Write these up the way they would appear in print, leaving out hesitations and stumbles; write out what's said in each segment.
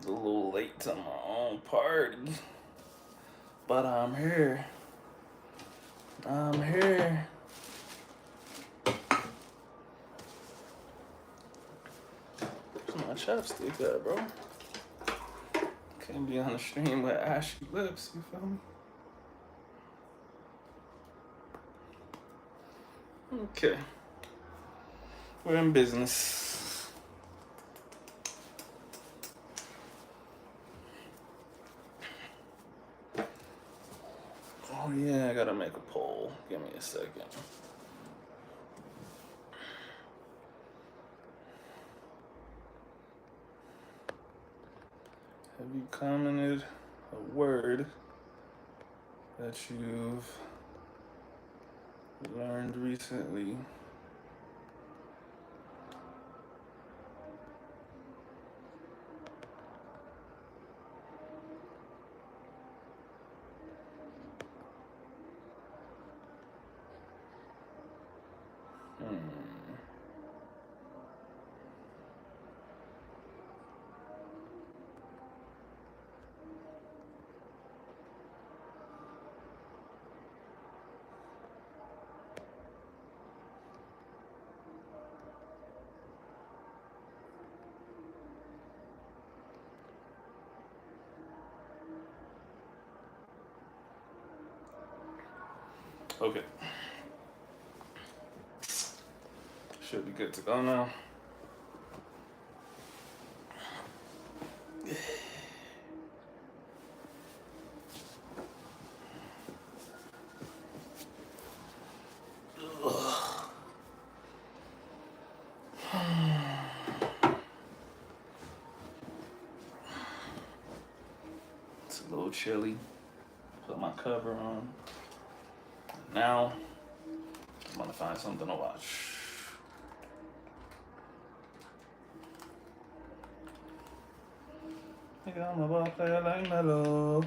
It's a little late to my own party, but I'm here. I'm here. Where's my chapstick at, bro? Can't be on the stream with ashy lips, you feel me? Okay. We're in business. Oh yeah, I gotta make a poll. Give me a second. Have you commented a word that you've learned recently? Okay. Should be good to go now. It's a little chilly. Put my cover on. Now, I'm gonna find something to watch. Nigga, I'm a ball player like Melo.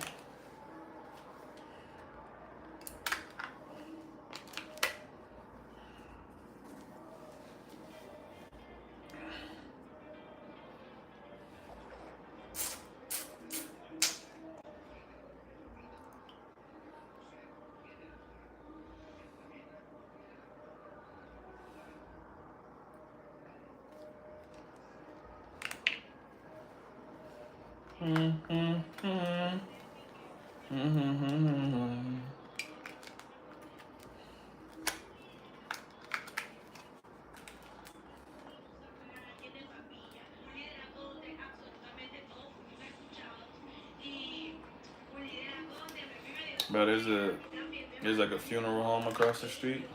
But there's like a funeral home across the street,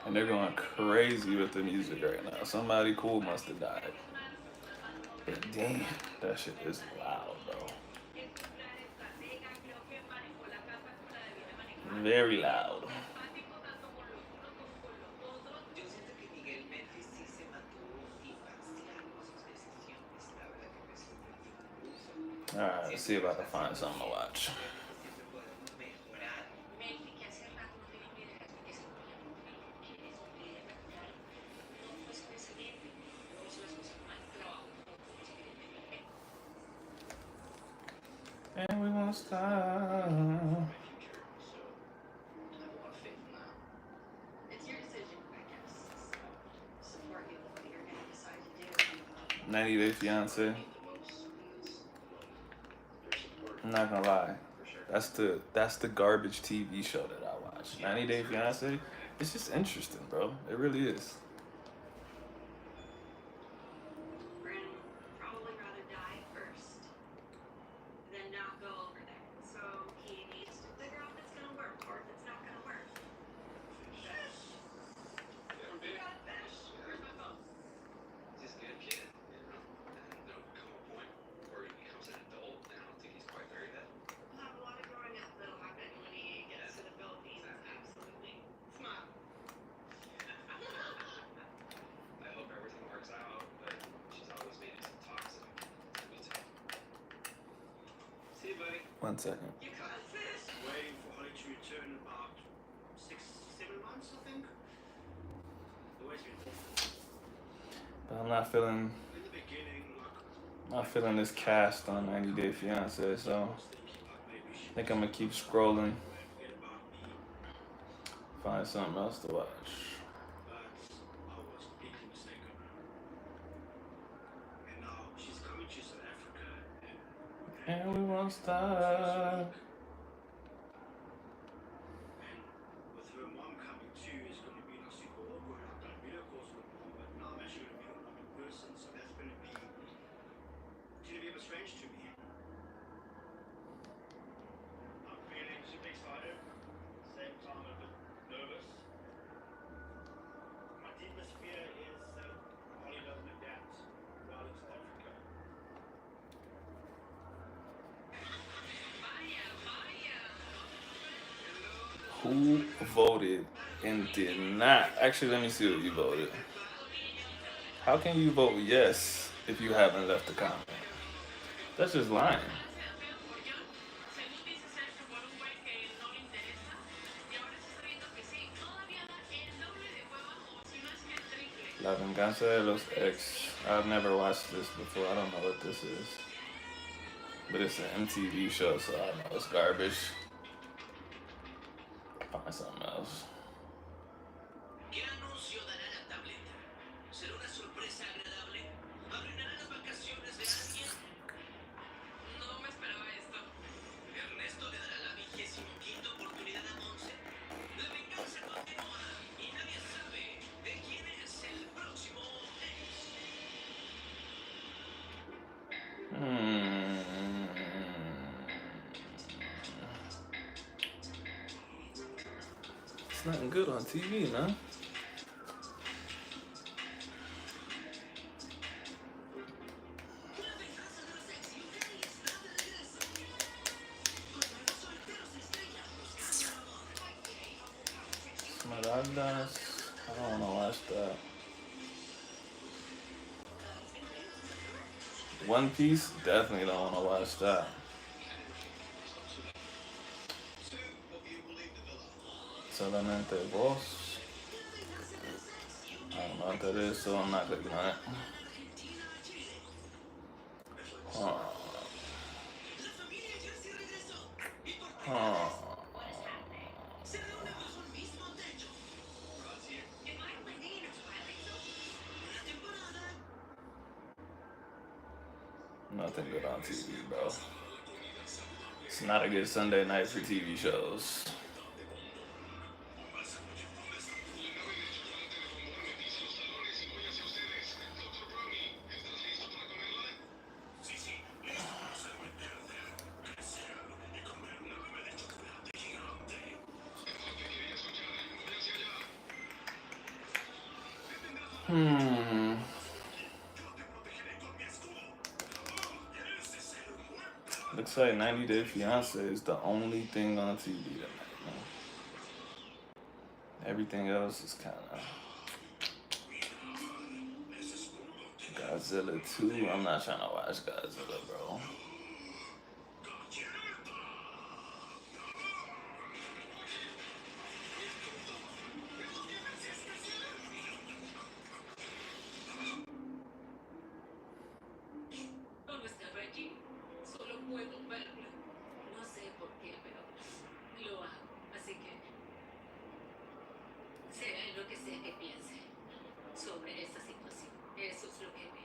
and they're going crazy with the music right now. Somebody cool must have died. But damn, that shit is loud, bro. Very loud. Alright, let's see if I can find something to watch. And we won't stop. 90 Day Fiance. I'm not gonna lie. That's the garbage TV show that I watch. 90 Day Fiance. It's just interesting, bro. It really is. One second. Waiting for Holly to return in about 6-7 months, I think. But I'm not feeling. In the beginning, like Not feeling this cast on 90 Day Fiance, so I think I'm gonna keep scrolling, find something else to watch. But I was completely mistaken. And now she's coming to South Africa And we won't stop. and with her mom coming too, it's going to be like super awkward. I've done video calls with mom, but now I'm actually going to meet her mom in person, so that's going to be a bit strange to me. I'm feeling super excited, same time a bit nervous. My deepest fear is that Holly doesn't adapt well in South Africa. Who voted and did not? Actually, let me see what you voted. How can you vote yes if you haven't left a comment? That's just lying. La Venganza de los Ex. I've never watched this before. I don't know what this is. But it's an MTV show, so I know it's garbage. Find something else. ¿Qué anuncio dará la tableta? ¿Será una sorpresa agradable? ¿Arruinará las vacaciones de alguien? No me esperaba esto. Ernesto le dará la 25ª oportunidad a Monse. La venganza continúa y nadie sabe de quién es el próximo ex. It's nothing good on TV, man. Esmeraldas. I don't want to watch that. One Piece. Definitely don't want to watch that. Solamente vos. I don't know what that is, so I'm not clicking on it. Nothing good on TV, bro. It's not a good Sunday night for TV shows. Looks like 90 Day Fiance is the only thing on TV tonight, man. Everything else is kind of Godzilla 2. I'm not trying to watch Godzilla, bro.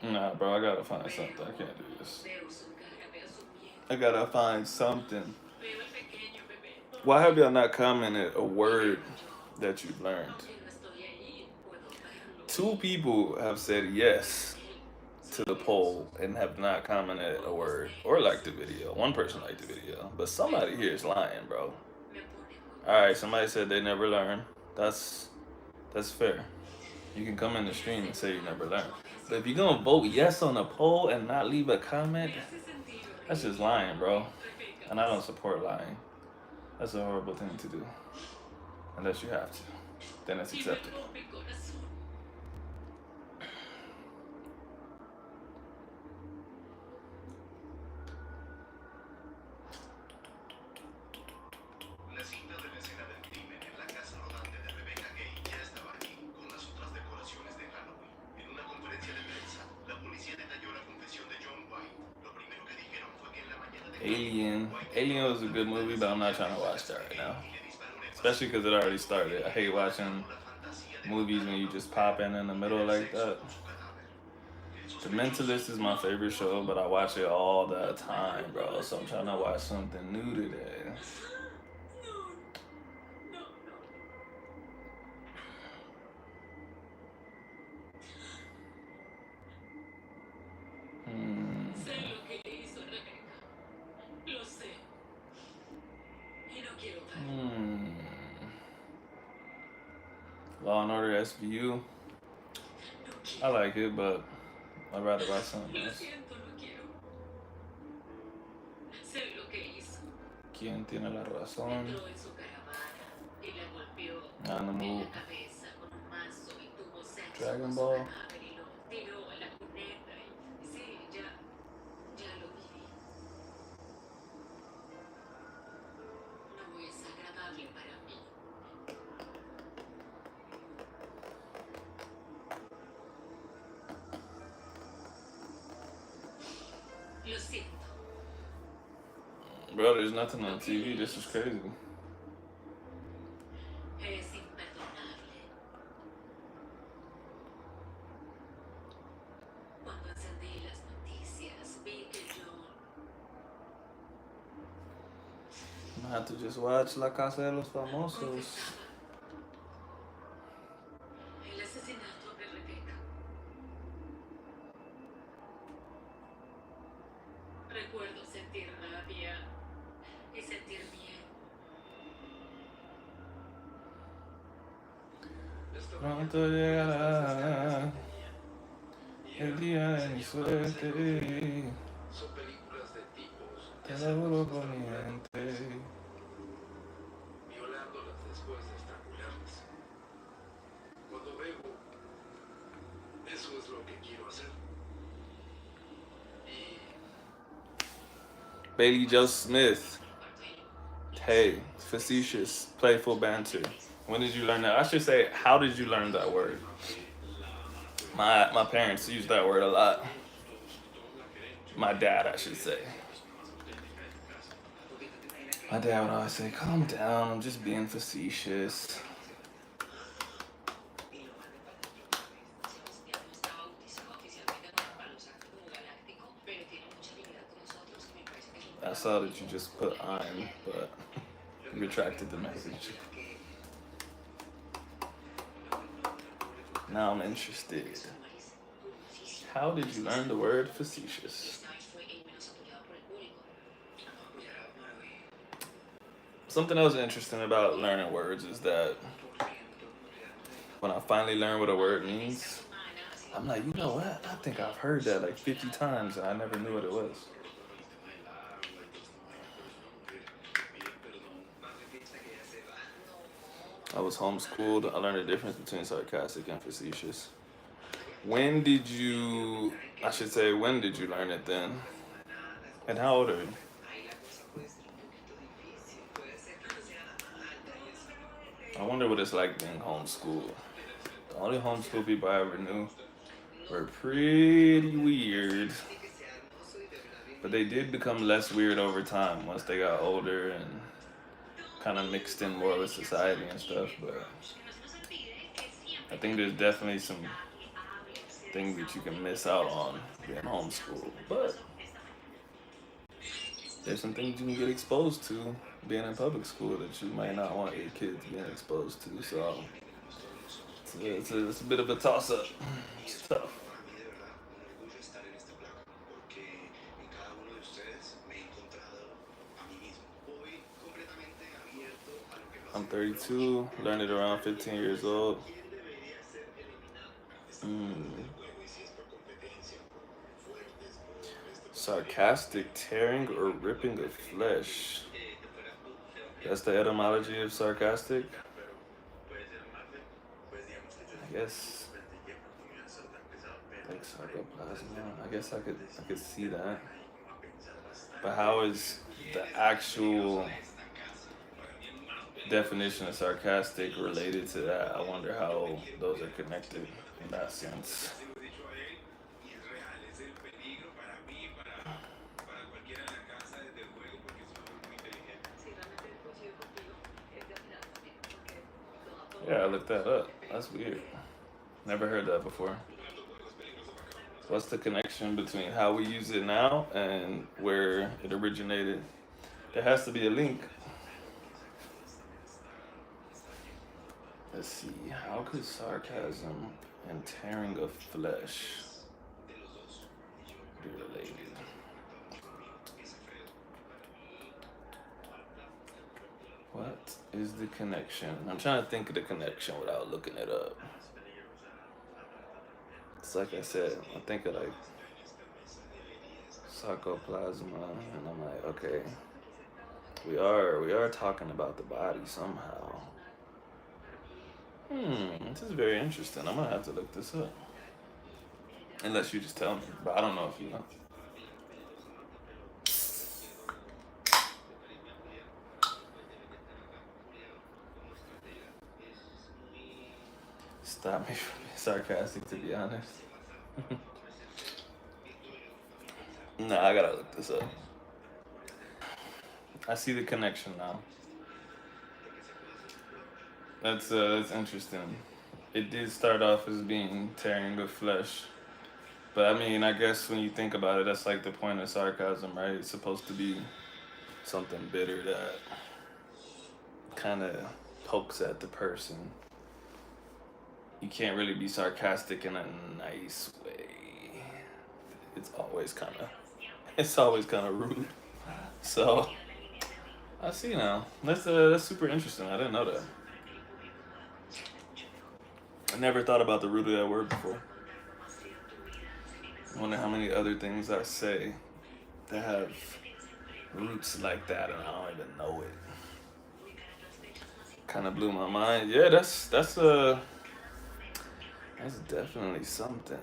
Nah, bro, I gotta find something. I can't do this. I gotta find something. Why have y'all not commented a word that you've learned? 2 people have said yes to the poll and have not commented a word or liked the video. 1 person liked the video, but somebody here is lying, bro. All right, somebody said they never learned. That's fair. You can come in the stream and say you never learned. But if you're gonna vote yes on a poll and not leave a comment, that's just lying, bro. And I don't support lying. That's a horrible thing to do. Unless you have to. Then it's accepted. La policía detalló la confesión de John White. Alien. Alien was a good movie, but I'm not trying to watch that right now. Especially because it already started. I hate watching movies when you just pop in the middle like that. The Mentalist is my favorite show, but I watch it all the time, bro. So I'm trying to watch something new today. Hmm. Sé lo que le hizo Rebeca. Lo sé. Y no quiero verlo. Hmm. Law and Order SVU. No I quiero. like it, but I'd rather watch something Lo else. siento, no quiero. Sé lo que hizo. ¿Quién tiene la razón? Entró en su caravana y la golpeó On the en move. la cabeza con un mazo y tuvo sexo Dragon con su Ball. cadáver y lo tiró a la cuneta. Y sí, ya lo viví. No es agradable para mí. Lo siento. Bro, there's nothing on TV. This is crazy. Es imperdonable. Cuando encendí las noticias, vi que John I'm gonna have to just watch La Casa de los Famosos. confesaba el asesinato de Rebeca. Recuerdo sentir rabia y sentir miedo. Pronto llegará el día de mi suerte. Son películas de tipos que Te hacen lo juro cosas por mi extraordinarias, mente. violándolas después de estrangularlas. Cuando bebo, eso es lo que quiero hacer. Y Bailey Joe Smith. Hey, facetious, playful banter. When did you learn that? I should say, how did you learn that word? My parents use that word a lot. My dad, I should say. My dad would always say, calm down, I'm just being facetious. Sebastián no está bautizado oficialmente con el baloncesto galáctico, pero tiene mucha habilidad con nosotros y me parece que es un I saw that you just put I'm, but you retracted the message. Now I'm interested. How did you learn the word facetious? Esta vez fue el menos apoyado por el público. Something else interesting about learning words is that when I finally learn what a word means, I'm like, you know what? I think I've heard that like 50 times and I never knew what it was. I was homeschooled. I learned the difference between sarcastic and facetious. When did you learn it then? And how old are you? I wonder what it's like being homeschooled. The only homeschool people I ever knew were pretty weird. But they did become less weird over time once they got older and kind of mixed in more with society and stuff. But I think there's definitely some things that you can miss out on being homeschooled. But there's some things you can get exposed to being in public school that you might not want your kids being exposed to. So it's a bit of a toss up. It's tough. Para mí de verdad un orgullo estar en este plan, porque en cada uno de ustedes me he encontrado a mí mismo. Voy completamente abierto a lo que I'm pase. 32, learned it around 15 years old. ¿Quién debería ser eliminado? Mm. Luego, y si es por competencia, por fuertes, por esto, Sarcastic, tearing or ripping of flesh. That's the etymology of sarcastic. pero puede ser Marvel, pues digamos que yo I guess frente lleno, no a ser tan pesado, pero like sarcoplasma. I guess I could see that. ahí como a pensar bastante. But how is the actual definition of sarcastic related to that? I wonder how those are connected in that sense. Se lo he dicho a él y es real, es el peligro para mí, para cualquiera en la casa desde gotta look that up. That's weird. Never heard that before. What's the connection between how we use it now and where it originated? There has to be a link. Let's see. How could sarcasm and tearing of flesh be related? What is the connection? I'm trying to think of the connection without looking it up. It's like I said, I think of like sarcoplasma, and I'm like, okay, we are talking about the body somehow. This is very interesting. I'm gonna have to look this up. Unless you just tell me, but I don't know if you know. Stop me from being sarcastic, to be honest. Nah, I gotta look this up. I see the connection now. That's interesting. It did start off as being tearing of flesh, but I mean, I guess when you think about it, that's like the point of sarcasm, right? It's supposed to be something bitter that kind of pokes at the person. You can't really be sarcastic in a nice way. It's always kind of rude. So I see now. That's super interesting. I didn't know that. I never thought about the root of that word before. I wonder how many other things I say that have roots like that and I don't even know it. Kind of blew my mind. Yeah, that's definitely something.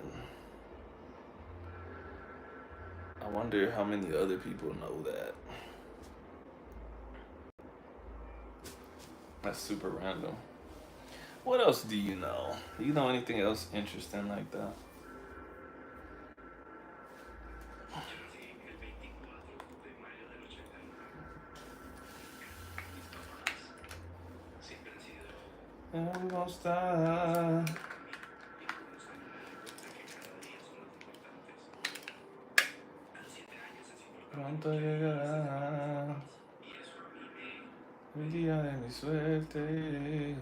I wonder how many other people know that. That's super random. What else do you know? Do you know anything else interesting like that? And we won't stop. Pronto llegará el día de mi suerte.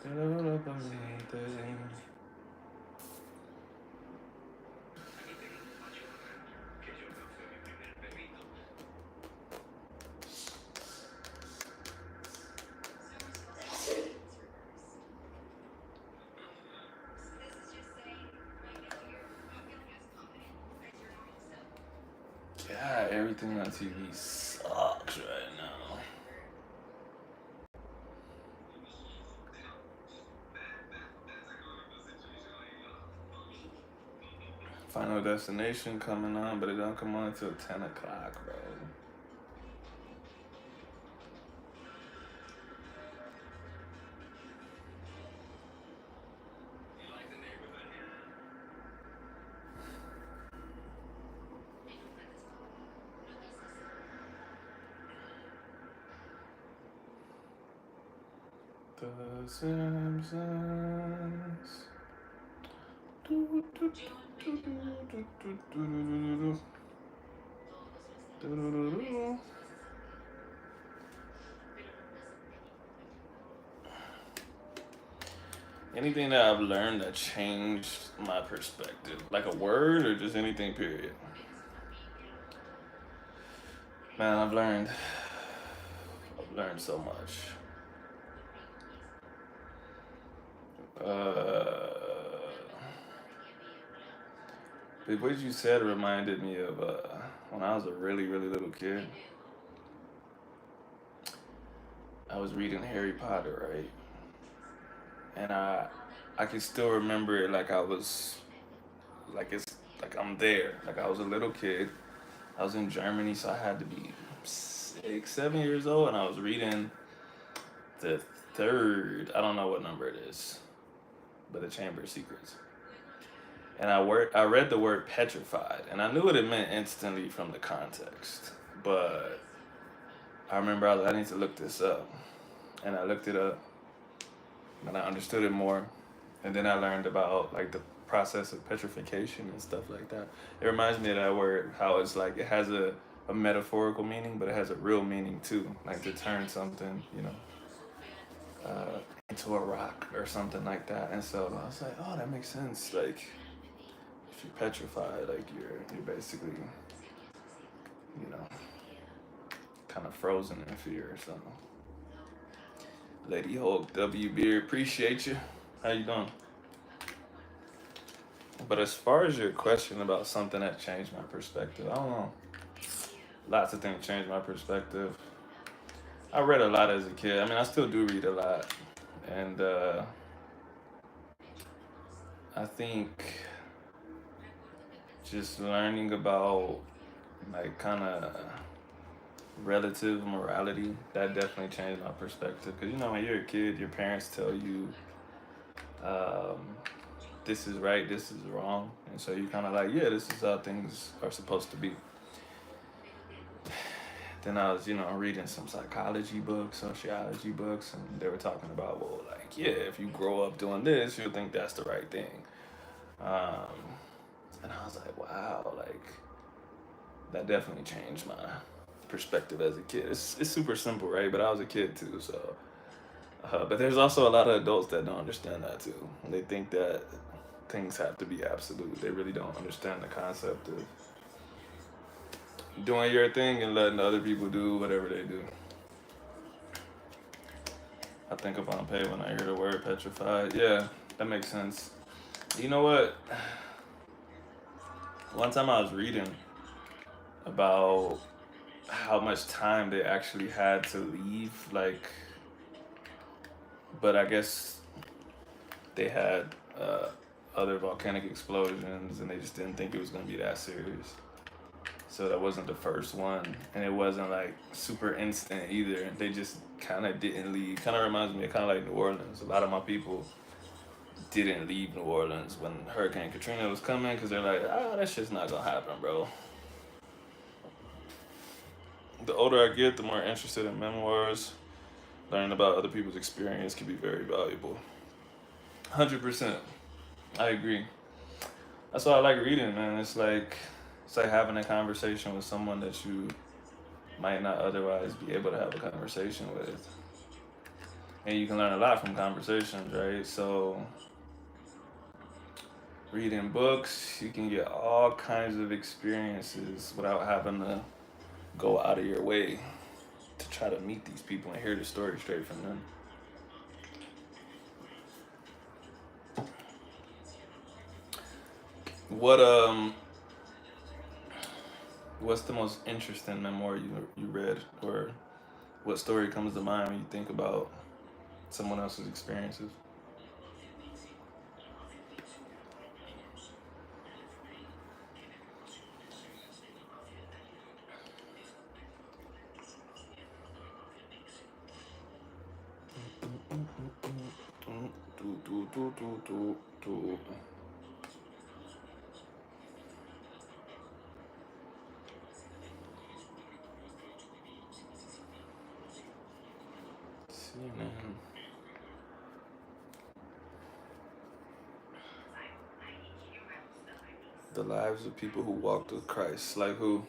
Te lo juro por mi mente. God, everything on TV sucks right now. Final Destination coming on, but it don't come on until 10 o'clock, bro. The Simpsons. Do, do, do, do, do, do, do, do, do. Anything that I've learned that changed my perspective, like a word or just anything, period. Man, I've learned so much. The what you said reminded me of when I was a really, really little kid. I was reading Harry Potter, right? And I can still remember it like I was, like it's like I'm there. Like I was a little kid. I was in Germany, so I had to be 6, 7 years old, and I was reading the third. I don't know what number it is, but the Chamber of Secrets. And I read the word petrified, and I knew what it meant instantly from the context. But I remember I need to look this up, and I looked it up, and I understood it more. And then I learned about like the process of petrification and stuff like that. It reminds me of that word, how it's like it has a metaphorical meaning, but it has a real meaning too, like to turn something, into a rock or something like that. And so I was like, oh, that makes sense. Like if you're petrified, like you're basically, you know, kind of frozen in fear or something. Lady Hulk, W Beard, appreciate you. How you doing? But as far as your question about something that changed my perspective, I don't know. Lots of things changed my perspective. I read a lot as a kid. I mean, I still do read a lot, and I think just learning about like kind of relative morality that definitely changed my perspective. Because when you're a kid, your parents tell you um, this is right, this is wrong, and so you're kind of like, yeah, this is how things are supposed to be. Then I was, reading some psychology books, sociology books, and they were talking about, well, like, yeah, if you grow up doing this, you'll think that's the right thing. Um, and I was like, wow, like, that definitely changed my perspective as a kid. It's super simple, right? But I was a kid too, so. But there's also a lot of adults that don't understand that too. They think that things have to be absolute. They really don't understand the concept of doing your thing and letting other people do whatever they do. I think of Pompeii when I hear the word petrified. Yeah, that makes sense. You know what? One time I was reading about how much time they actually had to leave, like, but I guess they had other volcanic explosions and they just didn't think it was going to be that serious. So that wasn't the first one, and it wasn't like super instant either. They just kind of didn't leave. Kind of reminds me of kind of like New Orleans. A lot of my people didn't leave New Orleans when Hurricane Katrina was coming because they're like, that shit's not gonna happen, bro. The older I get, the more interested in memoirs. Learning about other people's experience can be very valuable. 100%. I agree. That's why I like reading, man. It's like having a conversation with someone that you might not otherwise be able to have a conversation with. And you can learn a lot from conversations, right? So reading books, you can get all kinds of experiences without having to go out of your way to try to meet these people and hear the story straight from them. What what's the most interesting memoir you read, or what story comes to mind when you think about someone else's experiences? CNN. The lives of people who walked with Christ. Like who?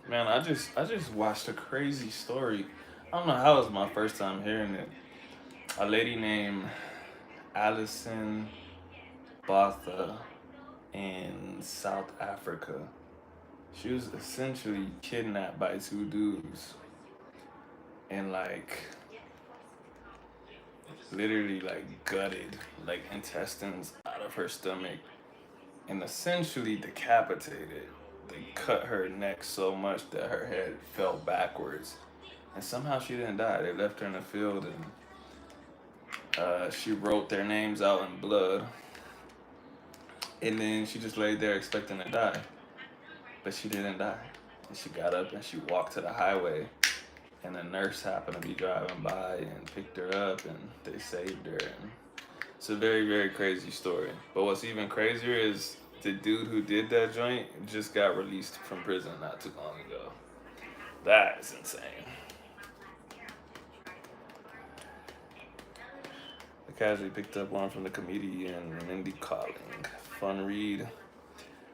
Man, I just watched a crazy story. I don't know how it was my first time hearing it. A lady named Alison Botha in South Africa. She was essentially kidnapped by two dudes and like literally like gutted like intestines out of her stomach and essentially decapitated. They cut her neck so much that her head fell backwards. And somehow she didn't die. They left her in the field and she wrote their names out in blood. And then she just laid there expecting to die. But she didn't die. And she got up and she walked to the highway. And a nurse happened to be driving by and picked her up and they saved her. And It's a very, very crazy story. But what's even crazier is the dude who did that joint just got released from prison not too long ago. That is insane. I casually picked up one from the comedian Mindy Kaling. Fun read.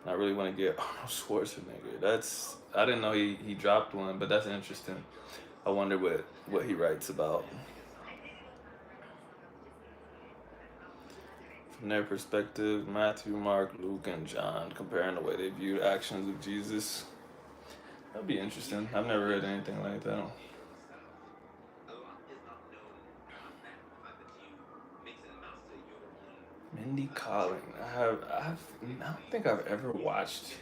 I really want to get Arnold Schwarzenegger. I didn't know he dropped one, but that's interesting. I wonder what he writes about. From their perspective, Matthew, Mark, Luke, and John comparing the way they viewed actions of Jesus. That'd be interesting. I've never read anything like that. Mindy Kaling. I don't think I've ever watched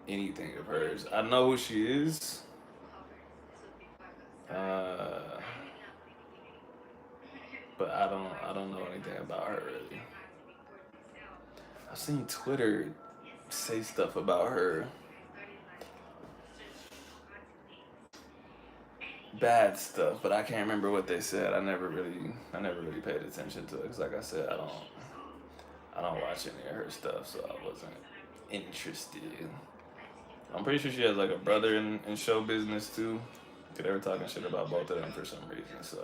anything of hers. I know who she is. Uh, but I don't know anything about her really. I've seen Twitter say stuff about her. Bad stuff, but I can't remember what they said. I never really paid attention to it because, like I said, I don't watch any of her stuff, so I wasn't interested. I'm pretty sure she has like a brother in show business too. They were talking shit about both of them for some reason. So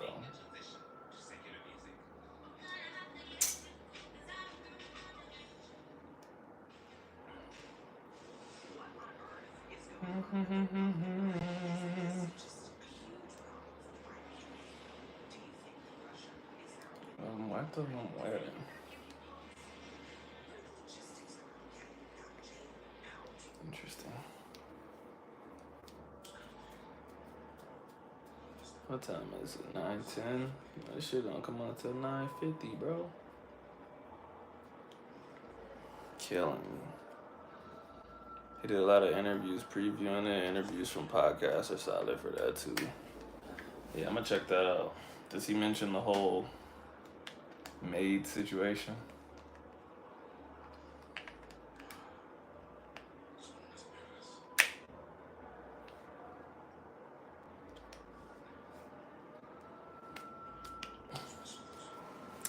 what the I'm wearing? Interesting. What time is it? 9:10. That shit don't come on until 9:50, bro. Killing me. He did a lot of interviews, previewing it. Interviews from podcasts are solid for that too. Yeah, I'm gonna check that out. Does he mention the whole maid situation?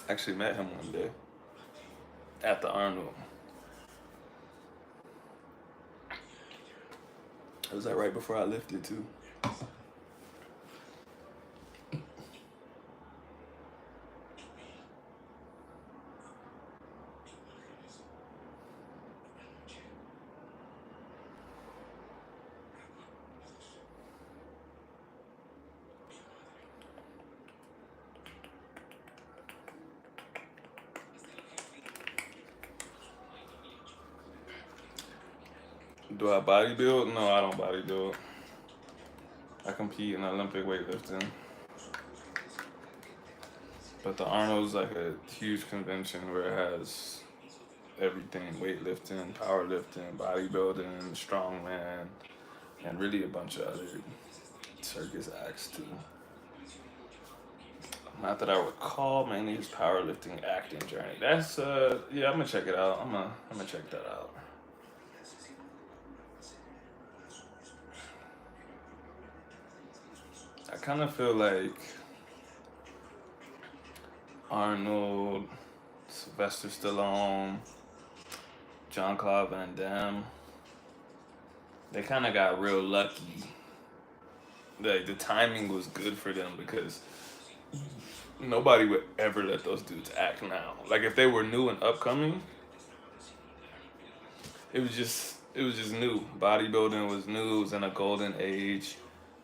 Actually met him one day at the Arnold. It was like right before I lifted too. Do I bodybuild? No, I don't bodybuild. I compete in Olympic weightlifting. But the Arnold's like a huge convention where it has everything: weightlifting, powerlifting, bodybuilding, strongman, and really a bunch of other circus acts too. Not that I recall, mainly his powerlifting acting journey. That's yeah, I'm gonna check it out. I'm gonna check that out. I kind of feel like Arnold, Sylvester Stallone, John Claude Van Damme, they kind of got real lucky. Like the timing was good for them because nobody would ever let those dudes act now. Like if they were new and upcoming, it was just new. Bodybuilding was new. It was in a golden age.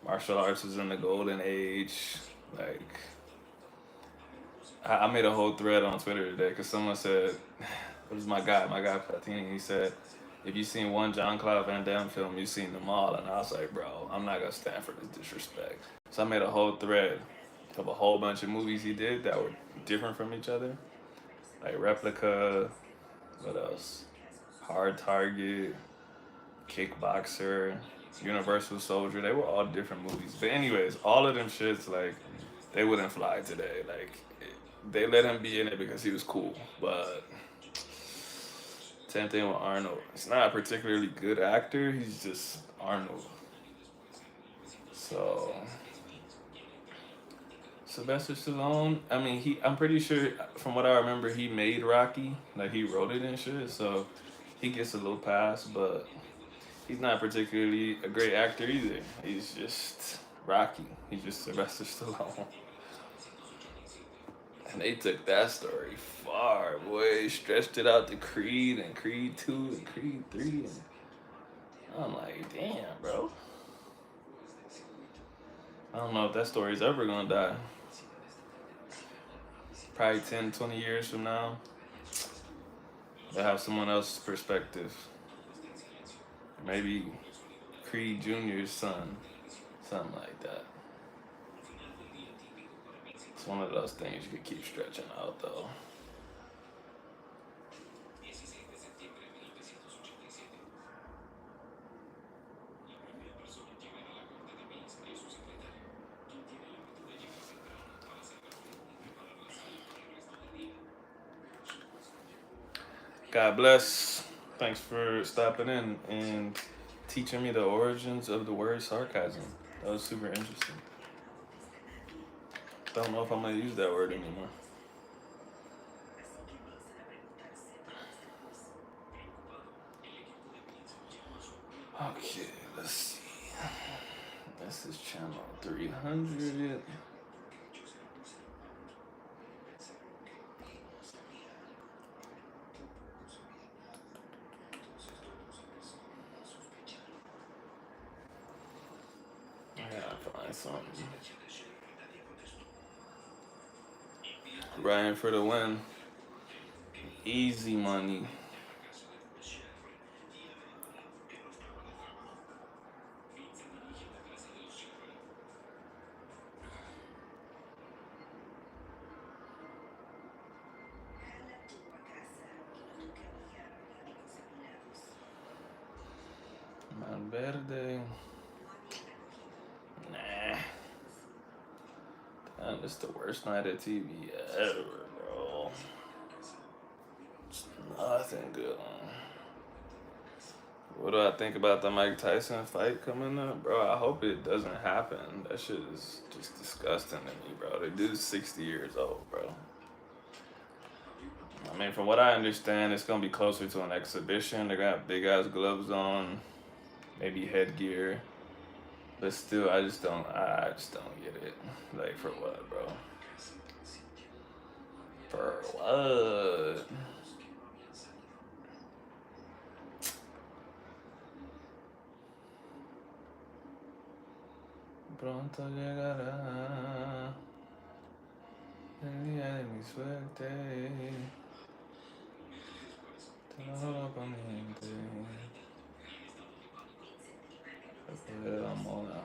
Martial arts was in the golden age. Like I made a whole thread on Twitter today because someone said, it was my guy Platini. He said, if you seen one John Claude Van Damme film, you've seen them all. And I was like, bro, I'm not gonna stand for this disrespect. So I made a whole thread of a whole bunch of movies he did that were different from each other, like Replica. What else? Hard Target, Kickboxer, Universal Soldier. They were all different movies. But anyways, all of them shits like they wouldn't fly today. Like they let him be in it because he was cool. But same thing with Arnold. He's not a particularly good actor. He's just Arnold. So Sylvester Stallone. I mean, I'm pretty sure from what I remember, he made Rocky. Like he wrote it and shit. So he gets a little pass, but he's not particularly a great actor either. He's just Rocky. He's just Sylvester Stallone. And they took that story far, boy. Stretched it out to Creed and Creed 2 and Creed 3. And I'm like, damn, bro. I don't know if that story's ever gonna die. Probably 10, 20 years from now, they'll have someone else's perspective. Maybe Creed Jr.'s son. Something like that. It's one of those things you could keep stretching out, though. God bless. Thanks for stopping in and teaching me the origins of the word sarcasm. That was super interesting. Don't know if I'm gonna use that word anymore. Okay, let's see. This is channel 300. I gotta find something. Ryan for the win. Easy money. Malverde. Nah. Damn, it's the worst night of TV ever, bro. It's nothing good. What do I think about the Mike Tyson fight coming up, bro? I hope it doesn't happen. That shit is just disgusting to me, bro. The dude's 60 years old, bro. I mean, from what I understand, it's gonna be closer to an exhibition. They're gonna have big ass gloves on, maybe headgear. But still, I just don't get it. Like, for what, bro? For what? Pronto llegará el día de mi suerte. Te lo juro con mi gente. Porque la moda.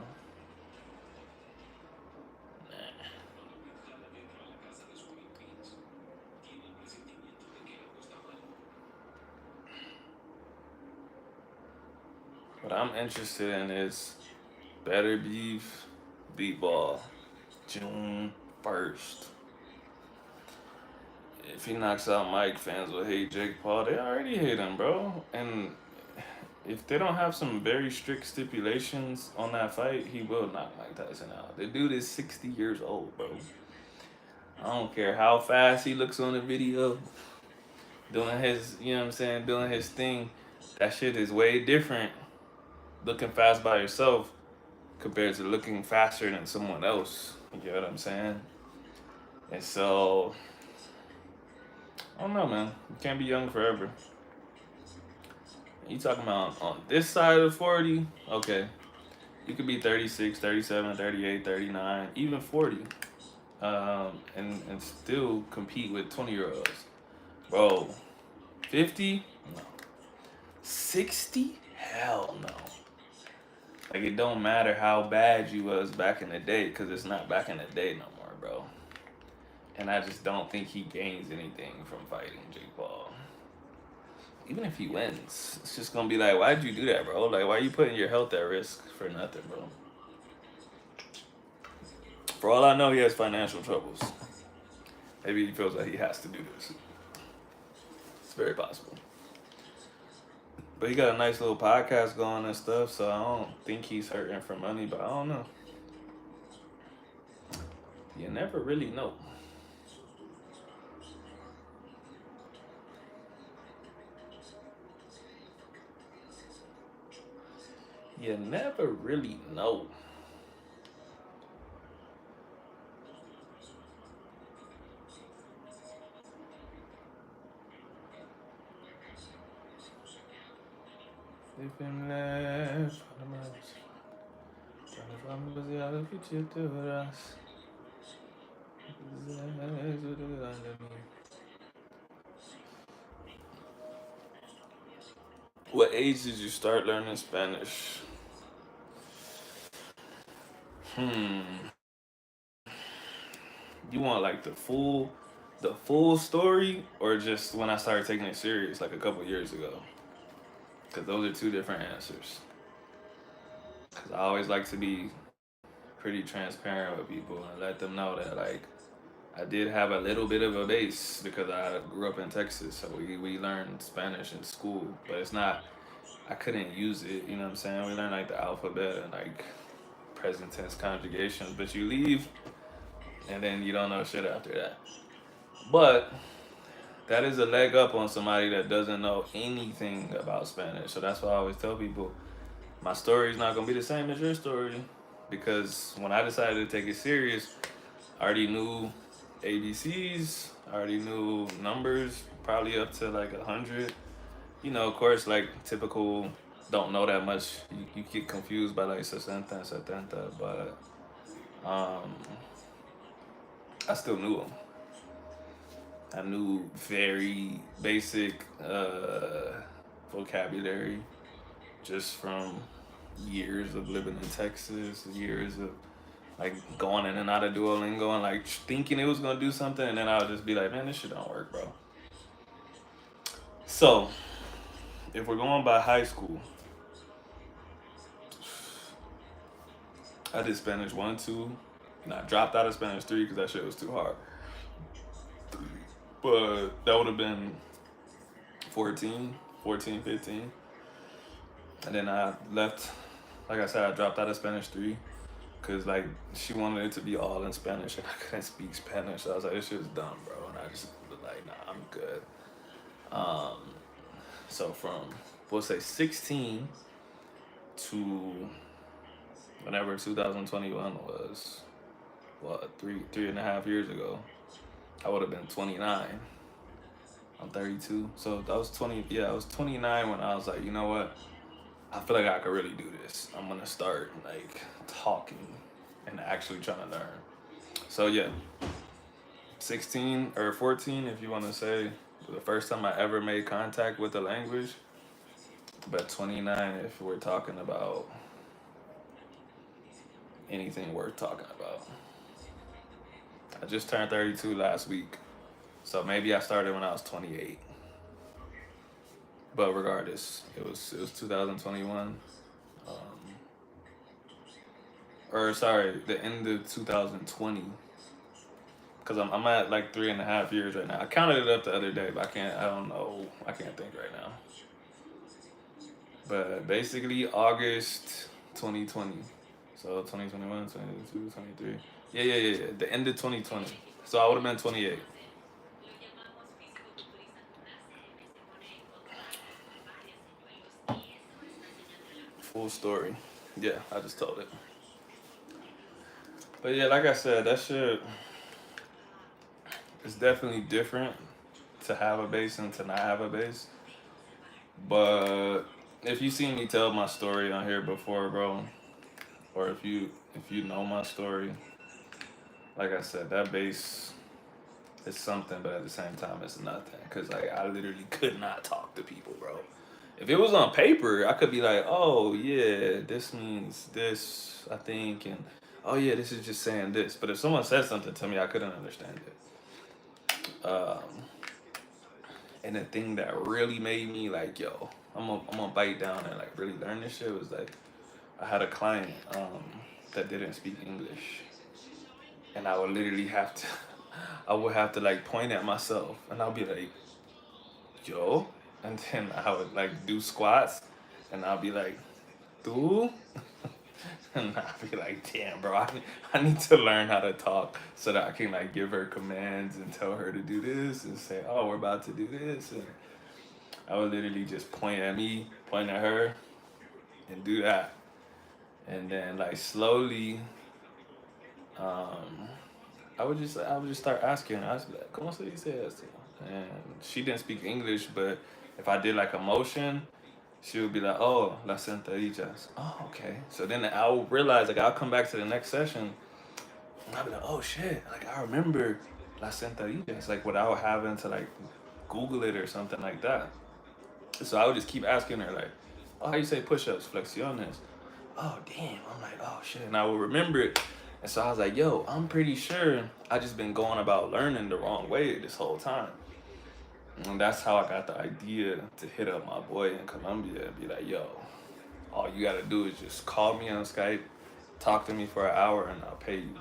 What I'm interested in is Better Beef, B-Ball, June 1st. If he knocks out Mike, fans will hate Jake Paul. They already hate him, bro. And if they don't have some very strict stipulations on that fight, he will knock Mike Tyson out. The dude is 60 years old, bro. I don't care how fast he looks on the video, doing his, you know what I'm saying, doing his thing. That shit is way different looking fast by yourself compared to looking faster than someone else. You get what I'm saying? And so, I don't know, man. You can't be young forever. You talking about on this side of 40? Okay. You could be 36, 37, 38, 39, even 40. And still compete with 20-year-olds. Bro, 50? No. 60? Hell no. Like, it don't matter how bad you was back in the day, because it's not back in the day no more, bro. And I just don't think he gains anything from fighting Jake Paul. Even if he wins, it's just gonna be like, why'd you do that, bro? Like, why are you putting your health at risk for nothing, bro? For all I know, he has financial troubles. Maybe he feels like he has to do this. It's very possible. But he got a nice little podcast going and stuff, so I don't think he's hurting for money, but I don't know. You never really know. You never really know. If him left, what age did you start learning Spanish? Hmm. You want like the full story, or just when I started taking it serious, like a couple years ago? Because those are two different answers. Because I always like to be pretty transparent with people and let them know that like I did have a little bit of a base because I grew up in Texas, so we learned Spanish in school, but it's not. I couldn't use it. You know what I'm saying? We learned like the alphabet and like present tense conjugations, but you leave and then you don't know shit after that. But that is a leg up on somebody that doesn't know anything about Spanish. So that's why I always tell people my story is not gonna be the same as your story, because when I decided to take it serious, I already knew ABCs, I already knew numbers, probably up to like 100. You know, of course, like typical, don't know that much. You get confused by like 60, 70, but um, I still knew them. I knew very basic vocabulary just from years of living in Texas, years of like going in and out of Duolingo and like thinking it was gonna do something, and then I would just be like, man, this shit don't work, bro. So if we're going by high school, I did Spanish 1, 2, and I dropped out of Spanish 3 because that shit was too hard. But that would have been 14, 14, 15. And then I left, like I said, I dropped out of Spanish 3 because like she wanted it to be all in Spanish and I couldn't speak Spanish. So I was like, this shit's dumb, bro. And I just was like, nah, I'm good. Um, so from, we'll say 16 to whenever 2021 was, what, 3.5 years ago, I would have been 29. I'm 32. So I was 20, yeah, I was 29 when I was like, you know what? I feel like I could really do this. I'm gonna start like talking and actually trying to learn. So yeah, 16 or 14, if you want to say, the first time I ever made contact with the language. But 29, if we're talking about anything worth talking about. I just turned 32 last week, so maybe I started when I was 28. But regardless, it was 2021, um, or sorry, the end of 2020. Because I'm at like 3.5 years right now. I counted it up the other day, but I don't know, I can't think right now. But basically, August 2020. So 2021, 22, 23. Yeah, yeah, yeah, yeah. The end of 2020. So I would have been 28. Full story. Yeah, I just told it. But yeah, like I said, that shit is definitely different to have a base and to not have a base. But if you seen me tell my story on here before, bro, or if you know my story, like I said, that base is something, but at the same time, it's nothing. Cause like I literally could not talk to people, bro. If it was on paper, I could be like, oh yeah, this means this, I think, and oh yeah, this is just saying this. But if someone said something to me, I couldn't understand it. And the thing that really made me like, yo, I'm gonna bite down and like really learn this shit was like, I had a client that didn't speak English, and I would literally have to, I would have to like point at myself, and I'll be like, yo, and then I would like do squats, and I'll be like, tú, And I be like, damn, bro, I need to learn how to talk so that I can like give her commands and tell her to do this and say, oh, we're about to do this. And I would literally just point at me, point at her, and do that. And then like slowly, um, I would just start asking her. I was like, ¿Cómo se dice esto? And she didn't speak English, but if I did like a motion, she would be like, oh, las sentadillas. Oh, okay. So then I'll realize, like, I'll come back to the next session and I'll be like, oh shit, like, I remember las sentadillas, like, without having to, like, Google it or something like that. So I would just keep asking her, like, oh, how you say push ups, flexiones? Oh, damn. I'm like, oh shit. And I would remember it. And so I was like, yo, I'm pretty sure I just been going about learning the wrong way this whole time. And that's how I got the idea to hit up my boy in Colombia and be like, yo, all you gotta do is just call me on Skype, talk to me for an hour, and I'll pay you.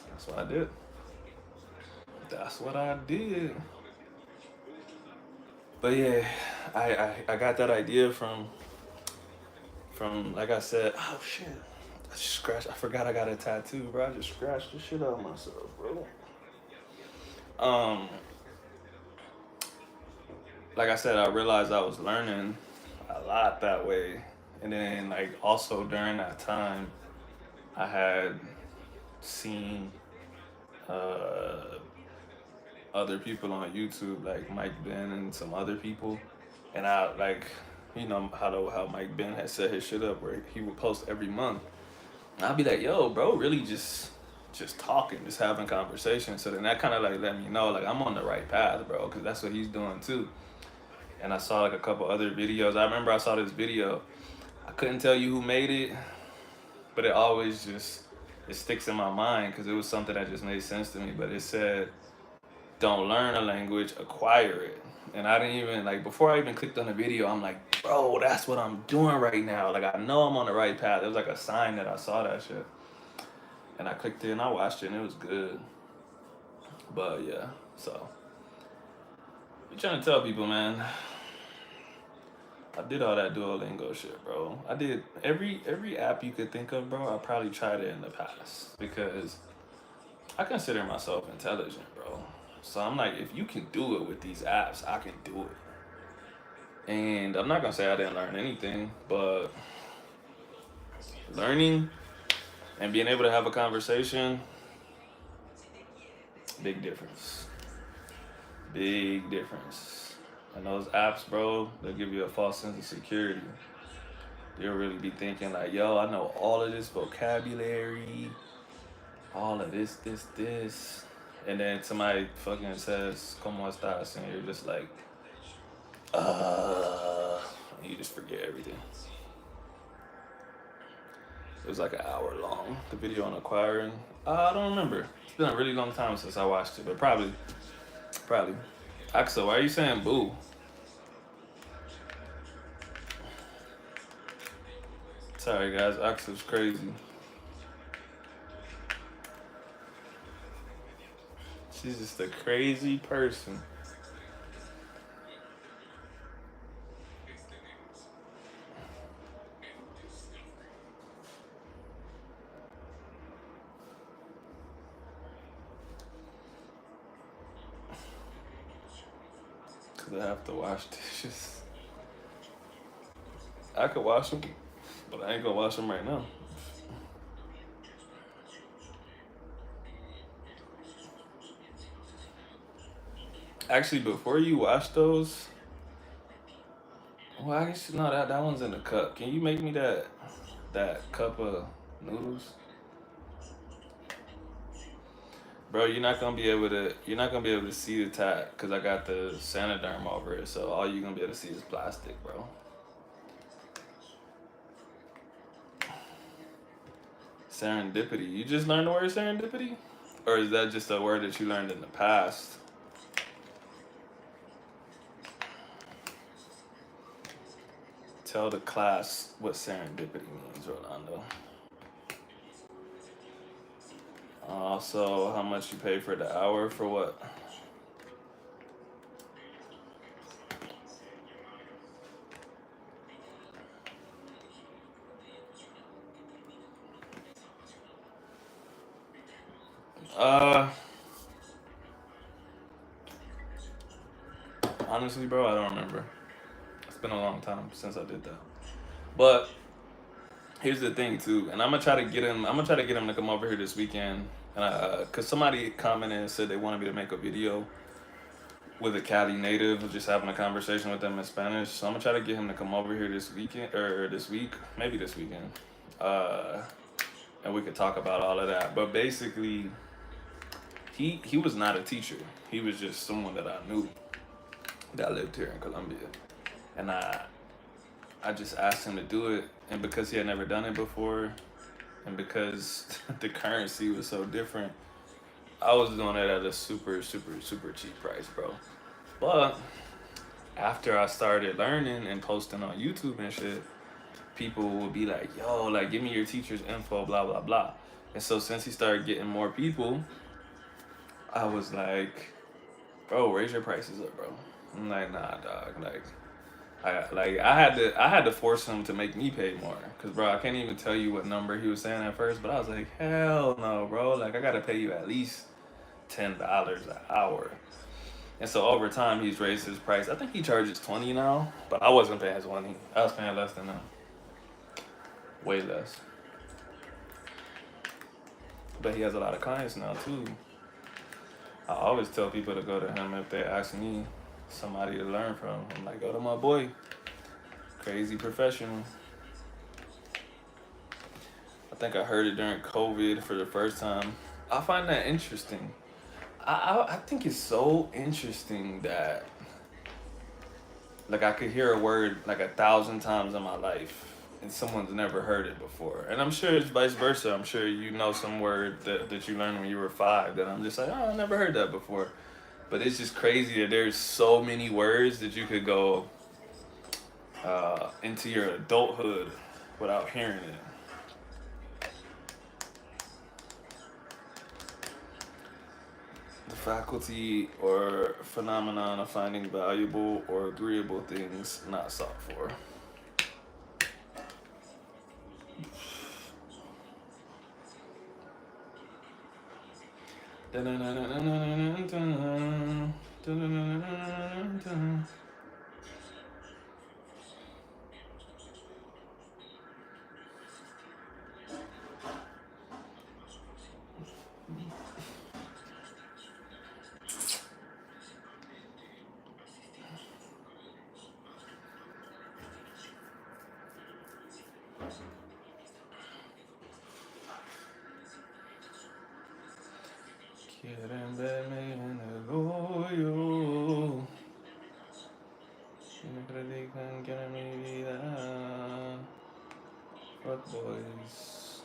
That's what I did. That's what I did. But yeah, I got that idea from like I said, oh shit. I just scratched. I forgot I got a tattoo, bro. I just scratched the shit out of myself, bro. Um, like I said, I realized I was learning a lot that way, and then like also during that time, I had seen uh other people on YouTube, like Mike Ben and some other people, and I like, you know how Mike Ben had set his shit up where he would post every month. And I'd be like, yo, bro, really just talking, just having conversation. So then that kind of like let me know like I'm on the right path, bro, because that's what he's doing too. And I saw like a couple other videos. I remember I saw this video. I couldn't tell you who made it, but it always just it sticks in my mind because it was something that just made sense to me. But it said, don't learn a language, acquire it. And I didn't even like before I even clicked on the video, I'm like, bro, that's what I'm doing right now. Like I know I'm on the right path. It was like a sign that I saw that shit. And I clicked it and I watched it and it was good. But yeah, so I'm trying to tell people, man, I did all that Duolingo shit, bro. I did every app you could think of, bro. I probably tried it in the past because I consider myself intelligent, bro. So I'm like, if you can do it with these apps, I can do it. And I'm not gonna say I didn't learn anything, but learning and being able to have a conversation, big difference. Big difference. And those apps, bro, they'll give you a false sense of security. You'll really be thinking like, yo, I know all of this vocabulary, all of this. And then somebody fucking says, ¿Cómo estás? And you're just like, and you just forget everything. It was like an hour long, the video on acquiring. I don't remember. It's been a really long time since I watched it, but probably. Axel, why are you saying boo? Sorry guys, Axel's crazy. She's just a crazy person. Cause I have to wash dishes. I could wash them, but I ain't gonna wash them right now. Actually, before you wash those, well, I guess no, that one's in the cup. Can you make me that cup of noodles, bro? You're not gonna be able to see the tap because I got the Sanoderm over it. So all you're gonna be able to see is plastic, bro. Serendipity. You just learned the word serendipity, or is that just a word that you learned in the past? Tell the class what serendipity means, Rolando. Also, how much you pay for the hour for what? Uh, honestly, bro, I don't remember. It's been a long time since I did that. But here's the thing too, and I'm gonna try to get him. I'm gonna try to get him to come over here this weekend. And cause somebody commented and said they wanted me to make a video with a Cali native, just having a conversation with them in Spanish. So I'm gonna try to get him to come over here this weekend or this week, maybe this weekend, uh, and we could talk about all of that. But basically, he was not a teacher. He was just someone that I knew that lived here in Colombia, and I just asked him to do it, and because he had never done it before, and because the currency was so different, I was doing it at a super super super cheap price, bro. But after I started learning and posting on YouTube and shit, people would be like, "Yo, like, give me your teacher's info, blah blah blah." And so since he started getting more people, I was like, "Bro, raise your prices up, bro." I'm like, "Nah, dog. I had to force him to make me pay more, cause bro, I can't even tell you what number he was saying at first, but I was like, hell no, bro. Like, I gotta pay you at least $10 an hour." And so over time, he's raised his price. I think he charges 20 now, but I wasn't paying 20. I was paying less than that, way less. But he has a lot of clients now too. I always tell people to go to him if they ask me somebody to learn from. I'm like, go to my boy, crazy professional. I think I heard it during COVID for the first time. I find that interesting. I think it's so interesting that like I could hear a word like 1,000 times in my life and someone's never heard it before. And I'm sure it's vice versa. I'm sure you know some word that you learned when you were 5 that I'm just like, oh, I never heard that before. But it's just crazy that there's so many words that you could go into your adulthood without hearing it. The faculty or phenomenon of finding valuable or agreeable things not sought for. Quieren verme en el hoyo. Si me critican, quieren mi vida. Fuck boys.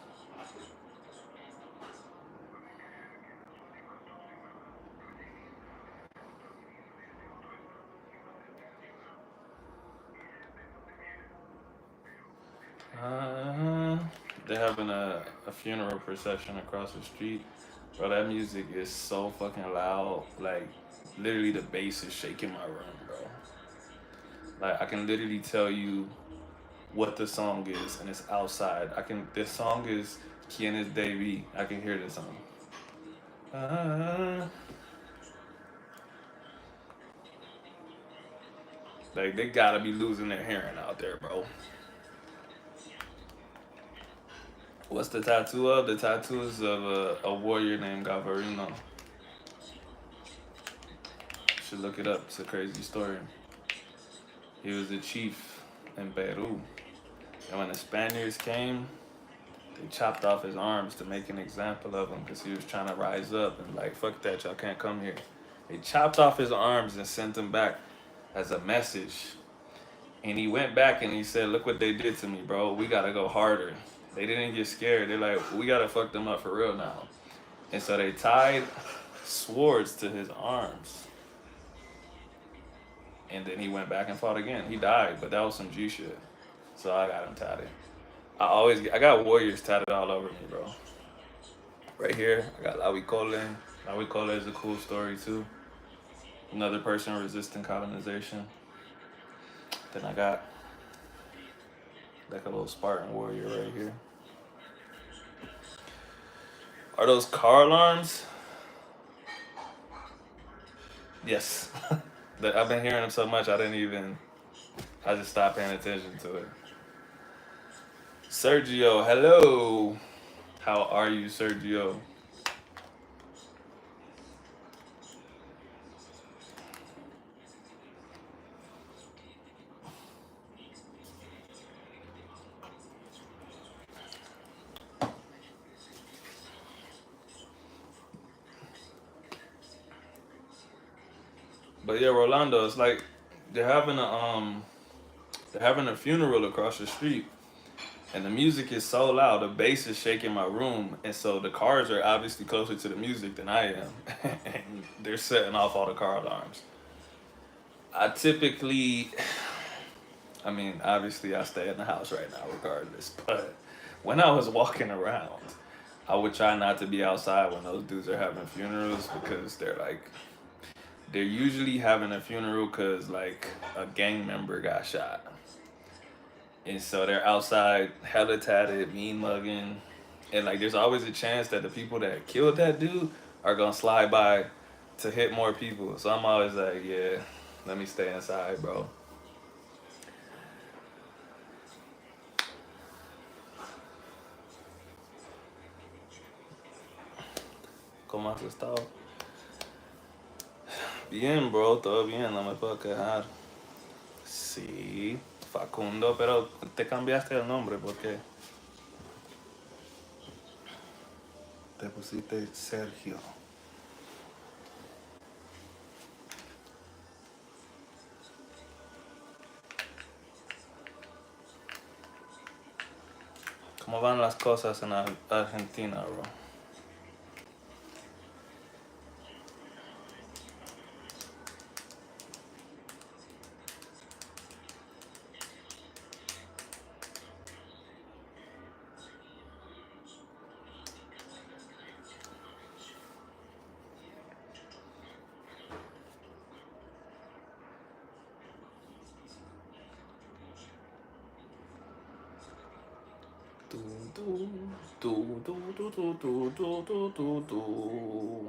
Uh, they're having a funeral procession across the street. Bro, that music is so fucking loud. Like, literally, the bass is shaking my room, bro. Like, I can literally tell you what the song is, and it's outside. This song is Quien es Davey. I can hear this song. Uh, like, they gotta be losing their hearing out there, bro. What's the tattoo of? The tattoo is of a warrior named Gavarino. You should look it up. It's a crazy story. He was a chief in Peru. And when the Spaniards came, they chopped off his arms to make an example of him because he was trying to rise up and like, fuck that, y'all can't come here. They chopped off his arms and sent him back as a message. And he went back and he said, look what they did to me, bro. We gotta go harder. They didn't get scared. They're like, we gotta fuck them up for real now. And so they tied swords to his arms. And then he went back and fought again. He died, but that was some G shit. So I got him tatted. I got warriors tatted all over me, bro. Right here, I got La Huicole. La Huicole is a cool story too. Another person resisting colonization. Then I got like a little Spartan warrior right here. Are those car alarms? Yes. I've been hearing him so much, I just stopped paying attention to it. Sergio, hello. How are you, Sergio? But yeah, Rolando, it's like they're having a um they're having a funeral across the street, and the music is so loud, the bass is shaking my room, and so the cars are obviously closer to the music than I am, and they're setting off all the car alarms. I typically, I mean, obviously I stay in the house right now regardless, but when I was walking around, I would try not to be outside when those dudes are having funerals because they're usually having a funeral because like a gang member got shot. And so they're outside, hella tatted, mean mugging. And like there's always a chance that the people that killed that dude are gonna slide by to hit more people. So I'm always like, yeah, let me stay inside, bro. ¿Cómo has estado? Bien, bro, todo bien, no me puedo quejar. Sí, Facundo, pero te cambiaste el nombre porque te pusiste Sergio. ¿Cómo van las cosas en Argentina, bro? Du, du, du, du, du, du, du, du, du, du, du.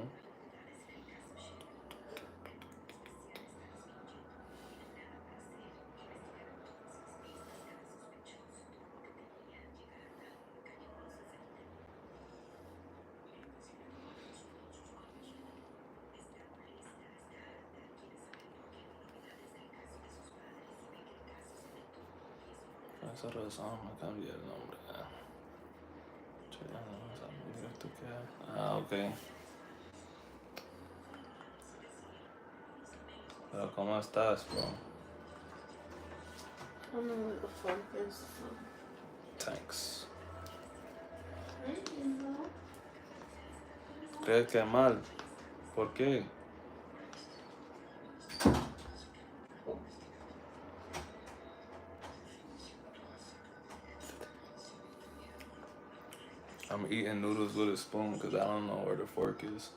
Por esa razón me cambié el nombre. Che, vamos a ver esto que... Ah, ok. Pero ¿cómo estás, bro? I don't know what the fuck is from. Thanks. I don't know. ¿Crees que mal? ¿Por qué? I'm eating noodles with a spoon because I don't know where the fork is.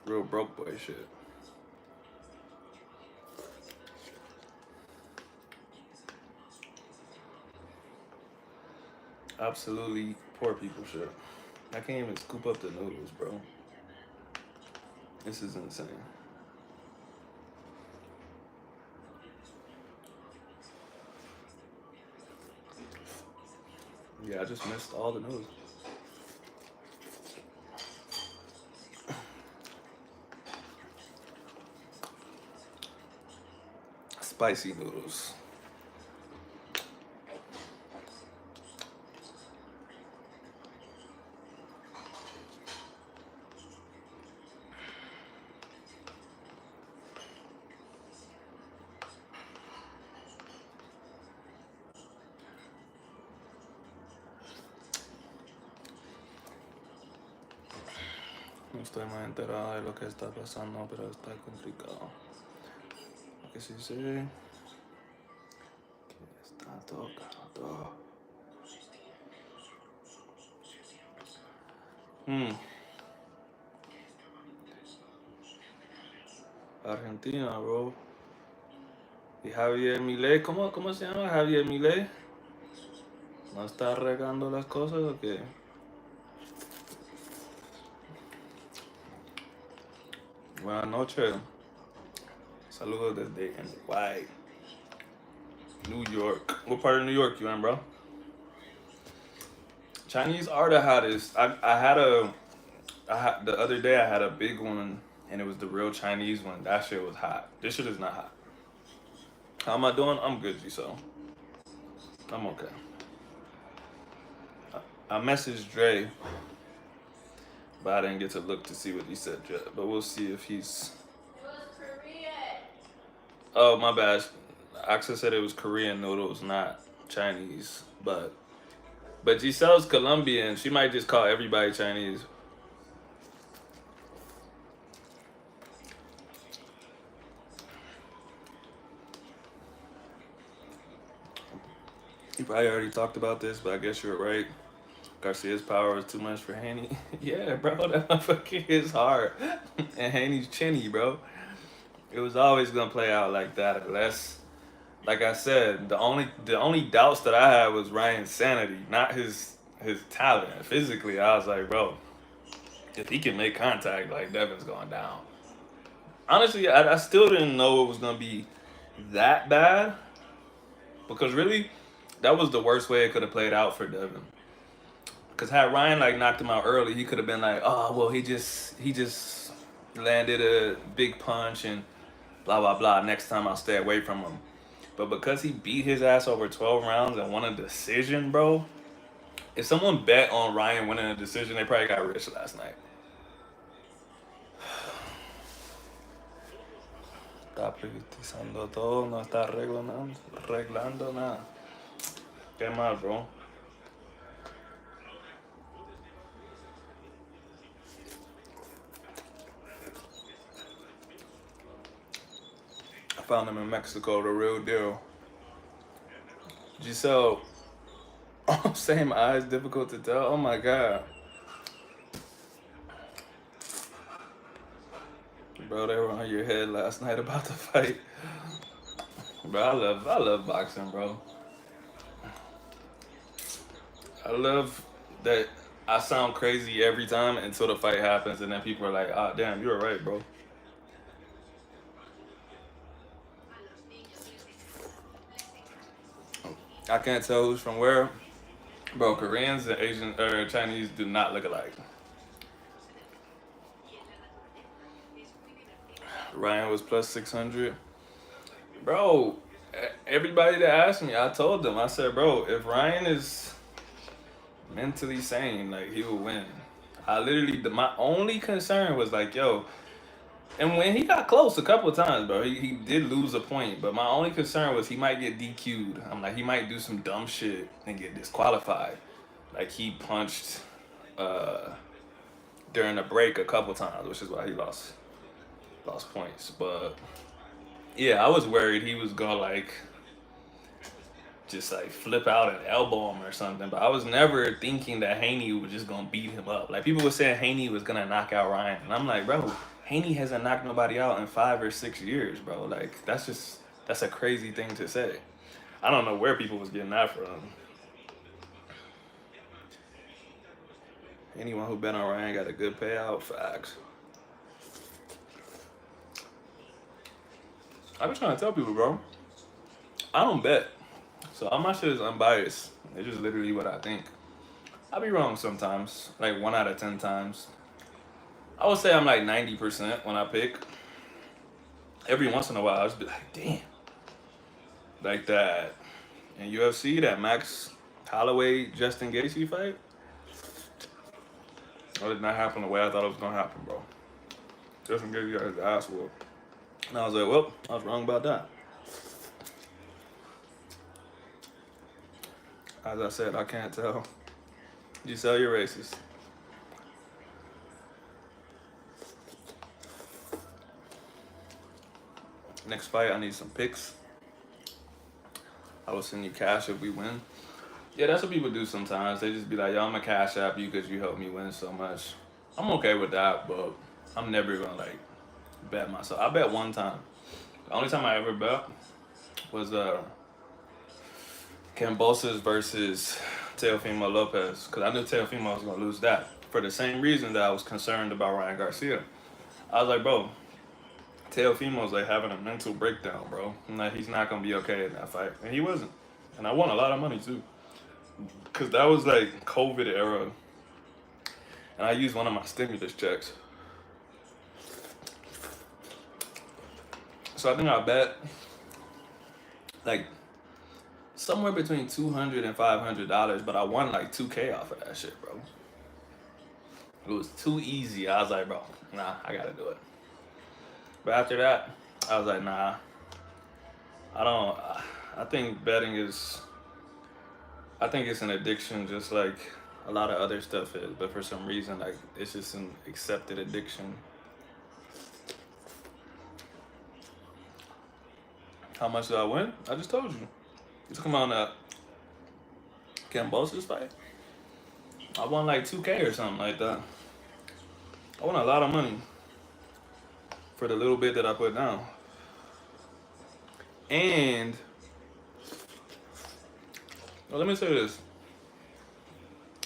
Real broke boy shit. Absolutely poor people shit. I can't even scoop up the noodles, bro. This is insane. Yeah, I just missed all the noodles. Spicy noodles. No estoy muy enterado de lo que está pasando, pero está complicado. Lo que sí sé que está tocado. Argentina, bro. Y Javier Milei, ¿cómo se llama Javier Milei? ¿No está regando las cosas o qué? Buenas noches. Saludos desde NY, New York. What part of New York you in, bro? Chinese are the hottest. The other day I had a big one, and it was the real Chinese one. That shit was hot. This shit is not hot. How am I doing? I'm good, so I'm okay. I messaged Dre, but I didn't get to look to see what he said yet. But we'll see if he's. It was Korean. Oh, my bad. Axa said it was Korean noodles, not Chinese. But Giselle's Colombian. She might just call everybody Chinese. You probably already talked about this, but I guess you're right. Garcia's power is too much for Haney. Yeah, bro, that motherfucker is hard. And Haney's chinny, bro. It was always gonna play out like that unless, like I said, the only doubts that I had was Ryan's sanity, not his talent. Physically, I was like, bro, if he can make contact, like Devin's going down. Honestly, I still didn't know it was gonna be that bad because really, that was the worst way it could have played out for Devin. Because had Ryan like knocked him out early, he could have been like, oh well, he just landed a big punch and blah blah blah. Next time I'll stay away from him. But because he beat his ass over 12 rounds and won a decision, bro. If someone bet on Ryan winning a decision, they probably got rich last night. Está privatizando todo, no está arreglando nada. Qué mal, bro. I found him in Mexico, the real deal. Giselle, same eyes, difficult to tell. Oh my god. Bro, they were on your head last night about the fight. Bro, I love boxing, bro. I love that I sound crazy every time until the fight happens, and then people are like, "Ah, damn, you were right, bro." I can't tell who's from where, bro. Koreans and Asian or Chinese do not look alike. Ryan was plus 600, bro. Everybody that asked me, I told them, I said, bro, if Ryan is mentally sane, like he will win. I literally, my only concern was like, yo, and when he got close a couple of times, bro, he did lose a point. But my only concern was he might get DQ'd. I'm like, he might do some dumb shit and get disqualified. Like he punched during the break a couple times, which is why he lost points. But yeah, I was worried he was gonna like just like flip out and elbow him or something. But I was never thinking that Haney was just gonna beat him up. Like people were saying Haney was gonna knock out Ryan, and I'm like, bro, Haney hasn't knocked nobody out in 5 or 6 years, bro. Like that's a crazy thing to say. I don't know where people was getting that from. Anyone who bet on Ryan got a good payout. Facts. I be trying to tell people, bro. I don't bet, so all my shit is unbiased. It's just literally what I think. I be wrong sometimes, like 1 out of 10 times. I would say I'm like 90% when I pick. Every once in a while, I just be like, damn. Like that in UFC, that Max Holloway Justin Gaethje fight. That did not happen the way I thought it was gonna happen, bro. Justin Gaethje got his ass whooped. And I was like, well, I was wrong about that. As I said, I can't tell. You sell your racist. Next fight, I need some picks. I will send you cash if we win. Yeah, that's what people do sometimes. They just be like, yo, I'm gonna cash app you because you helped me win so much. I'm okay with that, but I'm never gonna like bet myself. I bet one time. The only time I ever bet was Cambosos versus Teofimo Lopez, because I knew Teofimo was gonna lose that for the same reason that I was concerned about Ryan Garcia. I was like, bro, Teofimo's like having a mental breakdown, bro. And like he's not gonna be okay in that fight, and he wasn't. And I won a lot of money too, cause that was like COVID era, and I used one of my stimulus checks. So I think I bet like somewhere between $200 and $500, but I won like 2K off of that shit, bro. It was too easy. I was like, bro, nah, I gotta do it. But after that, I was like, nah, I don't. I think betting is. I think it's an addiction, just like a lot of other stuff is. But for some reason, like it's just an accepted addiction. How much did I win? I just told you. You took him on that Cambosis fight. I won like 2K or something like that. I won a lot of money for the little bit that I put down. And well, let me say this: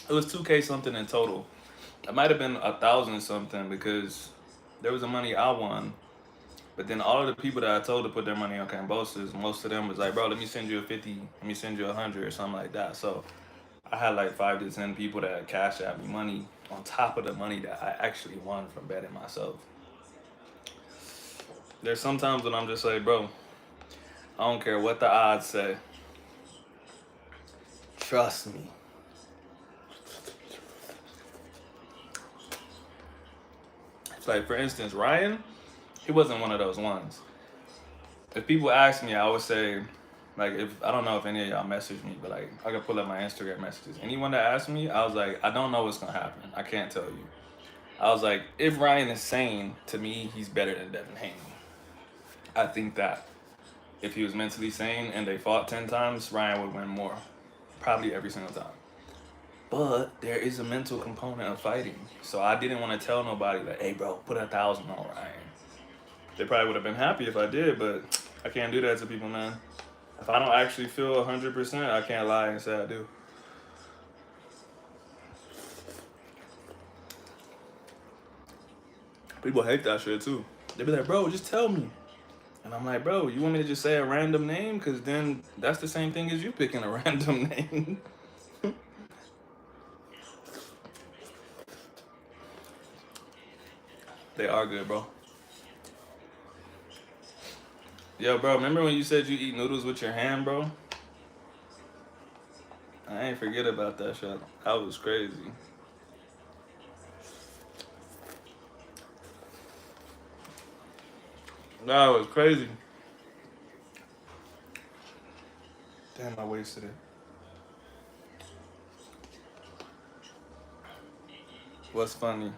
it was 2K something in total. It might have been 1,000 something because there was the money I won. But then all of the people that I told to put their money on Cambosis, most of them was like, bro, let me send you a 50, let me send you 100 or something like that. So I had like 5 to 10 people that cashed out me money on top of the money that I actually won from betting myself. There's sometimes when I'm just like, bro, I don't care what the odds say. Trust me. It's like, for instance, Ryan, he wasn't one of those ones. If people ask me, I always say, like, if I don't know if any of y'all message me, but like, I can pull up my Instagram messages. Anyone that asks me, I was like, I don't know what's gonna happen. I can't tell you. I was like, if Ryan is sane, to me, he's better than Devin Haney. I think that if he was mentally sane and they fought 10 times, Ryan would win more. Probably every single time. But there is a mental component of fighting. So I didn't want to tell nobody, like, hey, bro, put 1,000 on Ryan. They probably would have been happy if I did, but I can't do that to people, man. If I don't actually feel 100%, I can't lie and say I do. People hate that shit too. They be like, bro, just tell me. And I'm like, bro, you want me to just say a random name? Because then that's the same thing as you picking a random name. They are good, bro. Yo, bro, remember when you said you eat noodles with your hand, bro? I ain't forget about that shit. That was crazy. That was crazy. Damn, I wasted it. What's funny?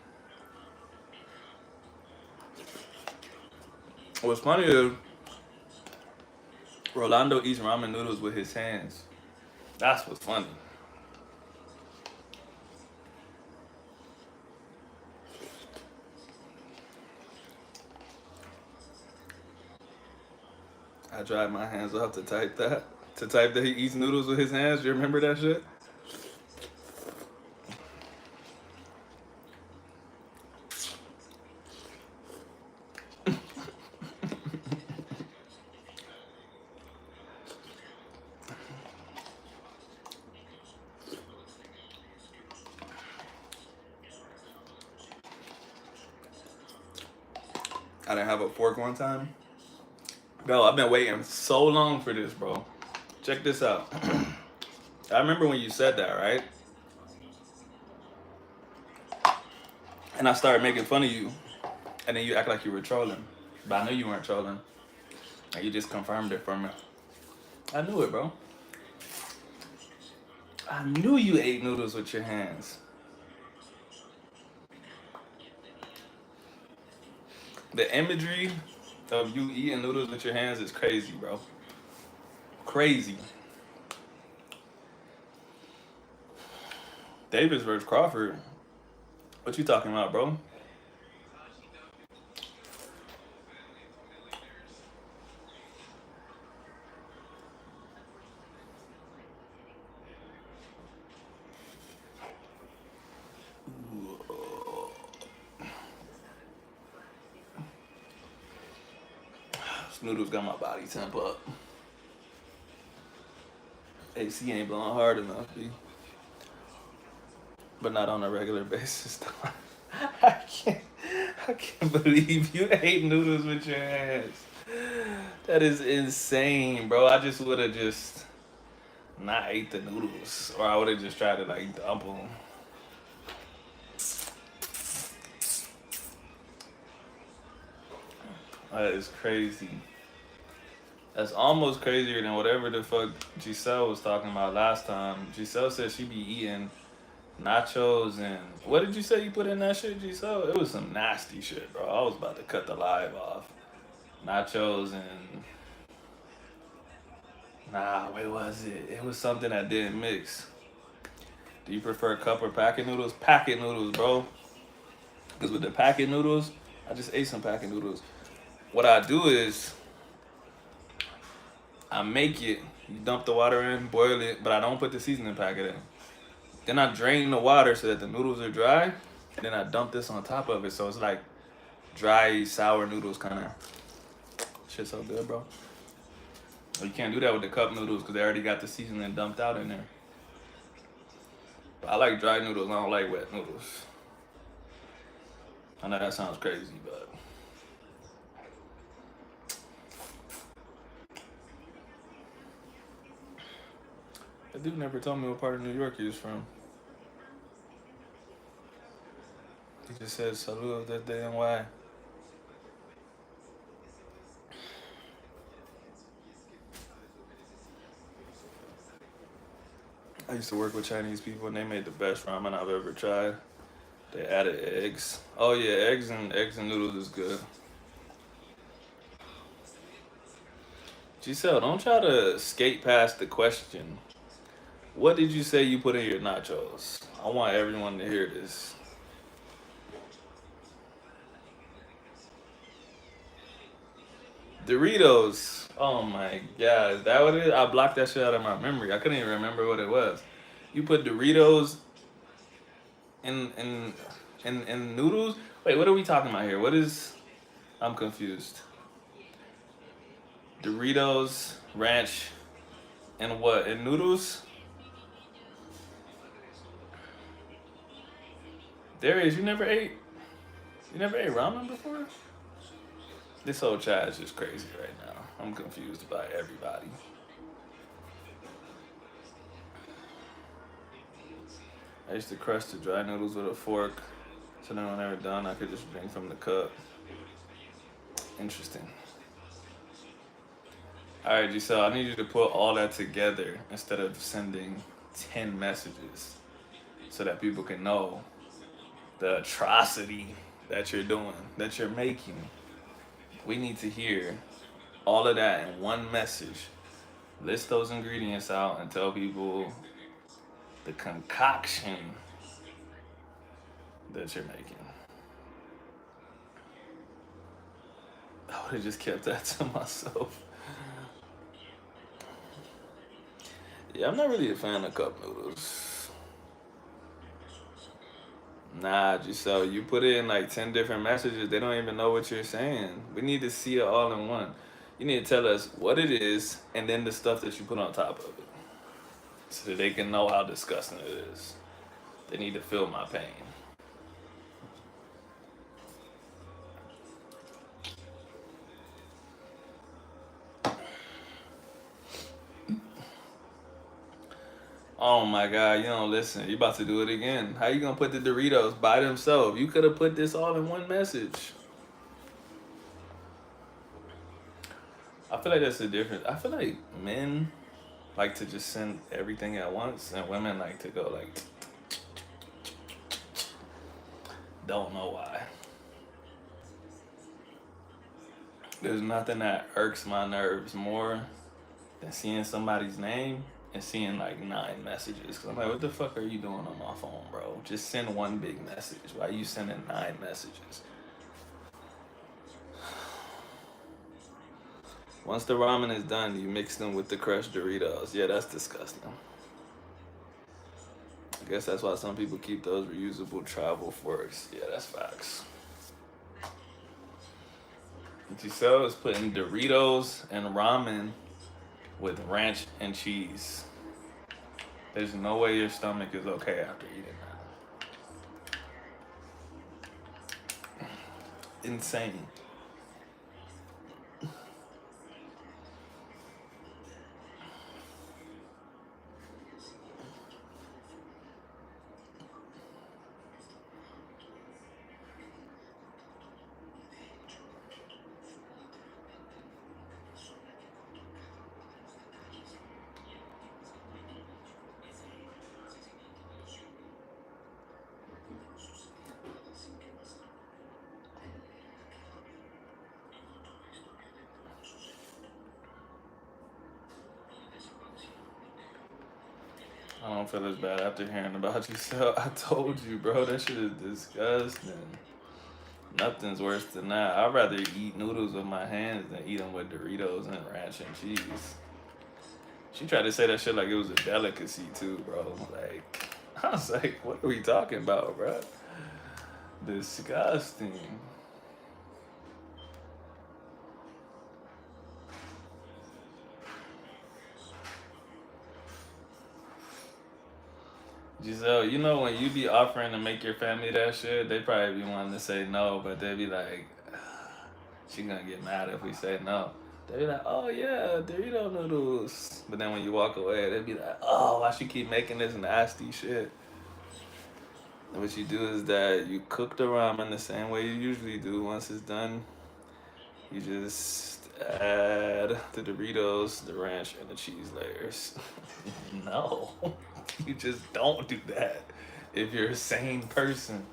What's funny is Rolando eats ramen noodles with his hands. That's what's funny. I dried my hands off to type that. To type that he eats noodles with his hands. You remember that shit? I didn't have a fork one time. Bro, I've been waiting so long for this, bro. Check this out. I remember when you said that, right? And I started making fun of you. And then you act like you were trolling. But I knew you weren't trolling. And you just confirmed it for me. I knew it, bro. I knew you ate noodles with your hands. The imagery of you eating noodles with your hands is crazy, bro. Crazy. Davis versus Crawford. What you talking about, bro? Noodles got my body temp up. AC ain't blowing hard enough, B. But not on a regular basis. I can't. I can't believe you ate noodles with your hands. That is insane, bro. I just would have just not ate the noodles, or I would have just tried to like dump them. That is crazy. That's almost crazier than whatever the fuck Giselle was talking about last time. Giselle said she be eating nachos and what did you say you put in that shit, Giselle? It was some nasty shit, bro. I was about to cut the live off. Nachos and nah, what was it? It was something that didn't mix. Do you prefer cup or packet noodles? Packet noodles, bro. Because with the packet noodles, I just ate some packet noodles. What I do is I make it, you dump the water in, boil it, but I don't put the seasoning packet in. Then I drain the water so that the noodles are dry. And then I dump this on top of it. So it's like dry, sour noodles kind of. Shit's so good, bro. You can't do that with the cup noodles because they already got the seasoning dumped out in there. But I like dry noodles. I don't like wet noodles. I know that sounds crazy, but that dude never told me what part of New York he was from. He just said salud desde NY. I used to work with Chinese people and they made the best ramen I've ever tried. They added eggs. Oh yeah, eggs and noodles is good. Giselle, don't try to skate past the question. What did you say you put in your nachos? I want everyone to hear this. Doritos. Oh my god, is that what it is? I blocked that shit out of my memory. I couldn't even remember what it was. You put Doritos in noodles? Wait, what are we talking about here? What is I'm confused. Doritos, ranch, and what? In noodles? Darius, you never ate ramen before? This whole chat is just crazy right now. I'm confused by everybody. I used to crush the dry noodles with a fork, so then when they were done, I could just drink from the cup. Interesting. All right, Giselle, I need you to put all that together instead of sending 10 messages so that people can know the atrocity that you're doing, that you're making. We need to hear all of that in one message. List those ingredients out and tell people the concoction that you're making. I would have just kept that to myself. Yeah, I'm not really a fan of cup noodles. Nah, Giselle, you put in like 10 different messages, they don't even know what you're saying. We need to see it all in one. You need to tell us what it is and then the stuff that you put on top of it so that they can know how disgusting it is. They need to feel my pain. Oh my god, you don't listen. You about to do it again. How you gonna put the Doritos by themselves? You could have put this all in one message. I feel like that's the difference. I feel like men like to just send everything at once, and women like to go like, don't know why. There's nothing that irks my nerves more than seeing somebody's name and seeing like 9 messages. Cause I'm like, what the fuck are you doing on my phone, bro? Just send one big message. Why are you sending 9 messages? Once the ramen is done, you mix them with the crushed Doritos. Yeah, that's disgusting. I guess that's why some people keep those reusable travel forks. Yeah, that's facts. Giselle is putting Doritos and ramen with ranch and cheese. There's no way your stomach is okay after eating that. Insane. I don't feel as bad after hearing about yourself. I told you, bro, that shit is disgusting. Nothing's worse than that. I'd rather eat noodles with my hands than eat them with Doritos and ranch and cheese. She tried to say that shit like it was a delicacy too, bro. Like, I was like, what are we talking about, bro? Disgusting. Giselle, you know when you be offering to make your family that shit, they probably be wanting to say no, but they be like, she gonna get mad if we say no. They be like, oh yeah, Dorito noodles. But then when you walk away, they be like, oh, why she keep making this nasty shit? And what you do is that you cook the ramen the same way you usually do. Once it's done, you just add the Doritos, the ranch, and the cheese layers. No, you just don't do that if you're a sane person.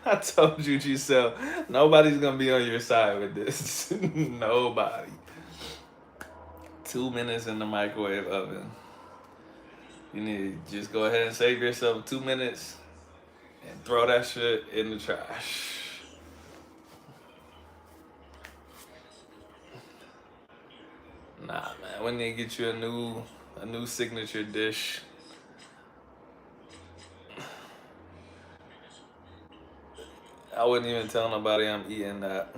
I told you, Giselle, nobody's gonna be on your side with this. Nobody. 2 minutes in the microwave oven. You need to just go ahead and save yourself 2 minutes and throw that shit in the trash. Nah, man, we need to get you a new signature dish. I wouldn't even tell nobody I'm eating that.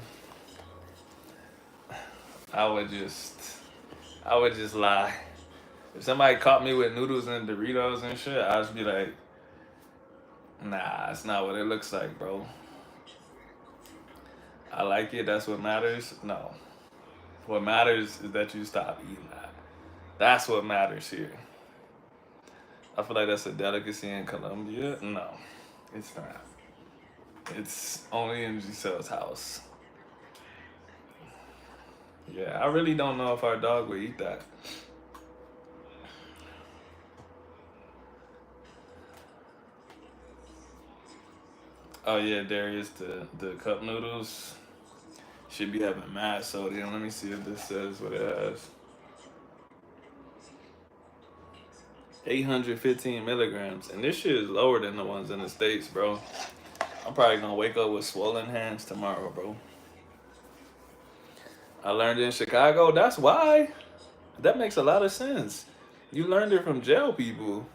I would just I would just lie. If somebody caught me with noodles and Doritos and shit, I'd just be like, nah, it's not what it looks like, bro. I like it, that's what matters. No. What matters is that you stop eating that. That's what matters here. I feel like that's a delicacy in Colombia. No, it's not. It's only in Giselle's house. Yeah, I really don't know if our dog would eat that. Oh yeah, Darius, the cup noodles should be having mad sodium. Let me see if this says what it has. 815 milligrams, and this shit is lower than the ones in the States, bro. I'm probably gonna wake up with swollen hands tomorrow, bro. I learned in Chicago. That's why. That makes a lot of sense. You learned it from jail people.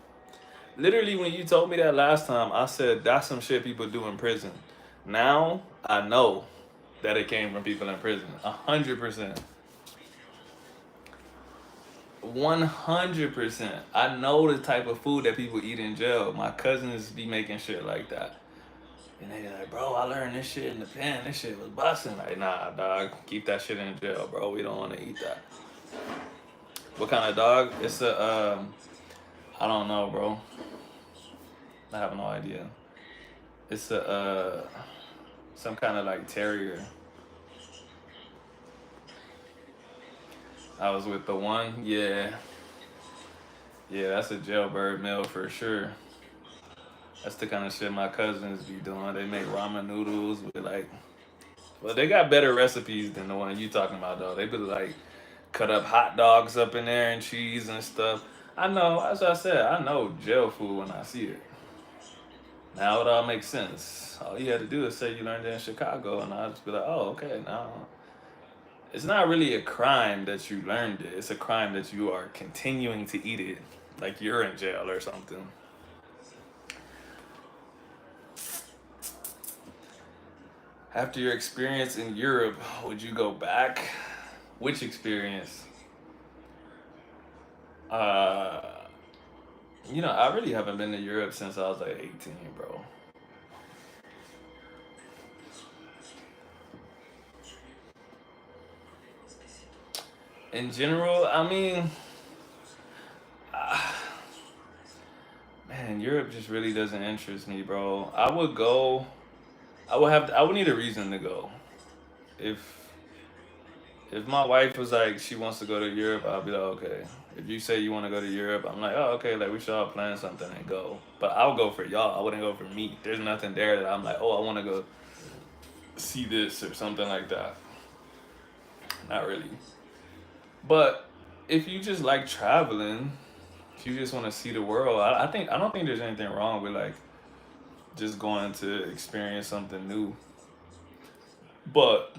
Literally, when you told me that last time, I said that's some shit people do in prison. Now I know that it came from people in prison. 100%. 100%. I know the type of food that people eat in jail. My cousins be making shit like that. And they like, bro, I learned this shit in the pen. This shit was busting. Like, nah, dog, keep that shit in jail, bro. We don't want to eat that. What kind of dog? It's I don't know, bro. I have no idea. It's some kind of like terrier. I was with the one, yeah. Yeah, that's a jailbird meal for sure. That's the kind of shit my cousins be doing. They make ramen noodles with like, well, they got better recipes than the one you talking about though. They be like cut up hot dogs up in there and cheese and stuff. I know, as I said, I know jail food when I see it. Now it all makes sense. All you had to do is say you learned it in Chicago, and I'll just be like, oh, okay, now. It's not really a crime that you learned it. It's a crime that you are continuing to eat it like you're in jail or something. After your experience in Europe, would you go back? Which experience? Uh, I really haven't been to Europe since I was like 18, bro. In general, I mean, man, Europe just really doesn't interest me, bro. I would go. I would need a reason to go. If if my wife was like she wants to go to Europe, I'll be like, okay. If you say you want to go to Europe, I'm like, oh, okay, like we should all plan something and go. But I'll go for y'all. I wouldn't go for me. There's nothing there that I'm like, oh, I want to go see this or something like that. Not really. But if you just like traveling, if you just want to see the world, I don't think there's anything wrong with like just going to experience something new. But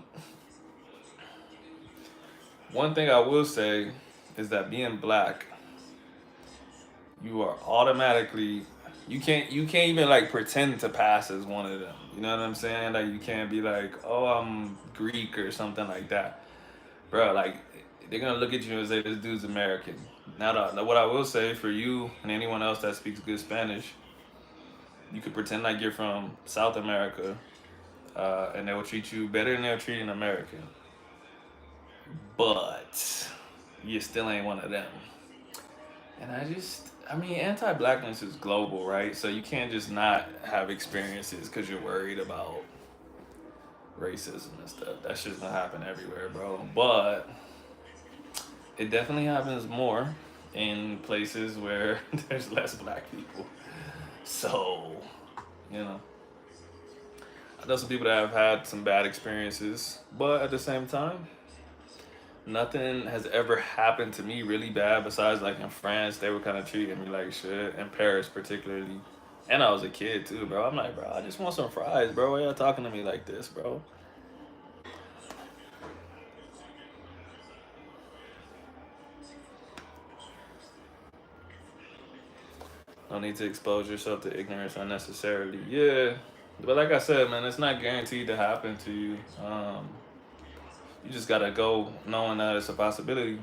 one thing I will say is that being black, you are automatically you can't even like pretend to pass as one of them. You know what I'm saying? Like you can't be like, oh, I'm Greek or something like that, bro. Like they're gonna look at you and say this dude's American. Now, what I will say for you and anyone else that speaks good Spanish, you could pretend like you're from South America, and they will treat you better than they'll treat an American. But you still ain't one of them. And I mean, anti-blackness is global, right? So you can't just not have experiences because you're worried about racism and stuff. That's just gonna happen everywhere, bro. But it definitely happens more in places where there's less black people. So, you know, I know some people that have had some bad experiences, but at the same time, nothing has ever happened to me really bad besides like in France, they were kind of treating me like shit. In Paris, particularly. And I was a kid too, bro. I'm like, bro, I just want some fries, bro. Why y'all talking to me like this, bro? No need to expose yourself to ignorance unnecessarily. Yeah. But like I said, man, it's not guaranteed to happen to you. You just gotta go knowing that it's a possibility.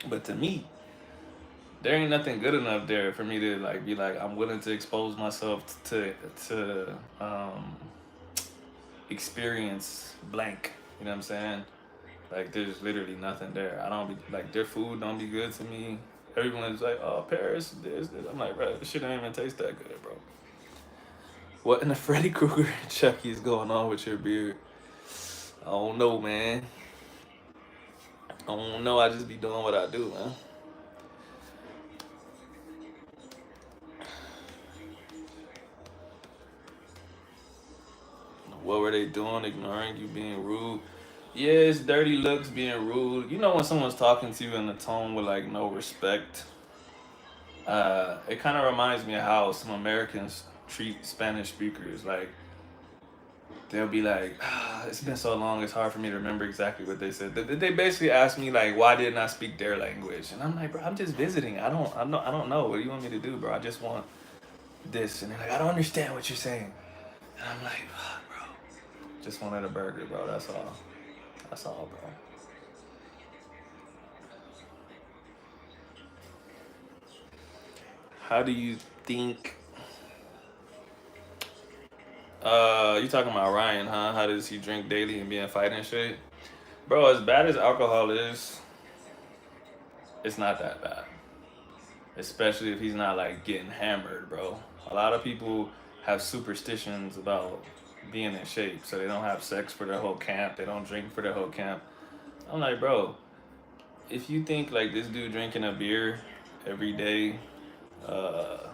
But to me, there ain't nothing good enough there for me to like be like I'm willing to expose myself to experience blank. You know what I'm saying? Like there's literally nothing there. I don't be like their food don't be good to me. Everyone's like, oh Paris, this. I'm like, bro, this shit don't even taste that good, bro. What in the Freddy Krueger and Chucky is going on with your beard? I don't know, man. I don't know. I just be doing what I do, man. What were they doing? Ignoring you, being rude. Yeah, it's dirty looks, being rude. You know when someone's talking to you in a tone with like no respect. It kind of reminds me of how some Americans treat Spanish speakers. Like they'll be like, ah, "It's been so long, it's hard for me to remember exactly what they said." They basically ask me like, "Why didn't I speak their language?" And I'm like, "Bro, I'm just visiting. I don't know. What do you want me to do, bro? I just want this." And they're like, "I don't understand what you're saying." And I'm like, oh, "Bro, just wanted a burger, bro. That's all. That's all, bro." How do you think? You talking about Ryan, huh? How does he drink daily and be in fighting shape? Bro, as bad as alcohol is, it's not that bad. Especially if he's not like getting hammered, bro. A lot of people have superstitions about being in shape, so they don't have sex for their whole camp. They don't drink for their whole camp. I'm like, bro, if you think like this dude drinking a beer every day, uh,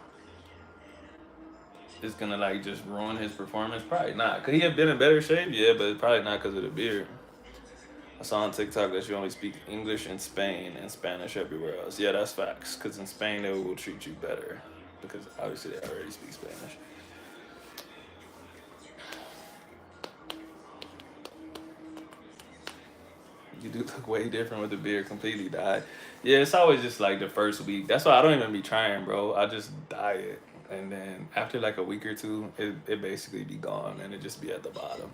is gonna like just ruin his performance, probably not. Could he have been in better shape? Yeah, but probably not because of the beer. I saw on TikTok that you only speak English in Spain and Spanish everywhere else. Yeah, that's facts. Because in Spain, they will treat you better. Because obviously, they already speak Spanish. You do look way different with the beard completely dyed. Yeah, it's always just like the first week. That's why I don't even be trying, bro. I just dye it. And then after like a week or two, it basically be gone and it just be at the bottom.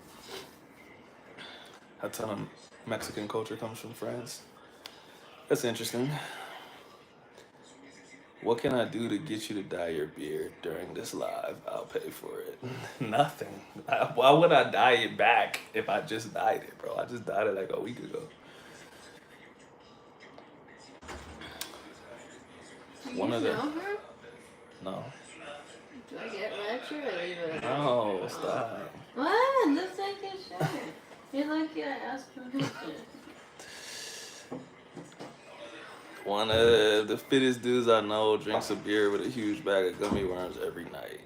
I tell them Mexican culture comes from France. That's interesting. What can I do to get you to dye your beard during this live? I'll pay for it. Nothing. Why would I dye it back if I just dyed it, bro? I just dyed it like a week ago. Do One you of the know her? no, Do I get lectured or leave it? no, stop. What? Just take a shot. You're lucky I asked permission. One of the fittest dudes I know drinks a beer with a huge bag of gummy worms every night.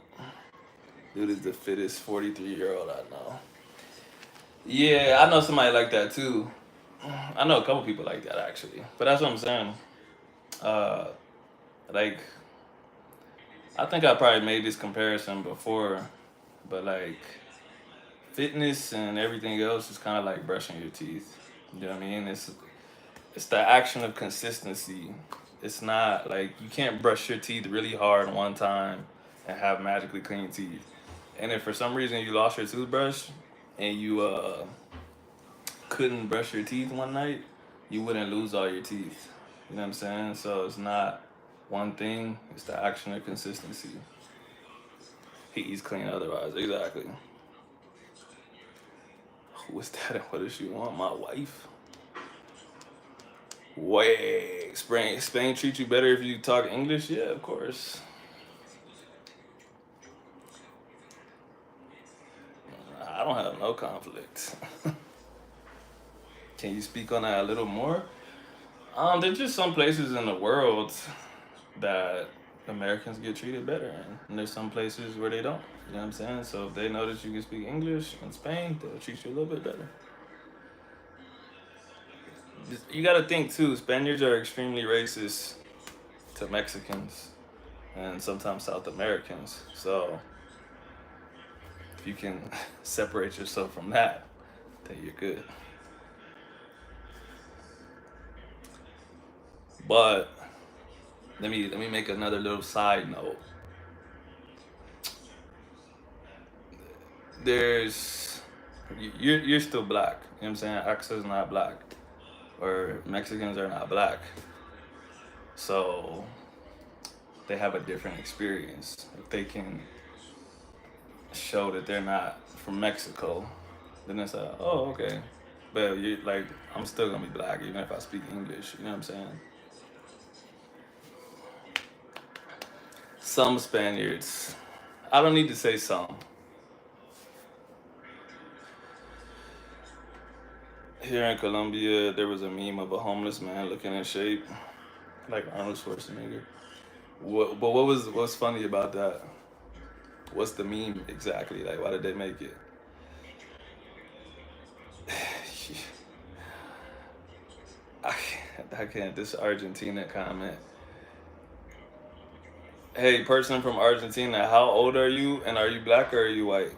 Dude is the fittest 43-year-old I know. Yeah, I know somebody like that too. I know a couple people like that actually. But that's what I'm saying. Uh, like, I think I probably made this comparison before, but like, fitness and everything else is kind of like brushing your teeth. You know what I mean? It's the action of consistency. It's not like you can't brush your teeth really hard one time and have magically clean teeth. And if for some reason you lost your toothbrush and you couldn't brush your teeth one night, you wouldn't lose all your teeth. You know what I'm saying? So it's not one thing, it's the action of consistency. He eats clean otherwise, exactly. Who is that and what does she want? My wife? Wait, Spain treat you better if you talk English? Yeah, of course. I don't have no conflict. Can you speak on that a little more? There's just some places in the world that Americans get treated better in. And there's some places where they don't. You know what I'm saying? So if they know that you can speak English in Spain, they'll treat you a little bit better. You gotta think too, Spaniards are extremely racist to Mexicans and sometimes South Americans. So if you can separate yourself from that, then you're good. But let me make another little side note. There's you're still black. You know what I'm saying? Axa's not black, or Mexicans are not black. So they have a different experience. If they can show that they're not from Mexico, then it's like, oh, okay. But you like, I'm still gonna be black even if I speak English. You know what I'm saying? Some Spaniards, I don't need to say some. Here in Colombia, there was a meme of a homeless man looking in shape, like Arnold Schwarzenegger. But what's funny about that? What's the meme exactly? Like, why did they make it? I can't. This Argentina comment. Hey, person from Argentina, how old are you? And are you black or are you white?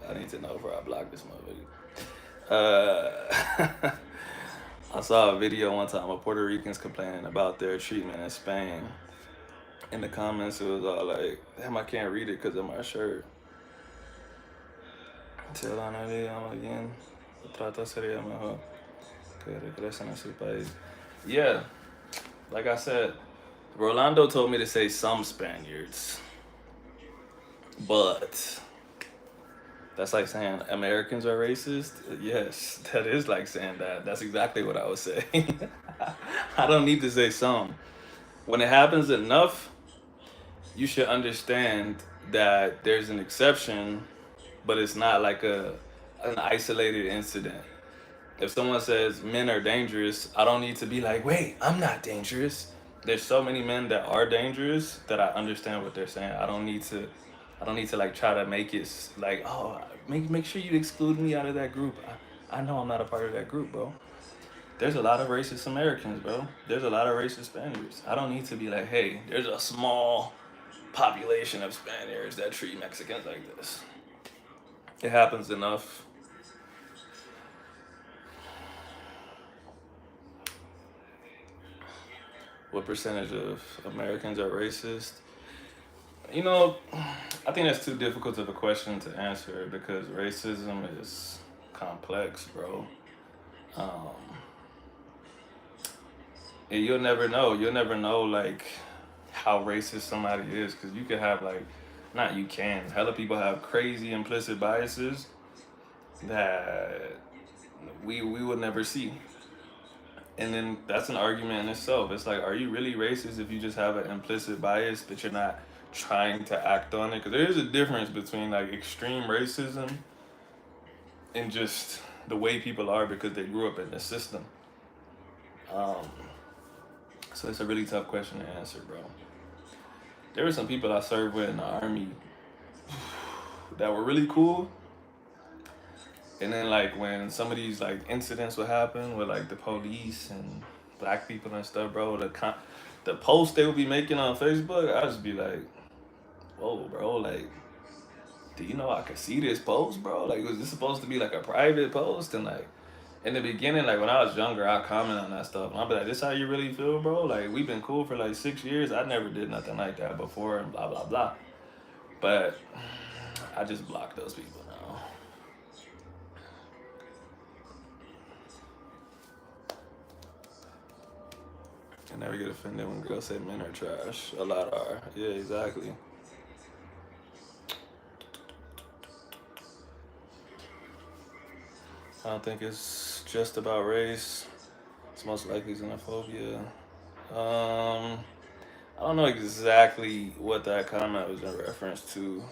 I need to know before I block this motherfucker. I saw a video one time of Puerto Ricans complaining about their treatment in Spain. In the comments, it was all like, damn, I can't read it because of my shirt. Tell a nadie again. Trata sería mejor que regresen a su país. Yeah, like I said, Rolando told me to say some Spaniards, but that's like saying Americans are racist. Yes, that is like saying that. That's exactly what I was saying. I don't need to say some. When it happens enough, you should understand that there's an exception, but it's not like an isolated incident. If someone says men are dangerous, I don't need to be like, wait, I'm not dangerous. There's so many men that are dangerous that I understand what they're saying. I don't need to like try to make it like, oh, make sure you exclude me out of that group. I know I'm not a part of that group, bro. There's a lot of racist Americans, bro. There's a lot of racist Spaniards. I don't need to be like, hey, there's a small population of Spaniards that treat Mexicans like this. It happens enough. What percentage of Americans are racist? You know, I think that's too difficult of a question to answer because racism is complex, bro. Um, and you'll never know. You'll never know like how racist somebody is because you could have like, not you can. Hella people have crazy implicit biases that we would never see. And then that's an argument in itself. It's like, are you really racist if you just have an implicit bias but you're not trying to act on it? Because there is a difference between like extreme racism and just the way people are because they grew up in the system. Um, so it's a really tough question to answer, bro. There were some people I served with in the army that were really cool, and then like when some of these like incidents would happen with like the police and black people and stuff, bro, the posts they would be making on Facebook, I'd just be like, whoa, bro, like, do you know I could see this post, bro? Like, was this supposed to be like a private post? And like in the beginning, like when I was younger, I comment on that stuff, and I'd be like, this how you really feel, bro? Like we've been cool for like 6 years. I never did nothing like that before, and blah blah blah. But I just block those people now. I never get offended when girls say men are trash. A lot are. Yeah, exactly. I don't think it's just about race. It's most likely xenophobia. I don't know exactly what that comment was in reference to.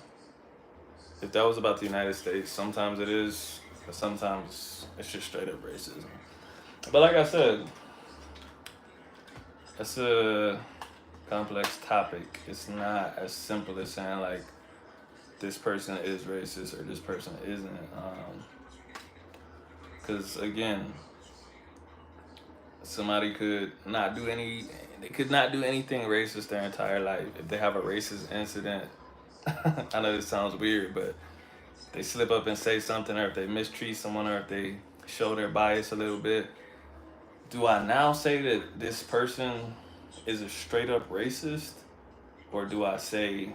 If that was about the United States, sometimes it is, but sometimes it's just straight up racism. But like I said, it's a complex topic. It's not as simple as saying like this person is racist or this person isn't. Because again, somebody could not do any, they could not do anything racist their entire life. If they have a racist incident, I know this sounds weird, but they slip up and say something, or if they mistreat someone, or if they show their bias a little bit, do I now say that this person is a straight up racist? Or do I say,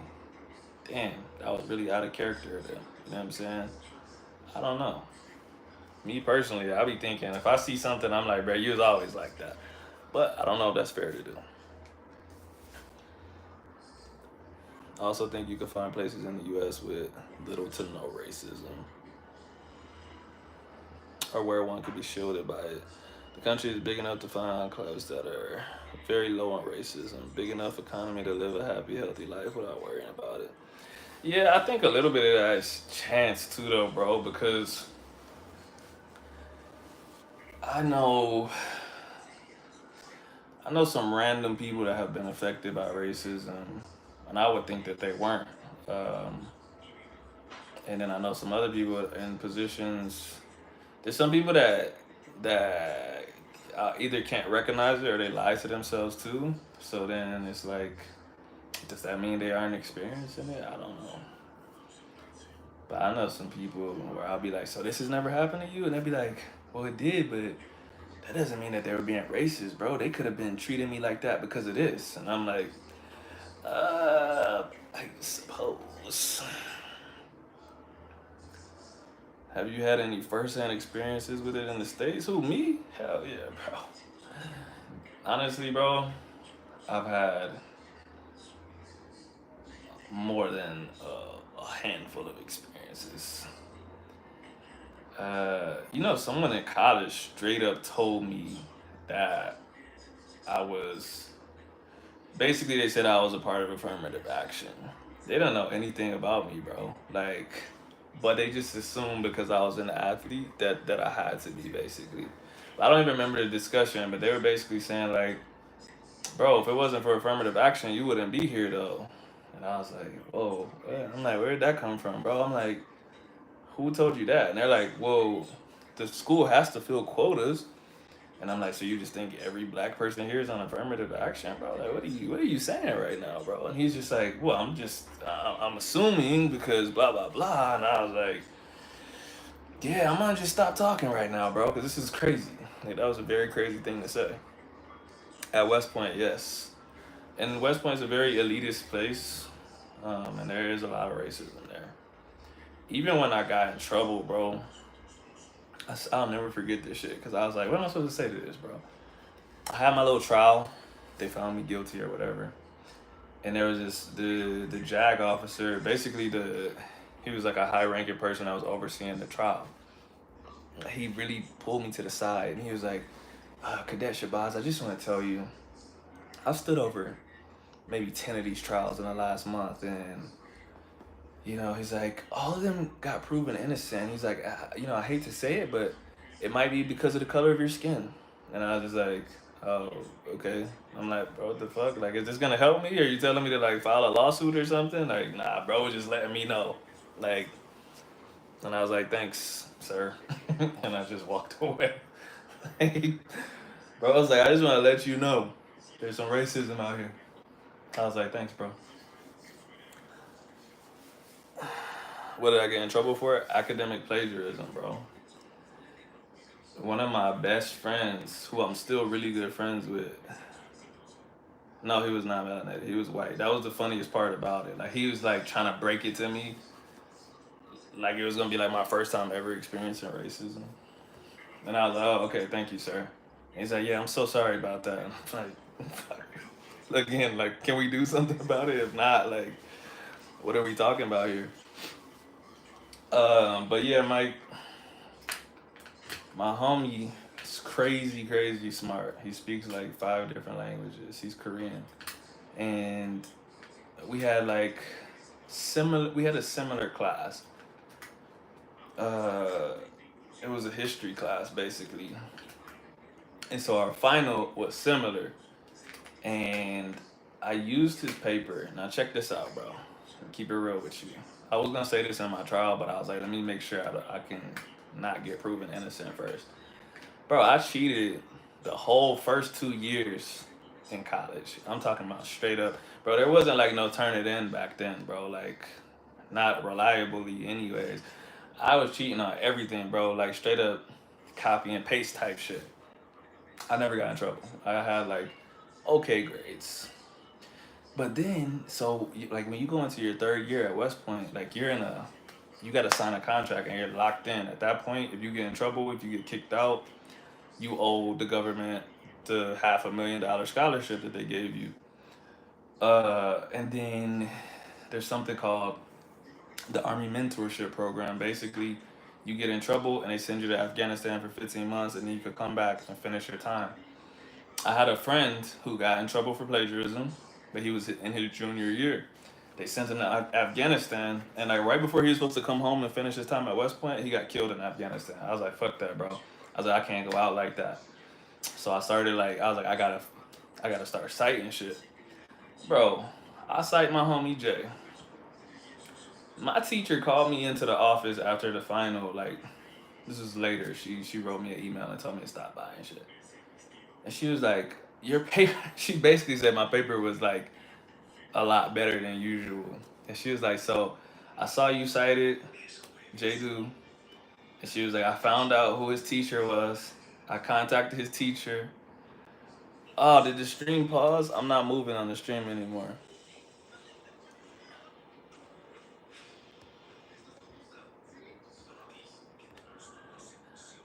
damn, that was really out of character of them? You know what I'm saying? I don't know. Me personally, I be thinking if I see something, I'm like, bro, you was always like that. But I don't know if that's fair to do. I also think you can find places in the U.S. with little to no racism, or where one could be shielded by it. The country is big enough to find enclaves that are very low on racism, big enough economy to live a happy, healthy life without worrying about it. Yeah, I think a little bit of that is chance too, though, bro, because I know I know some random people that have been affected by racism, and I would think that they weren't. Um, and then I know some other people in positions. There's some people that either can't recognize it or they lie to themselves too. So then it's like, does that mean they aren't experiencing it? I don't know. But I know some people where I'll be like, so this has never happened to you? And they'll be like, well, it did, but that doesn't mean that they were being racist, bro. They could have been treating me like that because of this. And I'm like, I suppose. Have you had any first-hand experiences with it in the States? Who, me? Hell yeah, bro. Honestly, bro, I've had more than a handful of experiences. Someone in college straight up told me that I was basically they said I was a part of affirmative action. They don't know anything about me, bro. Like, but they just assumed because I was an athlete that I had to be basically. I don't even remember the discussion, but they were basically saying like, bro, if it wasn't for affirmative action, you wouldn't be here though. And I was like, whoa. I'm like, where'd that come from, bro? I'm like, who told you that? And they're like, well, the school has to fill quotas. And I'm like, so you just think every black person here is on affirmative action, bro? Like, what are you saying right now, bro? And he's just like, well, I'm assuming because blah blah blah. And I was like, yeah, I'm gonna just stop talking right now, bro, because this is crazy. Like, that was a very crazy thing to say. At West Point, yes. And West Point's a very elitist place, and there is a lot of racism there. Even when I got in trouble, bro, I'll never forget this shit because I was like, what am I supposed to say to this, bro? I had my little trial. They found me guilty or whatever. And there was the JAG officer, basically he was like a high ranking person that was overseeing the trial. He really pulled me to the side and he was like, Cadet Shabazz, I just want to tell you, I've stood over maybe 10 of these trials in the last month, and he's like, all of them got proven innocent. He's like, I hate to say it, but it might be because of the color of your skin. And I was just like, oh, okay. I'm like, bro, what the fuck? Like, is this gonna help me? Are you telling me to like file a lawsuit or something? Like, nah, bro, was just letting me know. Like, and I was like, thanks, sir. And I just walked away. Bro, I was like, I just want to let you know there's some racism out here. I was like, thanks, bro. What did I get in trouble for? Academic plagiarism, bro. One of my best friends, who I'm still really good friends with, no, he was not melanated. He was white. That was the funniest part about it. Like, he was like trying to break it to me, like it was gonna be like my first time ever experiencing racism. And I was like, oh, okay, thank you, sir. And he's like, yeah, I'm so sorry about that. And I'm like, again, like, can we do something about it? If not, like, what are we talking about here? But yeah, my homie is crazy, crazy smart. He speaks like 5 different languages. He's Korean, and we had like similar. We had a similar class. Uh, it was a history class basically, and so our final was similar. And I used his paper. Now check this out, bro. Keep it real with you. I was gonna say this in my trial, but I was like, let me make sure I can not get proven innocent first. Bro, I cheated the whole first 2 years in college. I'm talking about straight up. Bro, there wasn't like no turn it in back then, bro. Like, not reliably, anyways. I was cheating on everything, bro. Like, straight up copy and paste type shit. I never got in trouble. I had like okay grades. But then, so like when you go into your third year at West Point, like you got to sign a contract and you're locked in. At that point, if you get in trouble, if you get kicked out, you owe the government the $500,000 scholarship that they gave you. And then there's something called the Army Mentorship Program. Basically, you get in trouble and they send you to Afghanistan for 15 months, and then you could come back and finish your time. I had a friend who got in trouble for plagiarism, but he was in his junior year. They sent him to Afghanistan, and like right before he was supposed to come home and finish his time at West Point, he got killed in Afghanistan. I was like, "Fuck that, bro." I was like, "I can't go out like that." So I started like, I was like, I gotta start citing shit, bro. I cite my homie Jay. My teacher called me into the office after the final. Like, this was later. She wrote me an email and told me to stop buying shit. And she was like, "Your paper." She basically said my paper was like a lot better than usual. And she was like, "So, I saw you cited J-Do." And she was like, "I found out who his teacher was. I contacted his teacher." Oh, did the stream pause? I'm not moving on the stream anymore.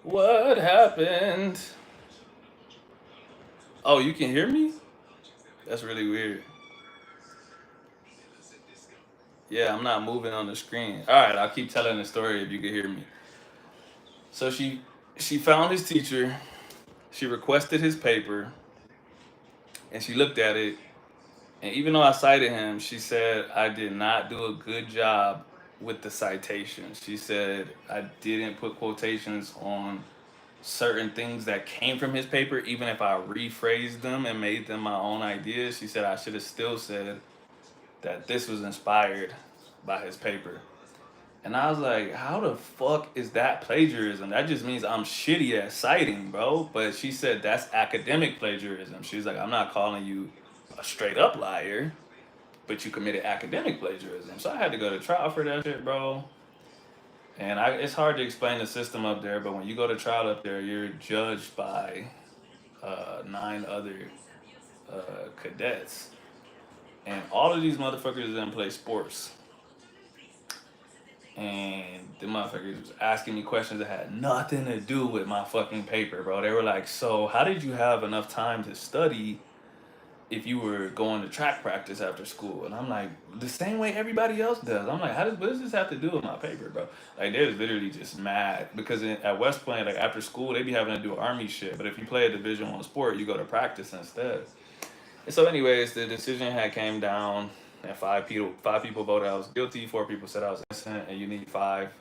What happened? Oh, you can hear me? That's really weird. Yeah, I'm not moving on the screen. All right, I'll keep telling the story if you can hear me. So she found his teacher. She requested his paper, and she looked at it. And even though I cited him, she said I did not do a good job with the citation. She said I didn't put quotations on certain things that came from his paper, even if I rephrased them and made them my own ideas. She said I should have still said that this was inspired by his paper. And I was like, how the fuck is that plagiarism? That just means I'm shitty at citing, bro. But she said that's academic plagiarism. She was like, I'm not calling you a straight up liar, but you committed academic plagiarism. So I had to go to trial for that shit, bro. And it's hard to explain the system up there, but when you go to trial up there, you're judged by 9 other cadets, and all of these motherfuckers didn't play sports. And the motherfuckers was asking me questions that had nothing to do with my fucking paper, bro. They were like, "So, how did you have enough time to study if you were going to track practice after school?" And I'm like, the same way everybody else does. I'm like, what does this have to do with my paper, bro? Like, they're literally just mad because at West Point, like after school, they be having to do army shit. But if you play a Division One sport, you go to practice instead. And so, anyways, the decision had came down, and five people voted I was guilty, 4 people said I was innocent, and you need five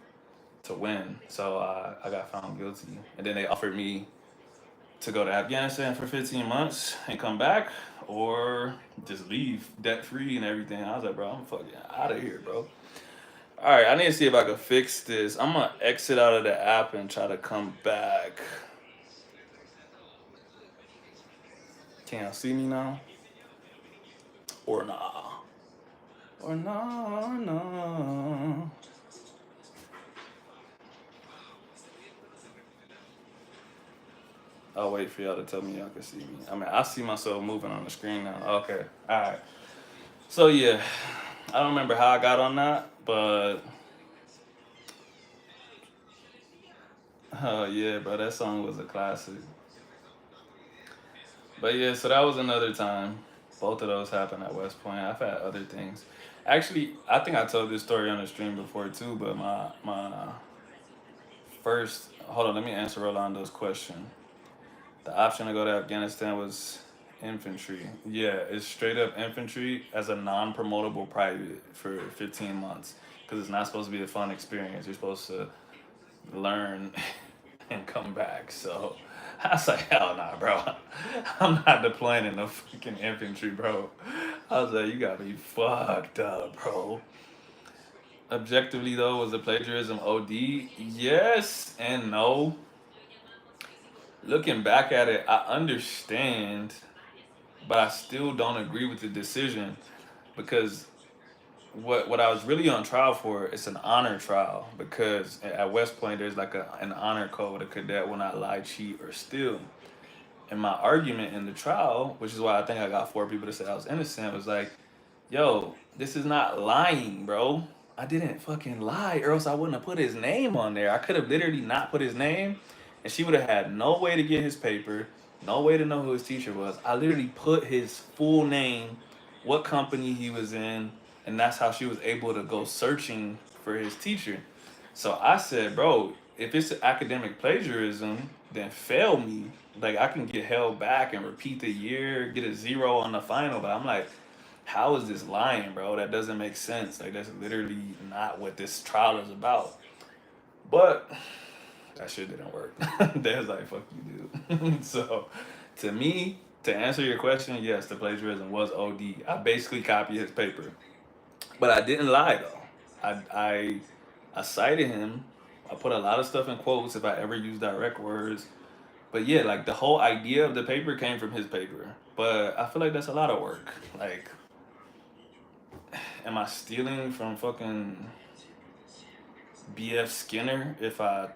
to win. So I got found guilty, and then they offered me to go to Afghanistan for 15 months and come back, or just leave debt free and everything. I was like, bro, I'm fucking out of here, bro. All right, I need to see if I can fix this. I'm gonna exit out of the app and try to come back. Can y'all see me now? Or nah? Or nah, nah. I'll wait for y'all to tell me y'all can see me. I mean, I see myself moving on the screen now. Okay, all right. So yeah, I don't remember how I got on that, but oh yeah, bro, that song was a classic. But yeah, so that was another time. Both of those happened at West Point. I've had other things. Actually, I think I told this story on the stream before too. But my first, hold on, let me answer Rolando's question. The option to go to Afghanistan was infantry. Yeah, it's straight up infantry as a non-promotable private for 15 months because it's not supposed to be a fun experience. You're supposed to learn and come back. So I was like, hell nah, bro. I'm not deploying in no freaking infantry, bro. I was like, you got me fucked up, bro. Objectively, though, was the plagiarism OD? Yes and no. Looking back at it, I understand, but I still don't agree with the decision because what I was really on trial for is an honor trial because at West Point there's like an honor code. A cadet will not lie, cheat, or steal. And my argument in the trial, which is why I think I got 4 people to say I was innocent, was like, yo, this is not lying, bro. I didn't fucking lie, or else I wouldn't have put his name on there. I could have literally not put his name, and she would have had no way to get his paper, no way to know who his teacher was. I literally put his full name, what company he was in, and that's how she was able to go searching for his teacher. So I said, bro, if it's academic plagiarism, then fail me. Like I can get held back and repeat the year, get a 0 on the final. But I'm like, how is this lying, bro? That doesn't make sense. Like that's literally not what this trial is about. But that shit didn't work. They was like, fuck you, dude. So to me, to answer your question, yes, the plagiarism was OD. I basically copied his paper. But I didn't lie though. I cited him. I put a lot of stuff in quotes if I ever use direct words. But yeah, like the whole idea of the paper came from his paper. But I feel like that's a lot of work. Like, am I stealing from fucking BF Skinner if I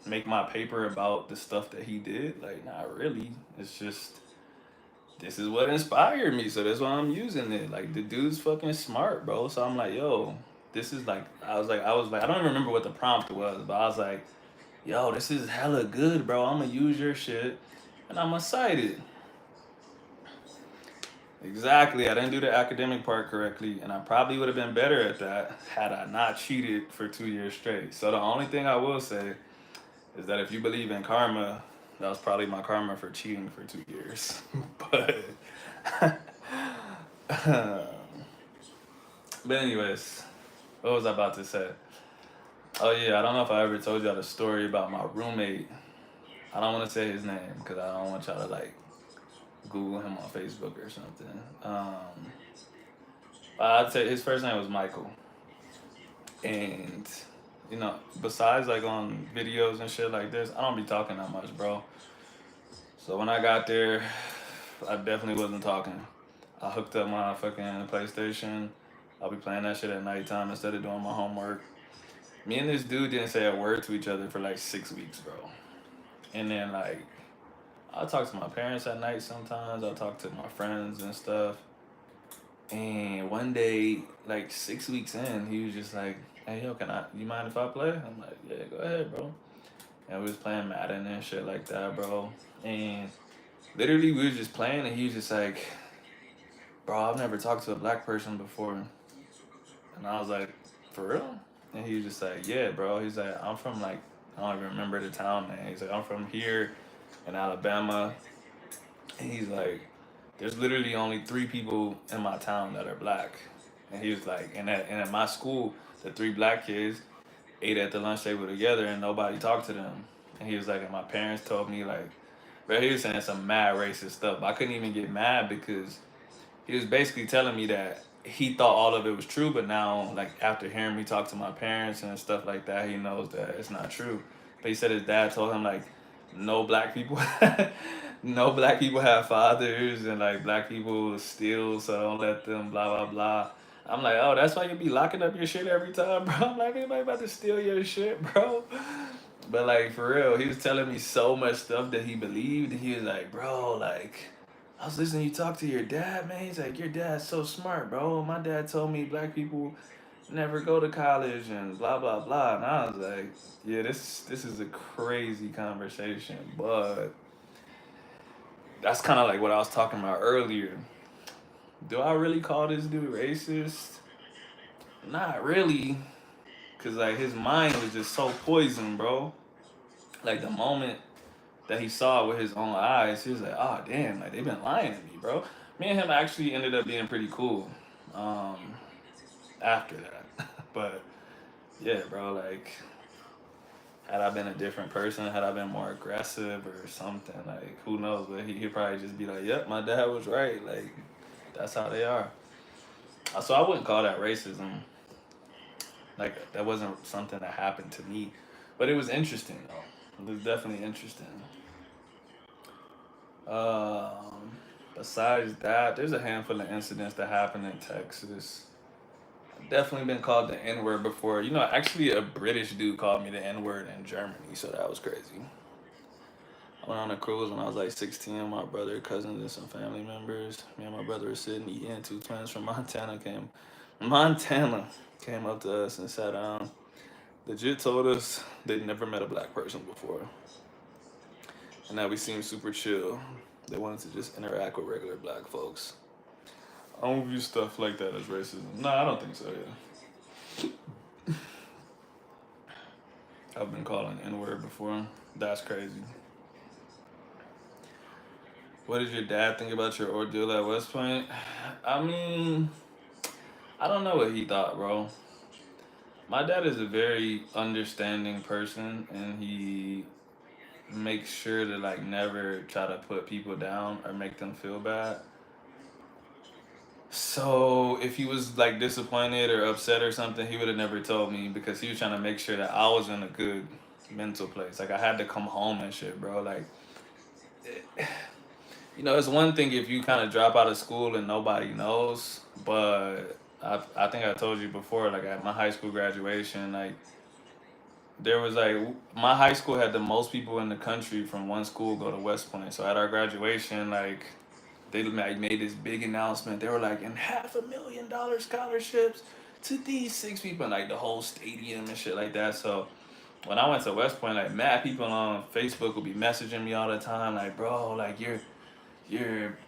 make my paper about the stuff that he did? Like, not really. It's just this is what inspired me, so that's why I'm using it. Like the dude's fucking smart, bro. So I'm like, yo, this is like I was like, I don't even remember what the prompt was, but I was like, yo, this is hella good, bro. I'm gonna use your shit and I'm gonna cite it. Exactly. I didn't do the academic part correctly, and I probably would have been better at that had I not cheated for 2 years straight. So the only thing I will say is that if you believe in karma, that was probably my karma for cheating for 2 years. But but anyways, what was I about to say? Oh yeah, I don't know if I ever told y'all the story about my roommate. I don't want to say his name because I don't want y'all to like Google him on Facebook or something. I'd say his first name was Michael, and besides like on videos and shit like this, I don't be talking that much, bro. So when I got there, I definitely wasn't talking. I hooked up my fucking PlayStation. I'll be playing that shit at nighttime instead of doing my homework. Me and this dude didn't say a word to each other for like 6 weeks, bro. And then like I talk to my parents at night sometimes. I talk to my friends and stuff. And one day, like 6 weeks in, he was just like, "Hey, yo, you mind if I play?" I'm like, "Yeah, go ahead, bro." And we was playing Madden and shit like that, bro. And literally, we was just playing, and he was just like, "Bro, I've never talked to a black person before." And I was like, "For real?" And he was just like, "Yeah, bro." He's like, "I'm from like, I don't even remember the town name." He's like, "I'm from here in Alabama." And he's like, "There's literally only three people in my town that are black." And he was like, and at my school, the three black kids ate at the lunch table together and nobody talked to them. And he was like, and my parents told me like, bro, he was saying some mad racist stuff. But I couldn't even get mad because he was basically telling me that he thought all of it was true, but now like after hearing me talk to my parents and stuff like that, he knows that it's not true. But he said his dad told him like no black people no black people have fathers and like black people steal, so don't let them blah blah blah. I'm like, oh, that's why you be locking up your shit every time, bro. I'm like, anybody about to steal your shit, bro? But like for real, he was telling me so much stuff that he believed. And he was like, bro, like I was listening to you talk to your dad, man. He's like, your dad's so smart, bro. My dad told me black people never go to college and blah blah blah. And I was like, yeah, this is a crazy conversation, but that's kind of like what I was talking about earlier. Do I really call this dude racist? Not really, cause like his mind was just so poisoned, bro. Like the moment that he saw it with his own eyes, he was like, "Oh damn, like they've been lying to me, bro." Me and him actually ended up being pretty cool um, after that. But yeah, bro, like had I been a different person, had I been more aggressive or something, like who knows? But he'd probably just be like, "Yep, my dad was right." Like that's how they are. So I wouldn't call that racism. Like that wasn't something that happened to me, but it was interesting though. It was definitely interesting. Um, Besides that, there's a handful of incidents that happened in Texas. I've definitely been called the N word before. You know, actually, a British dude called me the N word in Germany, so that was crazy. I went on a cruise when I was like 16. My brother, cousins, and some family members. Me and my brother were sitting eating. Two twins from Montana came up to us and sat down. Legit told us they'd never met a black person before, and that we seemed super chill. They wanted to just interact with regular black folks. I don't view stuff like that as racism. No, I don't think so. Yeah, I've been called an N word before. That's crazy. What did your dad think about your ordeal at West Point? I mean, I don't know what he thought, bro. My dad is a very understanding person, and he makes sure to like never try to put people down or make them feel bad. So if he was like disappointed or upset or something, he would have never told me because he was trying to make sure that I was in a good mental place. Like I had to come home and shit, bro. Like you know, it's one thing if you kind of drop out of school and nobody knows, but I think I told you before, like at my high school graduation, like there was like my high school had the most people in the country from one school go to West Point. So at our graduation, like they like made this big announcement. They were like, "And $500,000 scholarships to these six people," and like the whole stadium and shit like that. So when I went to West Point, like mad people on Facebook would be messaging me all the time, like, "Bro, like you're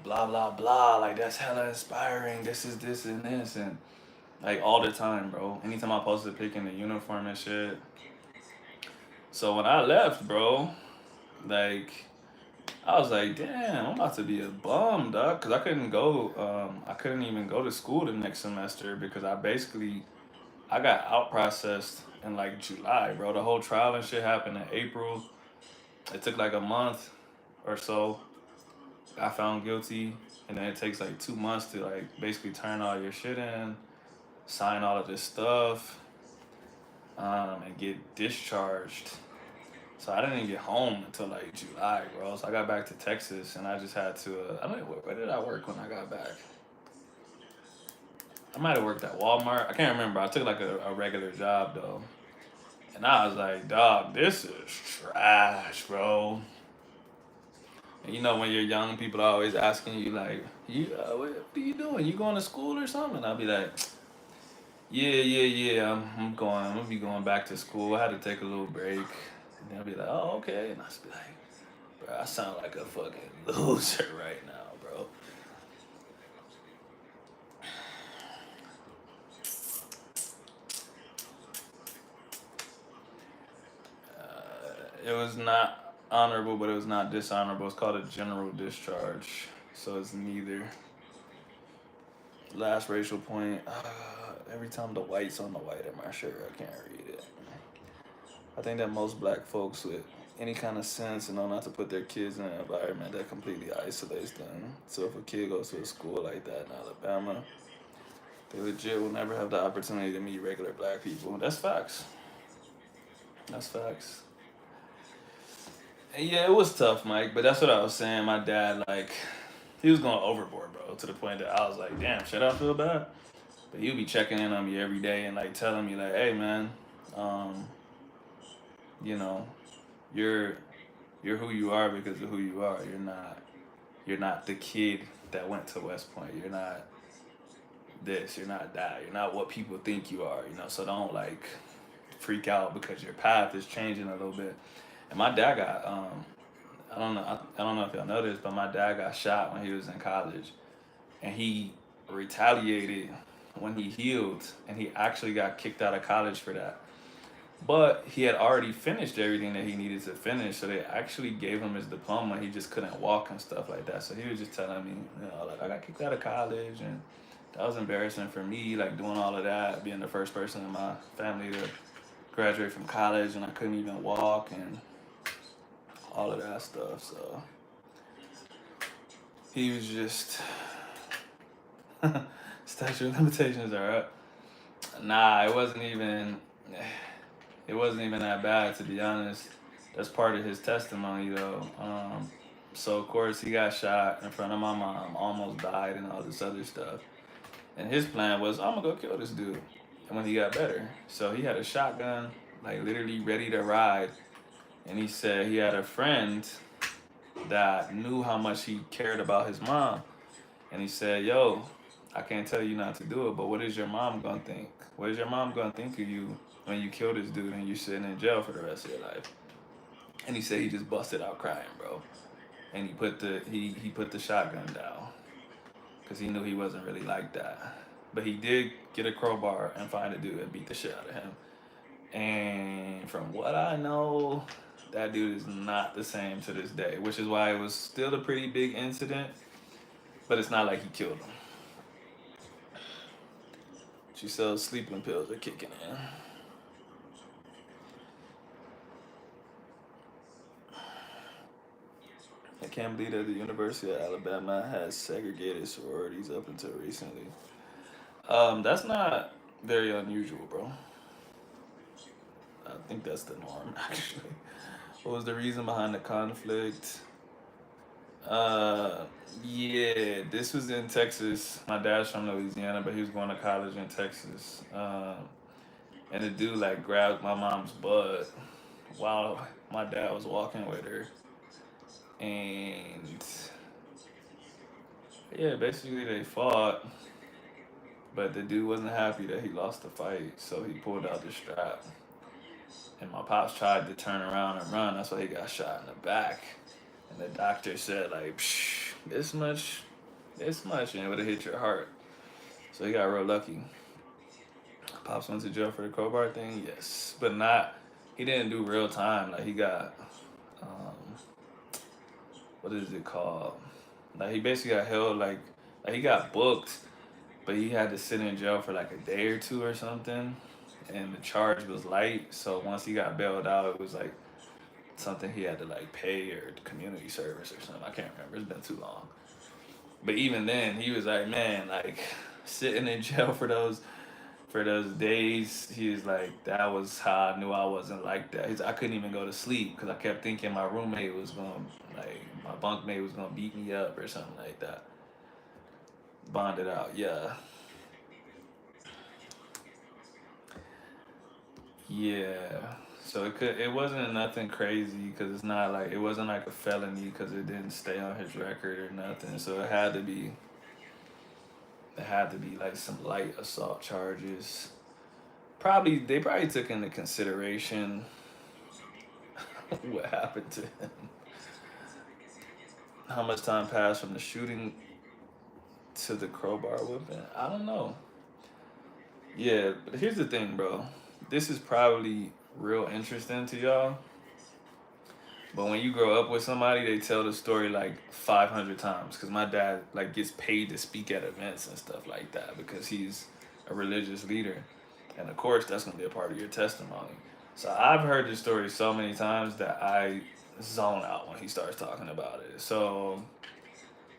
blah blah blah, like that's hella inspiring. This is this and this," and like all the time, bro. Anytime I posted a pic in the uniform and shit. So when I left, bro, like I was like, damn, I'm about to be a bum, dog, because I couldn't go. I couldn't even go to school the next semester because I got out processed in like July, bro. The whole trial and shit happened in April. It took like a month or so. I found guilty, and then it takes like 2 months to like basically turn all your shit in, sign all of this stuff, and get discharged. So I didn't get home until like July, bro. So I got back to Texas, and I just had to. I don't know where did I work when I got back. I might have worked at Walmart. I can't remember. I took like a regular job though, and I was like, dog, this is trash, bro. And you know, when you're young, people are always asking you like, what are you doing? You going to school or something? I'll be like, yeah. I'm going. I'm gonna be going back to school. I had to take a little break. And they'll be like, oh, okay. And I'll just be like, bro, I sound like a fucking loser right now, bro. It was not honorable, but it was not dishonorable. It's called a general discharge. So it's neither. Last racial point. Every time the white's on the white in my shirt, I can't read it. I think that most black folks with any kind of sense know not to put their kids in an environment that completely isolates them. So if a kid goes to a school like that in Alabama, they legit will never have the opportunity to meet regular black people. That's facts. That's facts. And yeah, it was tough, Mike, but that's what I was saying. My dad, like, he was going overboard, bro, to the point that I was like, damn, should I feel bad? But he'll be checking in on me every day and like telling me like, hey man, um, you know, you're you're who you are because of who you are. You're not the kid that went to West Point. You're not this. You're not that. You're not what people think you are. So don't like freak out because your path is changing a little bit. And my dad got I don't know I don't know if y'all know this, but my dad got shot when he was in college, and he retaliated when he healed, and he actually got kicked out of college for that. But he had already finished everything that he needed to finish, so they actually gave him his diploma. He just couldn't walk and stuff like that. So he was just telling me, like I got kicked out of college, and that was embarrassing for me, like doing all of that, being the first person in my family to graduate from college, and I couldn't even walk and all of that stuff. So he was just statute of limitations are up. Nah, it wasn't even that bad, to be honest. That's part of his testimony though. So of course he got shot in front of my mom, almost died, and all this other stuff. And his plan was, I'm gonna go kill this dude. And when he got better, so he had a shotgun, like literally ready to ride. And he said he had a friend that knew how much he cared about his mom. And he said, yo, I can't tell you not to do it, but what is your mom gonna think? What is your mom gonna think of you when you kill this dude and you're sitting in jail for the rest of your life? And he said he just busted out crying, bro. And he put the shotgun down because he knew he wasn't really like that. But he did get a crowbar and find a dude and beat the shit out of him. And from what I know, that dude is not the same to this day, which is why it was still a pretty big incident. But it's not like he killed him. She sells sleeping pills are kicking in. I can't believe that the University of Alabama has segregated sororities up until recently. That's not very unusual, bro. I think that's the norm, actually. What was the reason behind the conflict? Uh, yeah, this was in Texas. My dad's from Louisiana, but he was going to college in Texas. And the dude like grabbed my mom's butt while my dad was walking with her, and yeah, basically they fought. But the dude wasn't happy that he lost the fight, so he pulled out the strap. And my pops tried to turn around and run. That's why he got shot in the back. And the doctor said like, Psh, this much, and it would have hit your heart. So he got real lucky. Pops went to jail for the crowbar thing, yes, but not. He didn't do real time. Like he got, um, what is it called? Like he basically got held like he got booked, but he had to sit in jail for like a day or two or something. And the charge was light, so once he got bailed out, it was like something he had to like pay or community service or something. I can't remember. It's been too long. But even then, he was like, man, like sitting in jail for those days, he was like, that was how I knew I wasn't like that. I couldn't even go to sleep because I kept thinking my roommate was going, like, my bunkmate was going to beat me up or something like that. Bonded out, yeah. Yeah. So it wasn't nothing crazy because it's not like it wasn't like a felony because it didn't stay on his record or nothing. So it had to be like some light assault charges. Probably they probably took into consideration what happened to him, how much time passed from the shooting to the crowbar whipping. I don't know. Yeah, but here's the thing, bro. This is probably real interesting to y'all. But when you grow up with somebody, they tell the story like 500 times. Cause my dad like gets paid to speak at events and stuff like that because he's a religious leader, and of course that's gonna be a part of your testimony. So I've heard this story so many times that I zone out when he starts talking about it. So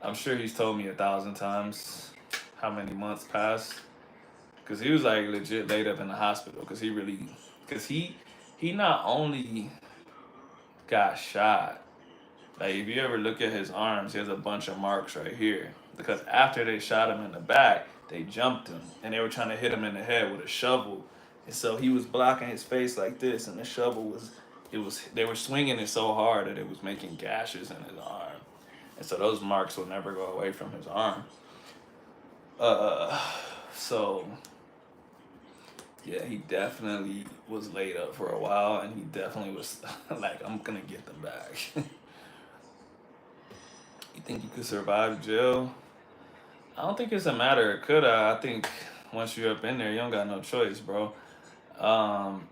I'm sure he's told me 1,000 times how many months passed. Cause he was like legit laid up in the hospital. Cause he not only got shot. Like if you ever look at his arms, he has a bunch of marks right here. Because after they shot him in the back, they jumped him and they were trying to hit him in the head with a shovel. And so he was blocking his face like this, and the shovel was, they were swinging it so hard that it was making gashes in his arm. And so those marks will never go away from his arm. Uh, so yeah, he definitely was laid up for a while, and he definitely was like, I'm gonna get them back. You think you could survive jail? I don't think it's a matter of could I think once you're up in there, you don't got no choice, bro. Um,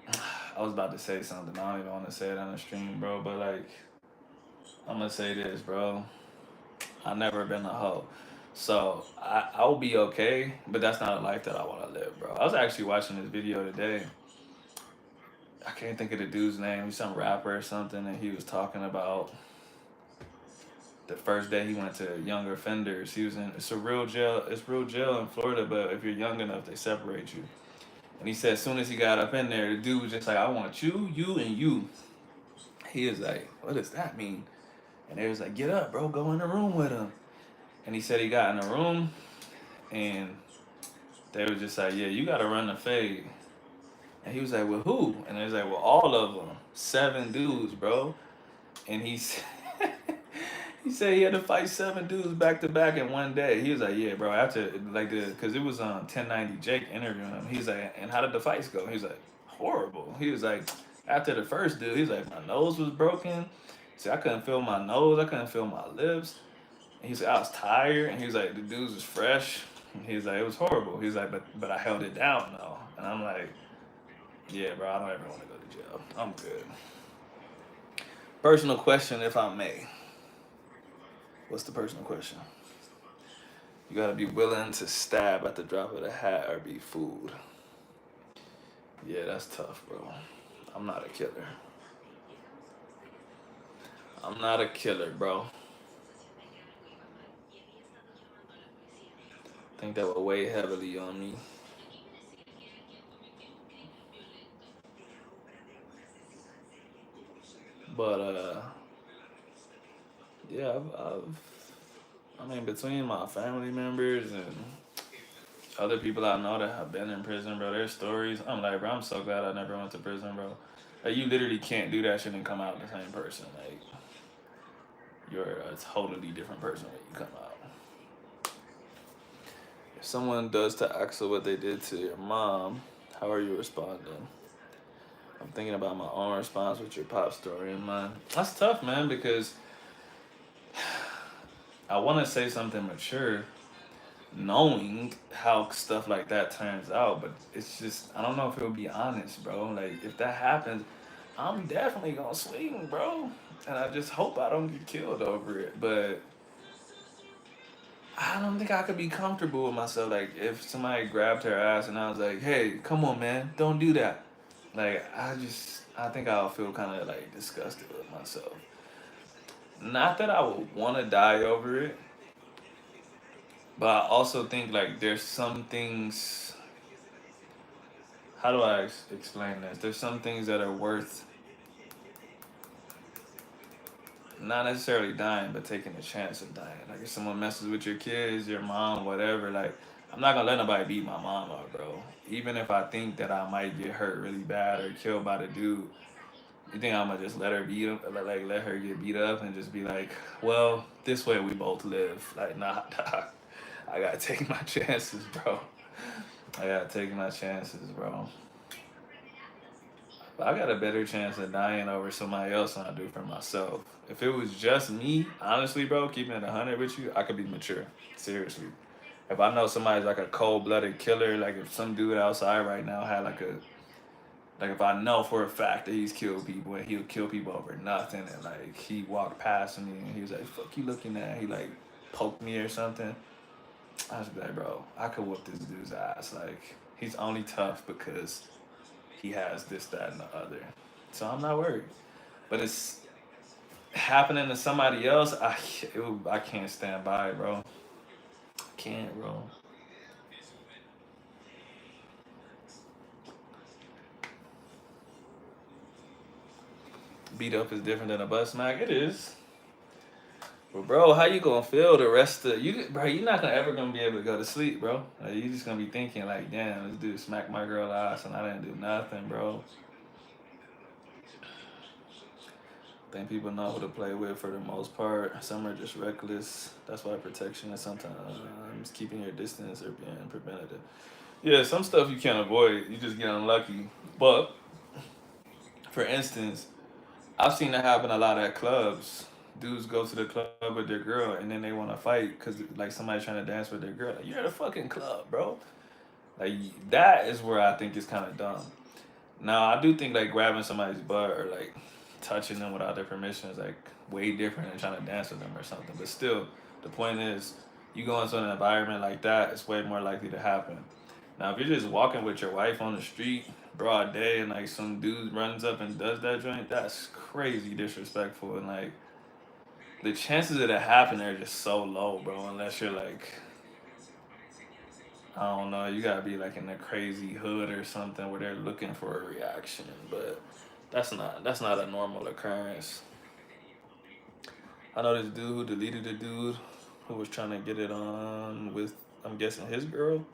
I was about to say something. I don't even want to say it on the stream, bro. But like, I'm gonna say this, bro. I never been a hoe, so I'll be okay. But that's not a life that I want to live, bro. I was actually watching this video today. I can't think of the dude's name. He's some rapper or something, and he was talking about the first day he went to younger offenders. He was in it's a real jail. It's real jail in Florida, but if you're young enough, they separate you. And he said as soon as he got up in there, the dude was just like, "I want you, you, and you." He was like, "What does that mean?" And they was like, "Get up, bro. Go in the room with him." And he said he got in the room, and they were just like, "Yeah, you got to run the fade." And he was like, "Well, who?" And they was like, "Well, all of them, 7 dudes, bro." And he's he said he had to fight 7 dudes back to back in one day. He was like, "Yeah, bro." After like because it was 1090 Jake interviewing him. He's like, "And how did the fights go?" He was like, "Horrible." He was like, after the first dude, he's like, "My nose was broken. See, I couldn't feel my nose. I couldn't feel my lips." And he's like, "I was tired." And he was like, "The dudes was fresh." And he was like, "It was horrible." He's like, "But I held it down though." And I'm like, "Yeah, bro. I don't ever want to go to jail. I'm good." Personal question, if I may. What's the personal question? You gotta be willing to stab at the drop of the hat or be fooled. Yeah, that's tough, bro. I'm not a killer. I'm not a killer, bro. I think that would weigh heavily on me. But yeah, I mean, between my family members and other people I know that have been in prison, bro, their stories, I'm like, bro, I'm so glad I never went to prison, bro. Like, you literally can't do that shit and come out the same person. Like, you're a totally different person when you come out. If someone does to Axel what they did to your mom, how are you responding? I'm thinking about my own response with your pop story in mind. That's tough, man, because I want to say something mature, knowing how stuff like that turns out, but it's just, I don't know if it'll be honest, bro. Like, if that happens, I'm definitely gonna swing, bro. And I just hope I don't get killed over it. But I don't think I could be comfortable with myself. Like, if somebody grabbed her ass and I was like, "Hey, come on, man, don't do that." Like, I think I'll feel kind of like disgusted with myself. Not that I would want to die over it, but I also think like there's some things. How do I explain this? There's some things that are worth not necessarily dying, but taking a chance of dying. Like if someone messes with your kids, your mom, whatever, like I'm not gonna let nobody beat my mom up, bro. Even if I think that I might get hurt really bad or killed by the dude, You think I'm gonna just let her beat up, like let her get beat up, and just be like, well, this way we both live? Like, nah, nah. I gotta take my chances, bro. I gotta take my chances, bro. But I got a better chance of dying over somebody else than I do for myself. If it was just me, honestly, bro, keeping it 100 with you, I could be mature. Seriously. If I know somebody's like a cold blooded killer, like if some dude outside right now had like if I know for a fact that he's killed people and he'll kill people over nothing, and like he walked past me and he was like, fuck you looking at? He like poked me or something. I was like, bro, I could whoop this dude's ass. Like, he's only tough because he has this, that, and the other. So I'm not worried. But it's happening to somebody else. I can't stand by it, bro. I can't, bro. Beat up is different than a butt smack. It is. But bro, how you gonna feel the rest of you, bro? You're not gonna ever gonna be able to go to sleep, bro. Like, you just gonna be thinking like, damn, this dude smacked my girl ass and I didn't do nothing, bro. I think people know who to play with for the most part. Some are just reckless. That's why protection is sometimes keeping your distance or being preventative. Yeah, some stuff you can't avoid. You just get unlucky. But for instance, I've seen that happen a lot at clubs. Dudes go to the club with their girl and then they want to fight because like somebody's trying to dance with their girl. Like, you're at a fucking club, bro. Like, that is where I think it's kind of dumb. Now I do think like grabbing somebody's butt or like touching them without their permission is like way different than trying to dance with them or something. But still, the point is, you go into an environment like that, it's way more likely to happen. Now, if you're just walking with your wife on the street, broad day, and like some dude runs up and does that joint, that's crazy disrespectful. And like the chances of it happening are just so low, bro. Unless you're like, I don't know, you gotta be like in a crazy hood or something where they're looking for a reaction. But that's not a normal occurrence. I know this dude who deleted the dude who was trying to get it on with, I'm guessing, his girl.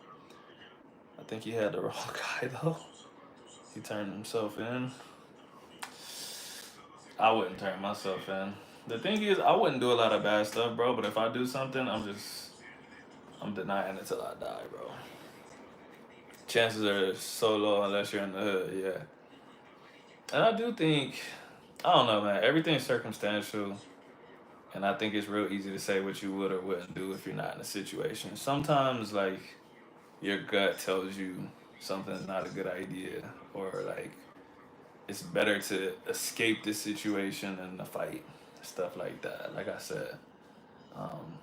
I think he had the wrong guy though. He turned himself in. I wouldn't turn myself in. The thing is, I wouldn't do a lot of bad stuff, bro. But if I do something, I'm denying it till I die, bro. Chances are so low unless you're in the hood, yeah. And I do think, I don't know, man. Everything's circumstantial, and I think it's real easy to say what you would or wouldn't do if you're not in a situation. Sometimes, like, your gut tells you something's not a good idea, or like it's better to escape this situation than to fight, stuff like that. Like I said, um,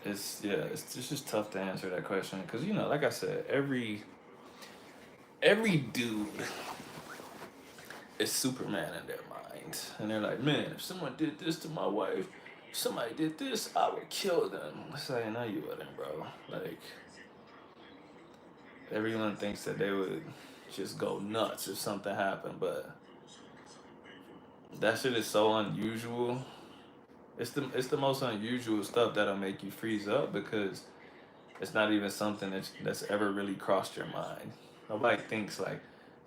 it's just tough to answer that question because like I said, every dude is Superman in their mind, and they're like, man, if someone did this to my wife, if somebody did this, I would kill them. It's like, no, you wouldn't, bro. Like, everyone thinks that they would just go nuts if something happened, but that shit is so unusual. It's the most unusual stuff that'll make you freeze up because it's not even something that's ever really crossed your mind. Nobody thinks like,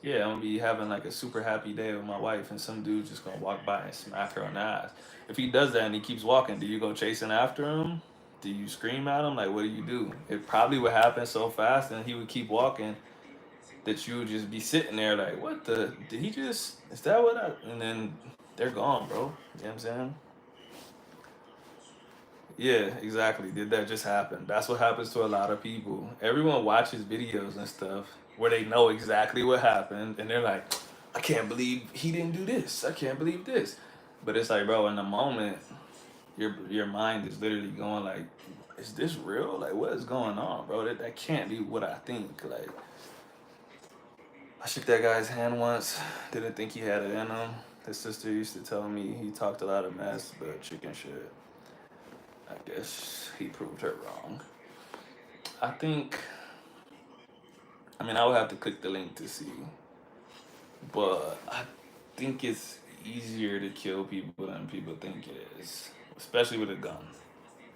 yeah, I'm gonna be having like a super happy day with my wife, and some dude's just gonna walk by and smack her on the ass. If he does that and he keeps walking, do you go chasing after him? Do you scream at him? Like, what do you do? It probably would happen so fast, and he would keep walking that you would just be sitting there like, what the? Did he just? Is that what I? And then they're gone, bro. You know what I'm saying? Yeah, exactly. Did that just happen? That's what happens to a lot of people. Everyone watches videos and stuff where they know exactly what happened, and they're like, I can't believe he didn't do this. I can't believe this. But it's like, bro, in the moment, your mind is literally going like, is this real? Like, what is going on, bro? That can't be what I think. Like, I shook that guy's hand once. Didn't think he had it in him. His sister used to tell me he talked a lot of mess, but chicken shit. I guess he proved her wrong. I think, I mean, I would have to click the link to see, but I think it's easier to kill people than people think it is, especially with a gun.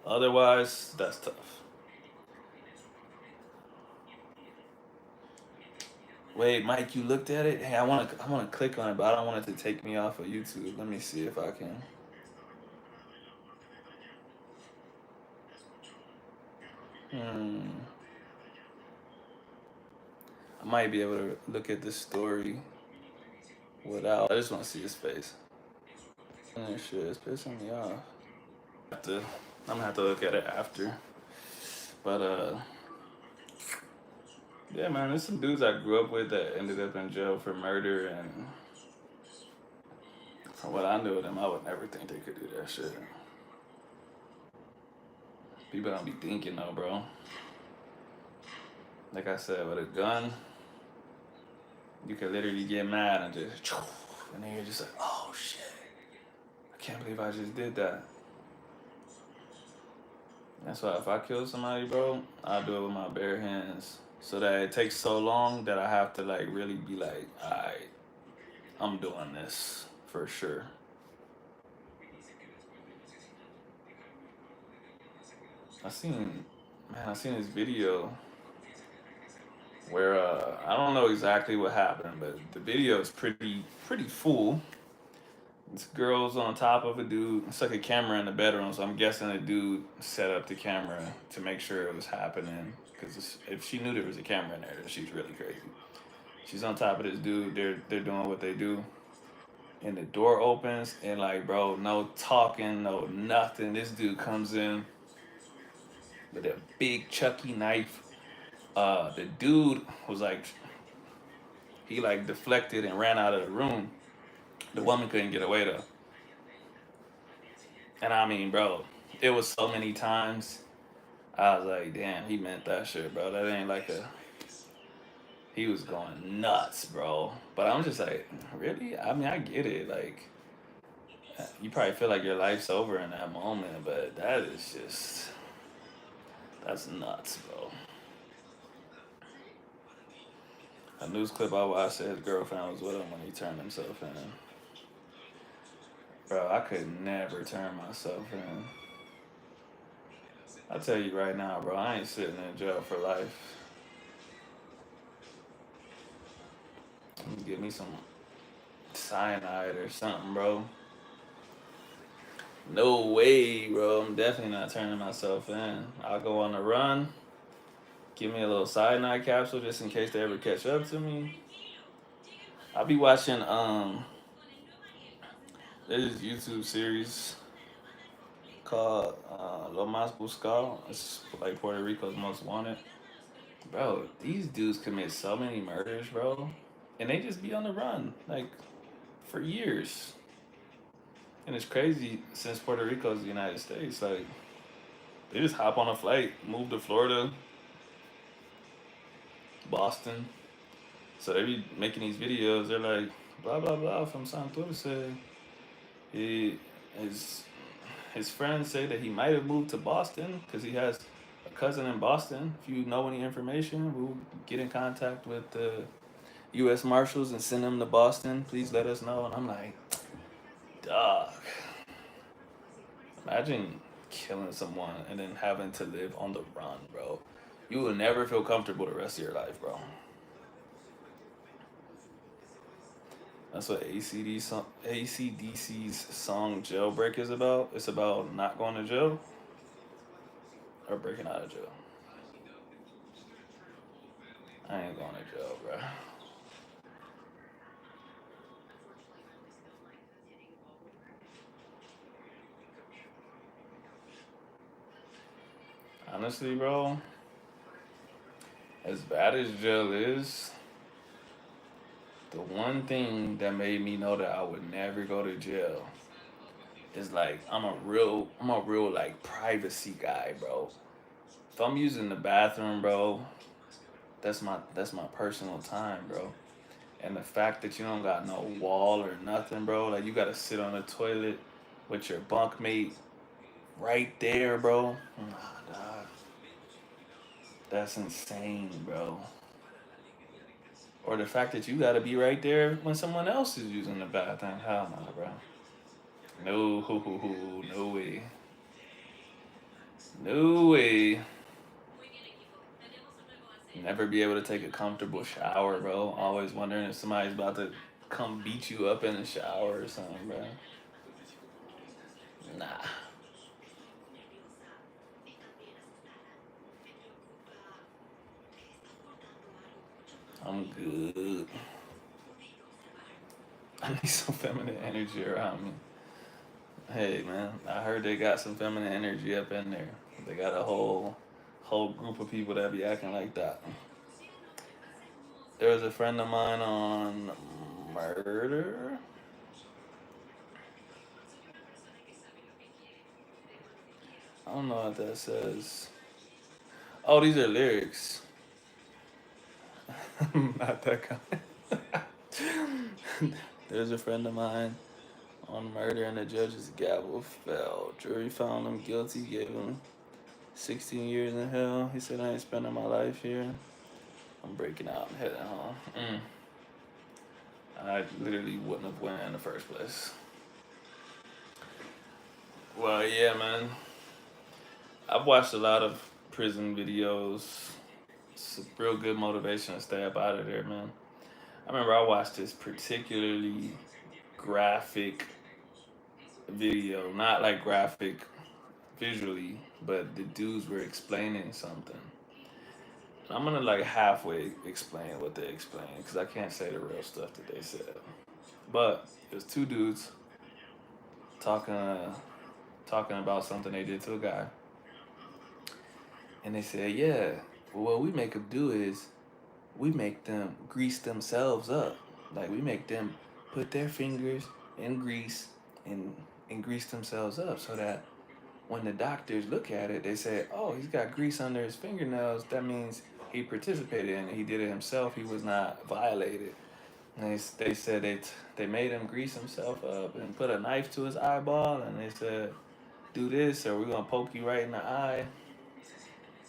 Otherwise, that's tough. Wait, Mike, you looked at it? Hey, I wanna click on it, but I don't want it to take me off of YouTube. Let me see if I can. Hmm. I might be able to look at this story without. I just want to see his face. Shit, it's pissing me off. I'm gonna have to look at it after. But yeah, man, there's some dudes I grew up with that ended up in jail for murder, and from what I knew of them, I would never think they could do that shit. People don't be thinking though, bro. Like I said, with a gun, you could literally get mad and just, and then you're just like, oh shit, I can't believe I just did that. That's why if I kill somebody, bro, I'll do it with my bare hands. So that it takes so long that I have to like really be like, alright, I'm doing this for sure. I seen, I seen this video where I don't know exactly what happened, but the video is pretty full. This girl's on top of a dude. It's like a camera in the bedroom, so I'm guessing the dude set up the camera to make sure it was happening. Because if she knew there was a camera in there, then she's really crazy. She's on top of this dude. They're doing what they do, and the door opens, and like, bro, no talking, no nothing. This dude comes in with a big Chucky knife. The dude was like, he like deflected and ran out of the room. The woman couldn't get away though. And I mean, bro, it was so many times. I was like, damn, he meant that shit, bro. That ain't like a. He was going nuts, bro. But I'm just like, really? I mean, I get it. Like, you probably feel like your life's over in that moment, but that is just. That's nuts, bro. A news clip I watched said his girlfriend was with him when he turned himself in. Bro, I could never turn myself in. I tell you right now, bro, I ain't sitting in jail for life. Give me some cyanide or something, bro. No way, bro. I'm definitely not turning myself in. I'll go on the run. Give me a little cyanide capsule just in case they ever catch up to me. I'll be watching there's this YouTube series called Lo Más Buscado. It's like Puerto Rico's Most Wanted. Bro, these dudes commit so many murders, bro. And they just be on the run, like, for years. And it's crazy since Puerto Rico is the United States. Like, they just hop on a flight, move to Florida, Boston. So they be making these videos. They're like, blah, blah, blah from Santurce. He, his, his friends say that he might have moved to Boston because he has a cousin in Boston. If you know any information, we'll get in contact with the U.S. Marshals and send them to Boston. Please let us know. And I'm like, dog. Imagine killing someone and then having to live on the run, bro. You will never feel comfortable the rest of your life, bro. That's what ACDC's song Jailbreak is about. It's about not going to jail or breaking out of jail. I ain't going to jail, bro. Honestly, bro, as bad as jail is, the one thing that made me know that I would never go to jail is like I'm a real like privacy guy, bro. If I'm using the bathroom, bro, that's my personal time, bro. And the fact that you don't got no wall or nothing, bro, like you gotta sit on the toilet with your bunkmate right there, bro. Nah, dog. That's insane, bro. Or the fact that you gotta be right there when someone else is using the bathroom. Hell no, bro. No, no way. No way. Never be able to take a comfortable shower, bro. Always wondering if somebody's about to come beat you up in the shower or something, bro. Nah, I'm good. I need some feminine energy around me. Hey, man, I heard they got some feminine energy up in there. They got a whole group of people that be acting like that. There was a friend of mine on murder. I don't know what that says. Oh, these are lyrics. Not that kind. There's a friend of mine on murder and the judge's gavel fell. Jury found him guilty, gave him 16 years in hell. He said, I ain't spending my life here. I'm breaking out and heading home. I literally wouldn't have went in the first place. Well, yeah, man. I've watched a lot of prison videos. It's a real good motivation to stay up out of there, man. I remember I watched this particularly graphic video, not like graphic visually, but the dudes were explaining something. I'm gonna like halfway explain what they explained because I can't say the real stuff that they said. But there's two dudes talking talking about something they did to a guy, and they said, "Yeah, well, what we make them do is we make them grease themselves up. Like we make them put their fingers in grease and grease themselves up so that when the doctors look at it, they say, oh, he's got grease under his fingernails. That means he participated in it. He did it himself. He was not violated." And they said they made him grease himself up and put a knife to his eyeball, and they said, do this or we're going to poke you right in the eye.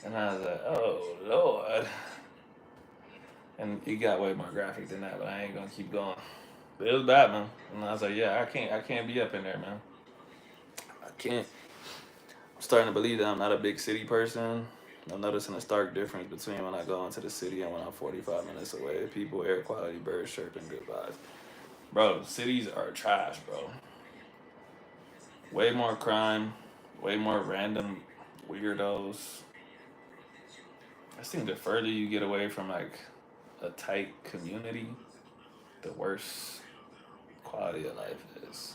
And I was like, oh, Lord. And it got way more graphic than that, but I ain't going to keep going. But it was bad, man. And I was like, yeah, I can't be up in there, man. I can't. I'm starting to believe that I'm not a big city person. I'm noticing a stark difference between when I go into the city and when I'm 45 minutes away. People, air quality, birds chirping, good vibes. Bro, cities are trash, bro. Way more crime, way more random weirdos. I think the further you get away from like a tight community, the worse quality of life is.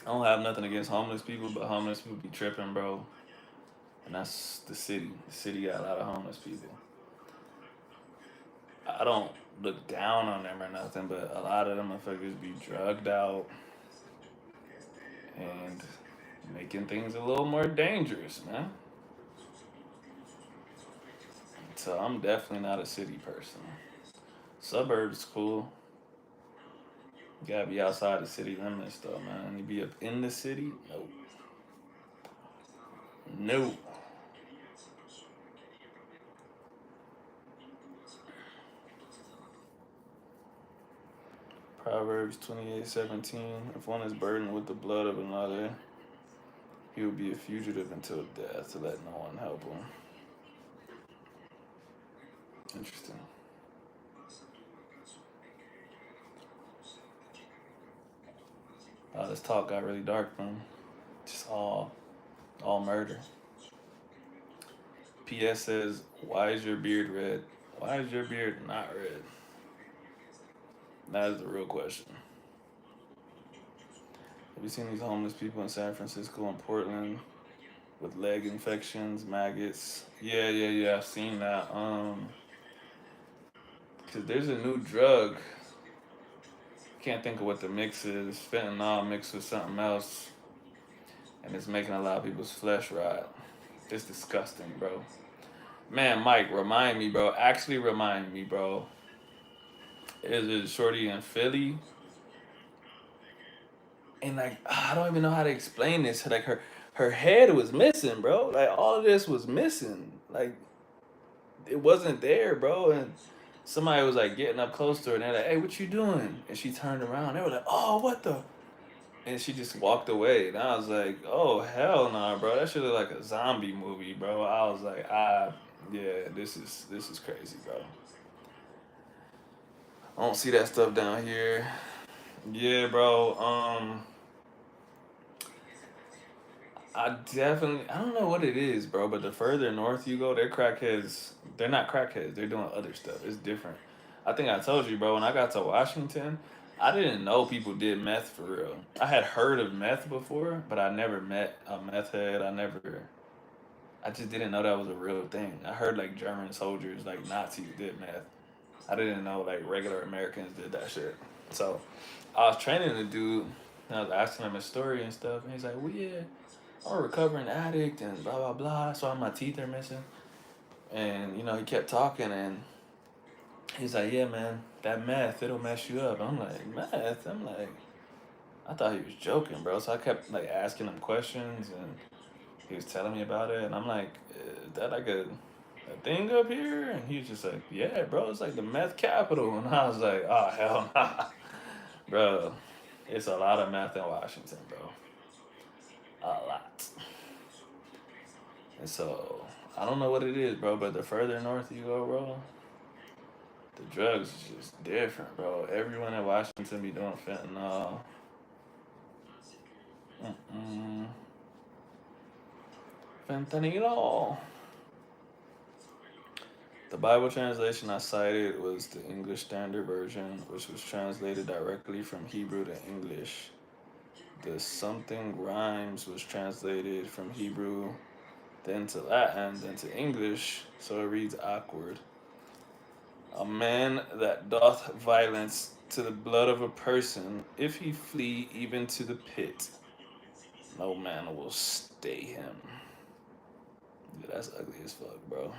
I don't have nothing against homeless people, but homeless people be tripping, bro. And that's the city. The city got a lot of homeless people. I don't look down on them or nothing, but a lot of them motherfuckers be drugged out and making things a little more dangerous, man. So I'm definitely not a city person. Suburbs cool. You gotta be outside the city limits though, man. You be up in the city? Nope. Nope. Proverbs 28:17. If one is burdened with the blood of another, he will be a fugitive until death to let no one help him. Interesting. This talk got really dark, man. Just all murder. PS says, why is your beard red? Why is your beard not red? That is the real question. Have you seen these homeless people in San Francisco and Portland with leg infections, maggots? Yeah. I've seen that. Cause there's a new drug. Can't think of what the mix is. Fentanyl mixed with something else, and it's making a lot of people's flesh rot. It's disgusting, bro. Man, Mike, remind me, bro. Actually, remind me, bro. Is it shorty in Philly? And like, I don't even know how to explain this. Like her head was missing, bro. Like all of this was missing. Like it wasn't there, bro. And somebody was like getting up close to her, and they're like, "Hey, what you doing?" And she turned around. They were like, "Oh, what the?" And she just walked away. And I was like, "Oh hell no, nah, bro. That shit look like a zombie movie, bro." I was like, Yeah, this is crazy, bro. I don't see that stuff down here. Yeah, bro. I don't know what it is, bro, but the further north you go, they're crackheads. They're not crackheads. They're doing other stuff. It's different. I think I told you, bro, when I got to Washington, I didn't know people did meth for real. I had heard of meth before, but I never met a meth head. I just didn't know that was a real thing. I heard like German soldiers, like Nazis did meth. I didn't know like regular Americans did that shit. So I was training the dude, and I was asking him his story and stuff, and he's like, "Well, yeah, I'm a recovering addict and blah blah blah. So my teeth are missing." And he kept talking, and he's like, "Yeah, man, that meth, it'll mess you up." I'm like, "Meth?" I'm like, I thought he was joking, bro. So I kept like asking him questions, and he was telling me about it, and I'm like, "Is that like a thing up here?" And he was just like, "Yeah, bro, it's like the meth capital." And I was like, "Oh hell nah, bro. It's a lot of meth in Washington, bro. A lot." And so I don't know what it is, bro, but the further north you go, bro, the drugs is just different, bro. Everyone in Washington be doing fentanyl. Mm-mm. Fentanyl. The Bible translation I cited was the English Standard Version, which was translated directly from Hebrew to English. The something rhymes was translated from Hebrew, then to Latin, then to English, so it reads awkward. A man that doth violence to the blood of a person, if he flee even to the pit, no man will stay him. Yeah, that's ugly as fuck, bro.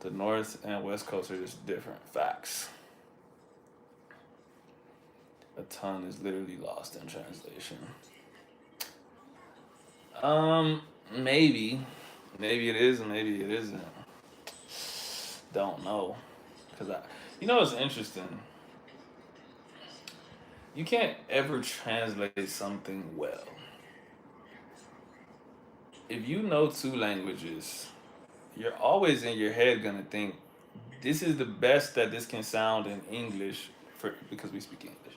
The North and West Coast are just different. Facts. A ton is literally lost in translation. Um, maybe. Maybe it is, maybe it isn't. Don't know. It's interesting. You can't ever translate something well. If you know two languages, you're always in your head gonna think this is the best that this can sound in English because we speak English.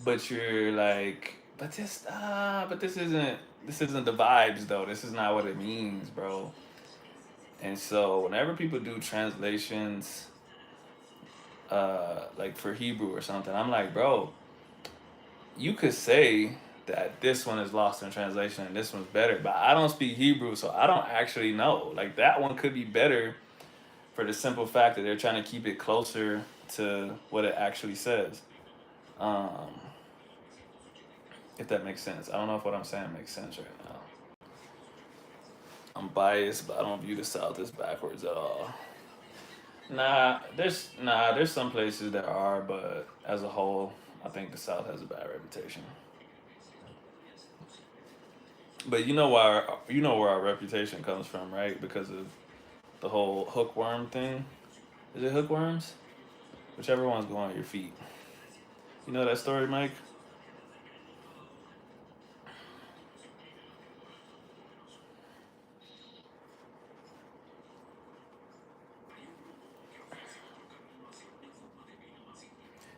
But you're like, but this isn't the vibes though. This is not what it means, bro. And so whenever people do translations, like for Hebrew or something, I'm like, bro, you could say that this one is lost in translation and this one's better, but I don't speak Hebrew, so I don't actually know. Like that one could be better for the simple fact that they're trying to keep it closer to what it actually says. Um, if that makes sense. I don't know if what I'm saying makes sense right now. I'm biased, but I don't view the South as backwards at all. There's some places that are, but as a whole, I think the South has a bad reputation. But you know where our reputation comes from, right? Because of the whole hookworm thing. Is it hookworms? Whichever one's going on your feet. You know that story, Mike?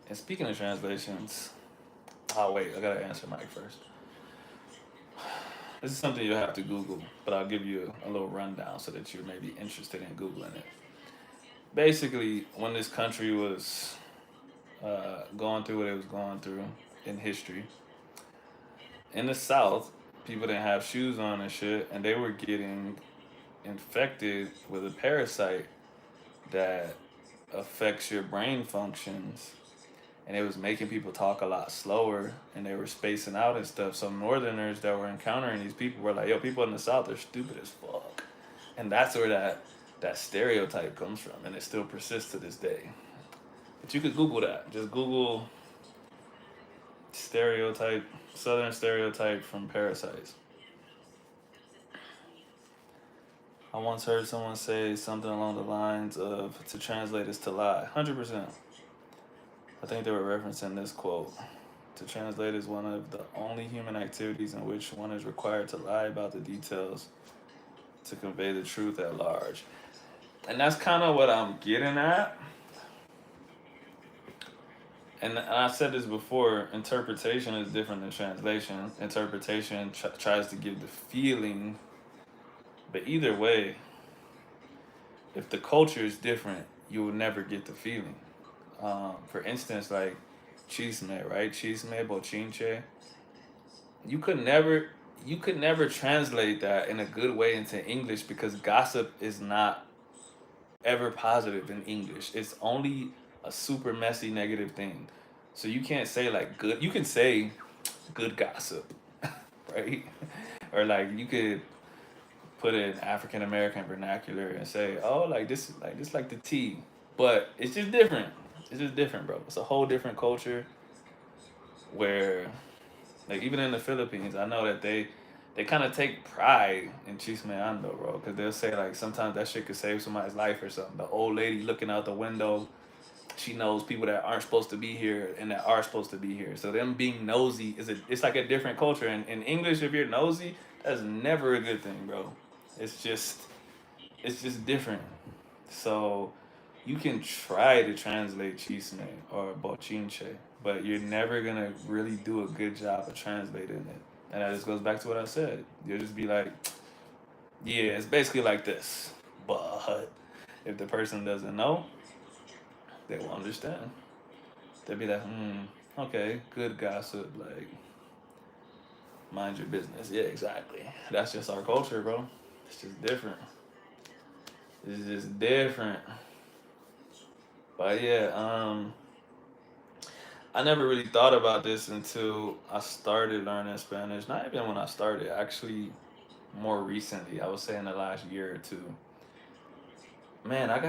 And speaking of translations, oh wait, I gotta answer Mike first. This is something you have to Google, but I'll give you a little rundown so that you may be interested in Googling it. Basically, when this country was going through what it was going through in history, in the South, people didn't have shoes on and shit, and they were getting infected with a parasite that affects your brain functions, and it was making people talk a lot slower, and they were spacing out and stuff. So northerners that were encountering these people were like, "Yo, people in the South are stupid as fuck," and that's where that stereotype comes from, and it still persists to this day. But you could Google that. Just Google stereotype, Southern stereotype from parasites. I once heard someone say something along the lines of to translate is to lie. 100%. I think they were referencing this quote. To translate is one of the only human activities in which one is required to lie about the details to convey the truth at large. And that's kind of what I'm getting at. And I said this before, interpretation is different than translation. Interpretation tries to give the feeling, but either way, if the culture is different, you will never get the feeling. For instance, like chisme, right? Chisme, bochinche. You could never, you could never translate that in a good way into English because gossip is not ever positive in English. It's only a super messy negative thing. So you can't say like good. You can say good gossip, right? Or like you could put it in African American vernacular and say, oh, like the tea. But it's just different. It's just different, bro. It's a whole different culture where, like, even in the Philippines, I know that they kind of take pride in chismeando, bro, because they'll say like sometimes that shit could save somebody's life or something. The old lady looking out the window, she knows people that aren't supposed to be here and that are supposed to be here. So them being nosy it's like a different culture. And in English, if you're nosy, that's never a good thing, bro. It's just it's just different. So you can try to translate chisme or bochinche, but you're never gonna really do a good job of translating it. And that just goes back to what I said. You'll just be like, yeah, it's basically like this. But if the person doesn't know, they won't understand. They'll be like, okay, good gossip, like mind your business. Yeah, exactly. That's just our culture, bro. It's just different. It's just different. But yeah, I never really thought about this until I started learning Spanish. Not even when I started, actually more recently. I would say in the last year or two. Man, I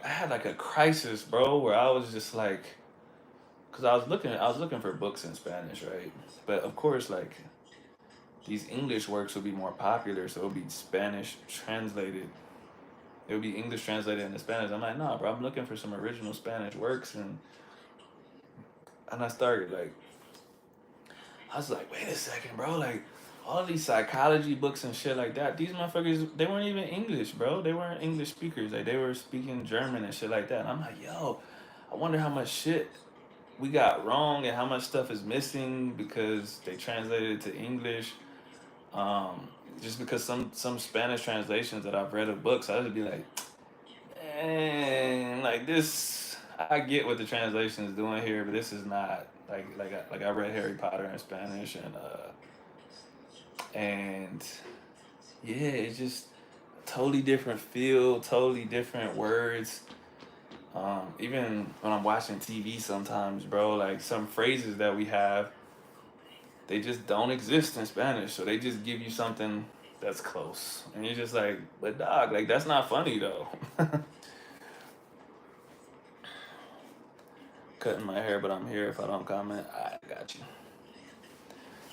had like a crisis, bro, where I was just like, cause I was looking for books in Spanish, right? But of course, like these English works would be more popular, so it would be Spanish translated. It would be English translated into Spanish. I'm like, nah, bro, I'm looking for some original Spanish works, and I started like I was like, wait a second, bro. Like, all these psychology books and shit like that, these motherfuckers, they weren't even English, bro. They weren't English speakers. Like, they were speaking German and shit like that. And I'm like, yo, I wonder how much shit we got wrong and how much stuff is missing because they translated it to English. Um, just because some Spanish translations that I've read of books, I would be like, man, like this, I get what the translation is doing here, but this is not like I read Harry Potter in Spanish and yeah, it's just totally different feel, totally different words. Even when I'm watching TV sometimes, bro, like some phrases that we have, they just don't exist in Spanish, so they just give you something that's close, and you're just like, but dog, like that's not funny though. Cutting my hair, but I'm here. If I don't comment, I got you.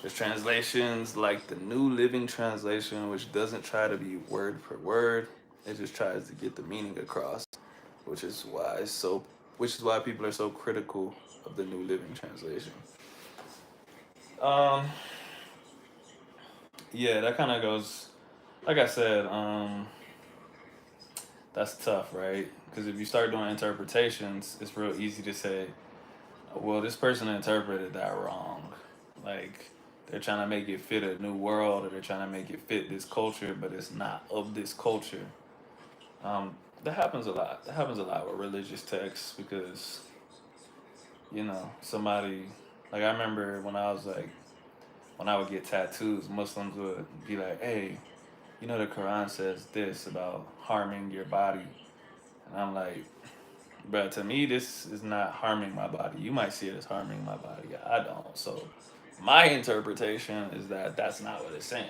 There's translations like the New Living Translation, which doesn't try to be word for word. It just tries to get the meaning across, which is why it's so, which is why people are so critical of the New Living Translation. Um, yeah, that kind of goes. Like I said, that's tough, right? Because if you start doing interpretations, it's real easy to say, well, this person interpreted that wrong. Like they're trying to make it fit a new world, or they're trying to make it fit this culture, but it's not of this culture. That happens a lot. That happens a lot with religious texts because somebody like I remember when I was like when I would get tattoos, Muslims would be like, "Hey, the Quran says this about harming your body," and I'm like, but to me, this is not harming my body. You might see it as harming my body. I don't. So my interpretation is that that's not what it's saying.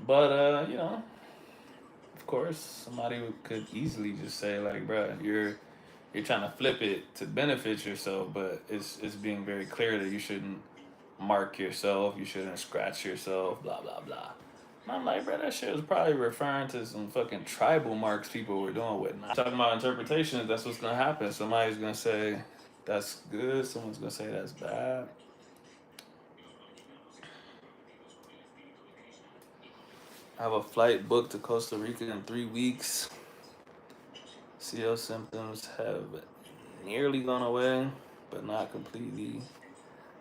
But of course, somebody could easily just say like, "Bruh, you're trying to flip it to benefit yourself," but it's being very clear that you shouldn't mark yourself, you shouldn't scratch yourself, blah blah blah. And I'm like, bro, that shit was probably referring to some fucking tribal marks people were doing with. Not talking about interpretations. That's what's gonna happen. Somebody's gonna say that's good. Someone's gonna say that's bad. I have a flight booked to Costa Rica in 3 weeks. CL symptoms have nearly gone away, but not completely.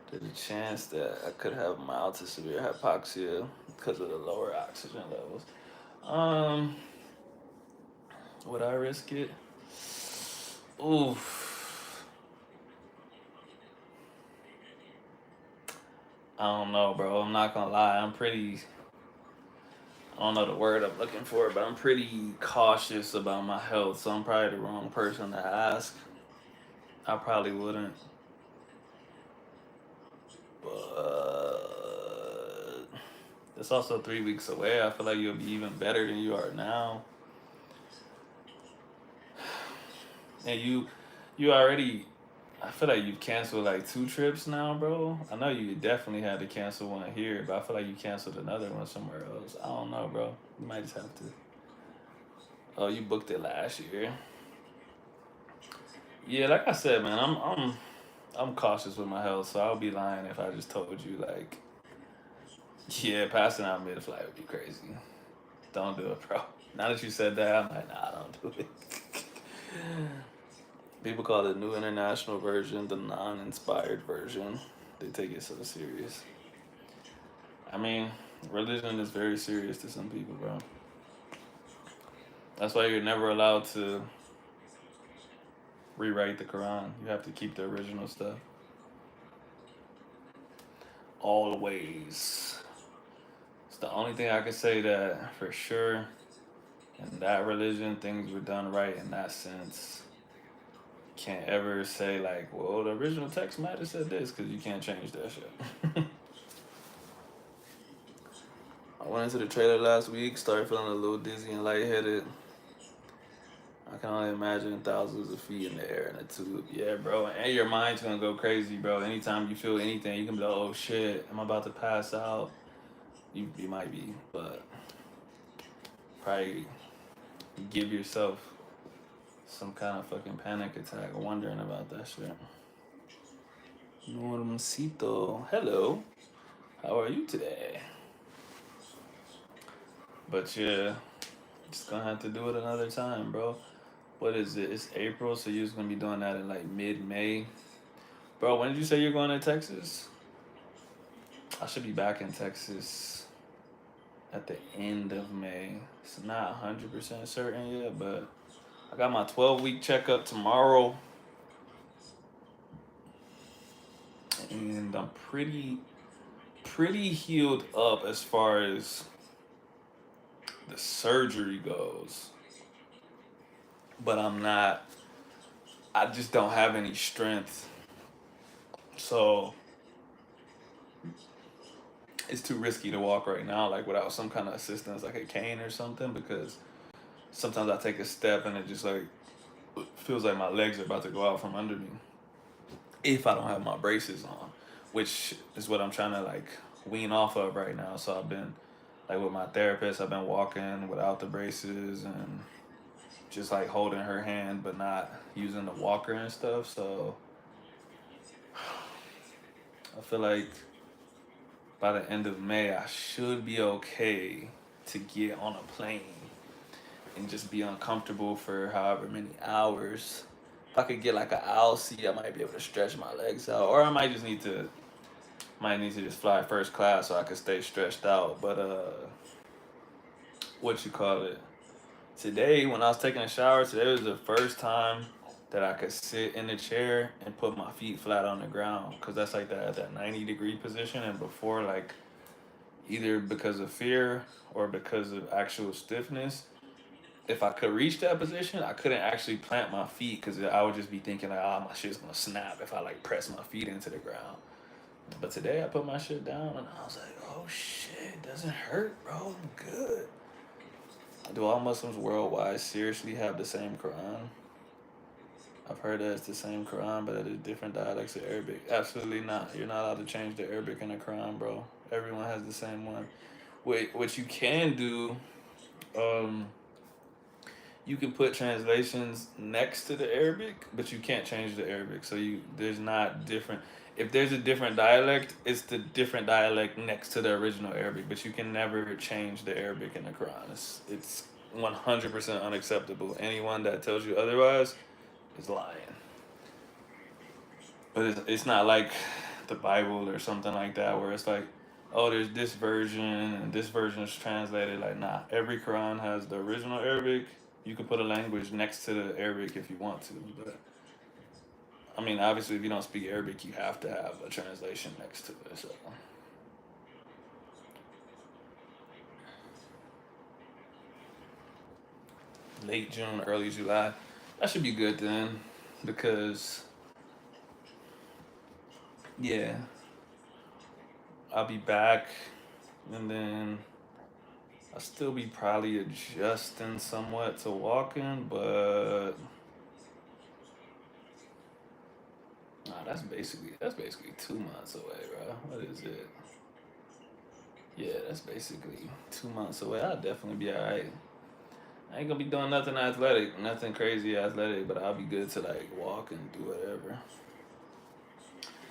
There's a chance that I could have mild to severe hypoxia because of the lower oxygen levels. Um, would I risk it? Oof. I don't know, bro. I'm not gonna lie. I don't know the word I'm looking for, but I'm pretty cautious about my health, so I'm probably the wrong person to ask. I probably wouldn't. But it's also 3 weeks away. I feel like you'll be even better than you are now. And you already, I feel like you've canceled like 2 trips now, bro. I know you definitely had to cancel one here, but I feel like you canceled another one somewhere else. I don't know, bro. You might just have to. Oh, you booked it last year. Yeah, like I said, man, I'm cautious with my health, so I'll be lying if I just told you like, yeah, passing out mid-flight would be crazy. Don't do it, bro. Now that you said that, I'm like, nah, don't do it. People call the new international version the non-inspired version. They take it so serious. I mean, religion is very serious to some people, bro. That's why you're never allowed to rewrite the Quran. You have to keep the original stuff. Always. It's the only thing I can say that for sure in that religion things were done right in that sense. Can't ever say like, well, the original text might have said this because you can't change that shit. I went into the trailer last week, started feeling a little dizzy and lightheaded. I can only imagine thousands of feet in the air in a tube. Yeah, bro. And your mind's gonna go crazy, bro. Anytime you feel anything, you can be like, oh shit, am I about to pass out? You might be, but probably give yourself some kind of fucking panic attack wondering about that shit. Normcito, hello. How are you today? But yeah, just gonna have to do it another time, bro. What is it? It's April, so you're just gonna be doing that in like mid-May. Bro, when did you say you're going to Texas? I should be back in Texas at the end of May. It's not 100% certain yet, but I got my 12-week checkup tomorrow. And I'm pretty healed up as far as the surgery goes. But I'm not, I just don't have any strength. So it's too risky to walk right now, like without some kind of assistance, like a cane or something, because sometimes I take a step and it just like feels like my legs are about to go out from under me if I don't have my braces on, which is what I'm trying to like wean off of right now. So I've been like with my therapist, I've been walking without the braces and just like holding her hand but not using the walker and stuff. So I feel like by the end of May I should be okay to get on a plane and just be uncomfortable for however many hours. If I could get like an aisle seat, I might be able to stretch my legs out, or I might need to just fly first class so I could stay stretched out. But what you call it? Today, when I was taking a shower, today was the first time that I could sit in the chair and put my feet flat on the ground, because that's like that 90-degree position. And before, like either because of fear or because of actual stiffness, if I could reach that position, I couldn't actually plant my feet because I would just be thinking like, ah, my shit's gonna snap if I like press my feet into the ground. But today I put my shit down and I was like, oh shit, it doesn't hurt, bro. I'm good. Do all Muslims worldwide seriously have the same Quran? I've heard that it's the same Quran, but it is different dialects of Arabic. Absolutely not. You're not allowed to change the Arabic in the Quran, bro. Everyone has the same one. Wait, what you can do, um, you can put translations next to the Arabic, but you can't change the Arabic. So there's not different. If there's a different dialect, it's the different dialect next to the original Arabic, but you can never change the Arabic in the Quran. It's 100% unacceptable. Anyone that tells you otherwise is lying. But it's not like the Bible or something like that where it's like, oh, there's this version and this version is translated. Like, nah, every Quran has the original Arabic. You can put a language next to the Arabic if you want to. But, I mean, obviously, if you don't speak Arabic, you have to have a translation next to it. So, late June, early July. That should be good then. Because, yeah, I'll be back. And then I'll still be probably adjusting somewhat to walking, but nah, that's basically 2 months away, bro. What is it? Yeah, that's basically 2 months away. I'll definitely be alright. I ain't gonna be doing nothing athletic, nothing crazy athletic, but I'll be good to like walk and do whatever.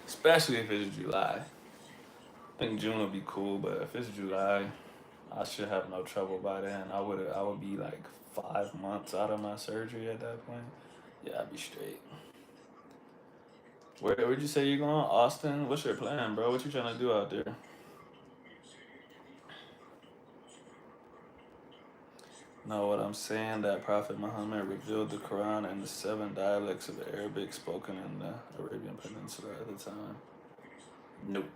Especially if it's July. I think June would be cool, but if it's July, I should have no trouble by then. I would be like 5 months out of my surgery at that point. Yeah, I'd be straight. Where'd you say you're going? Austin? What's your plan, bro? What you trying to do out there? No, what I'm saying that Prophet Muhammad revealed the Quran in the 7 dialects of Arabic spoken in the Arabian Peninsula at the time. Nope.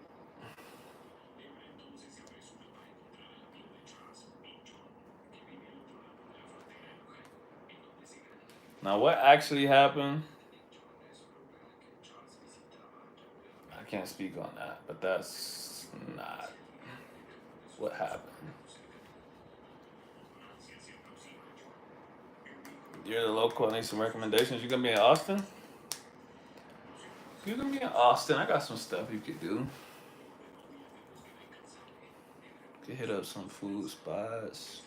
Now, what actually happened? I can't speak on that, but that's not what happened. You're the local. I need some recommendations. You gonna be in Austin? You gonna be in Austin? I got some stuff you could do. You could hit up some food spots.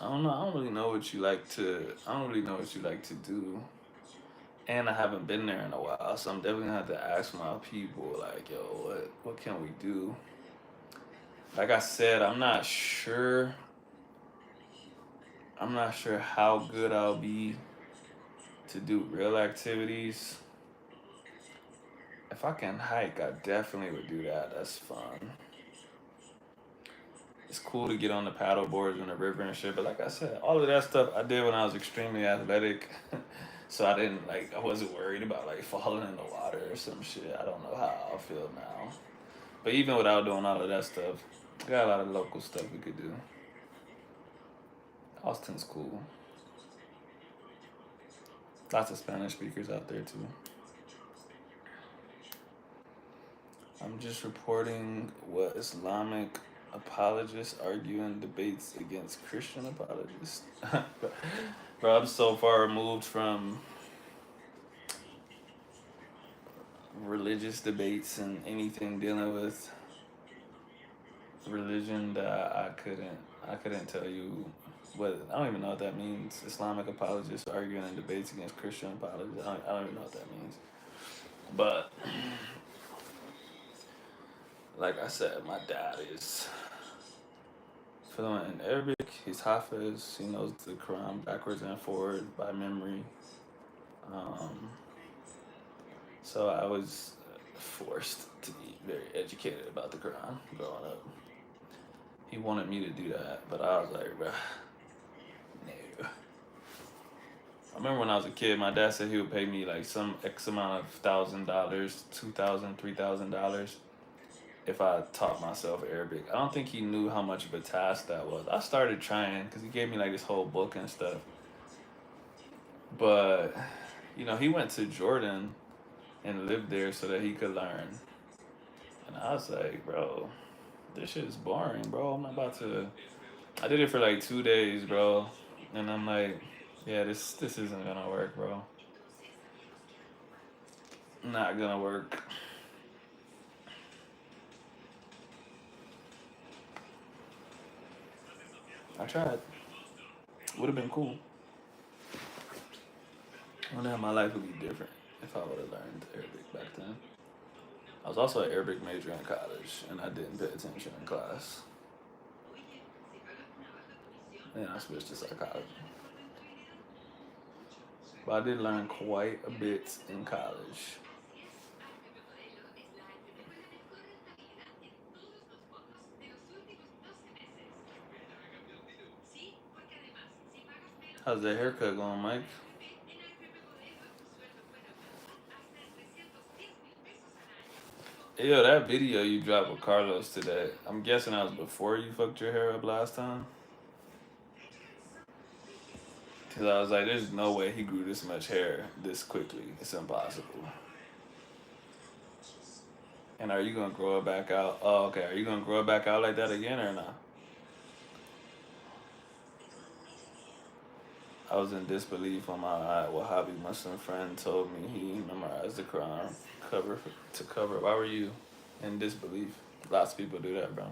I don't know. I don't really know what you like to. I don't really know what you like to do. And I haven't been there in a while, so I'm definitely gonna have to ask my people, like, yo, what can we do? Like I said, I'm not sure. I'm not sure how good I'll be to do real activities. If I can hike, I definitely would do that. That's fun. It's cool to get on the paddle boards in the river and shit. But like I said, all of that stuff I did when I was extremely athletic. So I wasn't worried about like falling in the water or some shit. I don't know how I'll feel now. But even without doing all of that stuff, I got a lot of local stuff we could do. Austin's cool. Lots of Spanish speakers out there too. I'm just reporting what Islamic apologists argue in debates against Christian apologists. Bro, I'm so far removed from religious debates and anything dealing with religion that I couldn't tell you what. I don't even know what that means. Islamic apologists arguing in debates against Christian apologists. I don't even know what that means. But like I said, my dad is fluent in Arabic. He's Hafiz. He knows the Quran backwards and forward by memory. Um, so I was forced to be very educated about the Quran growing up. He wanted me to do that, but I was like, bruh, no. I remember when I was a kid, my dad said he would pay me like some X amount of $1,000, $2,000, $3,000 if I taught myself Arabic. I don't think he knew how much of a task that was. I started trying because he gave me like this whole book and stuff. But, he went to Jordan and lived there so that he could learn. And I was like, bro, this shit is boring, bro. I'm not about to. I did it for like 2 days, bro. And I'm like, yeah, this isn't gonna work, bro. Not gonna work. I tried. would have been cool. I wonder how my life would be different if I would have learned Arabic back then. I was also an Arabic major in college, and I didn't pay attention in class. And I switched to psychology. But I did learn quite a bit in college. How's that haircut going, Mike? Yo, that video you dropped with Carlos today, I'm guessing that was before you fucked your hair up last time? Because I was like, there's no way he grew this much hair this quickly. It's impossible. And are you going to grow it back out? Oh, okay. Are you going to grow it back out like that again or not? I was in disbelief when my Wahhabi Muslim friend told me he memorized the Quran cover to cover. Why were you in disbelief? Lots of people do that, bro.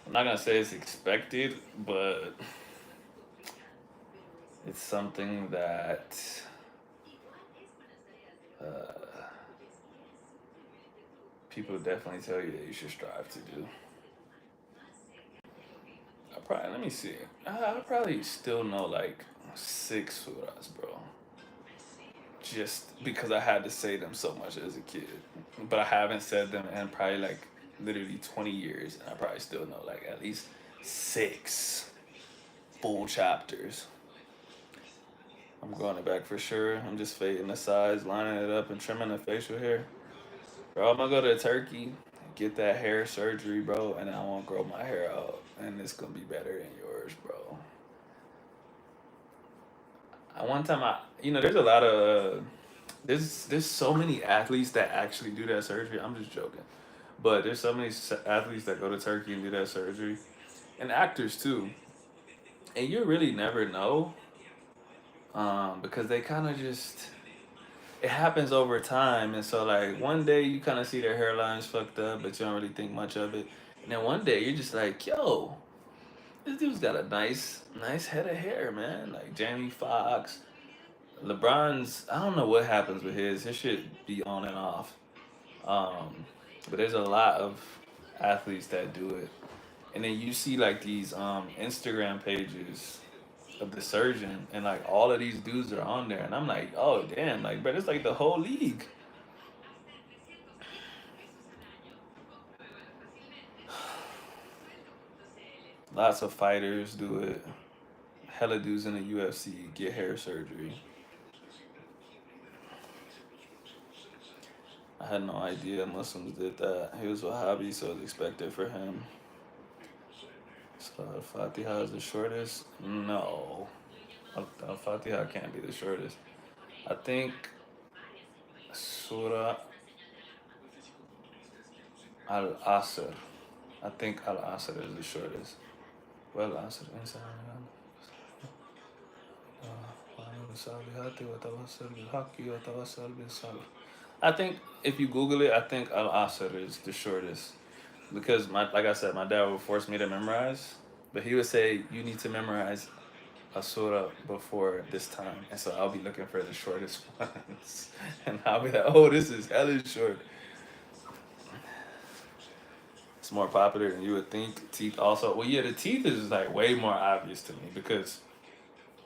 I'm not gonna say it's expected, but it's something that people definitely tell you that you should strive to do. Let me see. I probably still know like 6 surahs, bro. Just because I had to say them so much as a kid. But I haven't said them in probably like literally 20 years, and I probably still know like at least 6 full chapters. I'm growing it back for sure. I'm just fading the sides, lining it up, and trimming the facial hair. Bro, I'm gonna go to Turkey, get that hair surgery, bro, and I won't grow my hair out, and it's gonna be better than yours, bro. One time there's a lot of there's so many athletes that actually do that surgery. I'm just joking, but there's so many athletes that go to Turkey and do that surgery, and actors too. And you really never know, because they kind of just it happens over time, and so like one day you kind of see their hairlines fucked up, but you don't really think much of it, and then one day you're just like, yo, this dude's got a nice head of hair, man. Like Jamie Foxx, LeBron's. I don't know what happens with his. His shit be on and off. But there's a lot of athletes that do it, and then you see like these Instagram pages of the surgeon, and like all of these dudes are on there, and I'm like, oh damn, like, but it's like the whole league. Lots of fighters do it. Hella dudes in the UFC get hair surgery. I had no idea Muslims did that. He was Wahhabi, so it's expected for him. So Al-Fatiha is the shortest? No. Al-Fatiha can't be the shortest. I think Surah Al-Asr. I think Al-Asr is the shortest. Well, Asr inside. I think if you Google it, I think Al Asr is the shortest, because like I said, my dad would force me to memorize, but he would say you need to memorize a surah before this time, and so I'll be looking for the shortest ones, and I'll be like, oh, this is hella short. It's more popular than you would think. Teeth also. Well, yeah, the teeth is like way more obvious to me because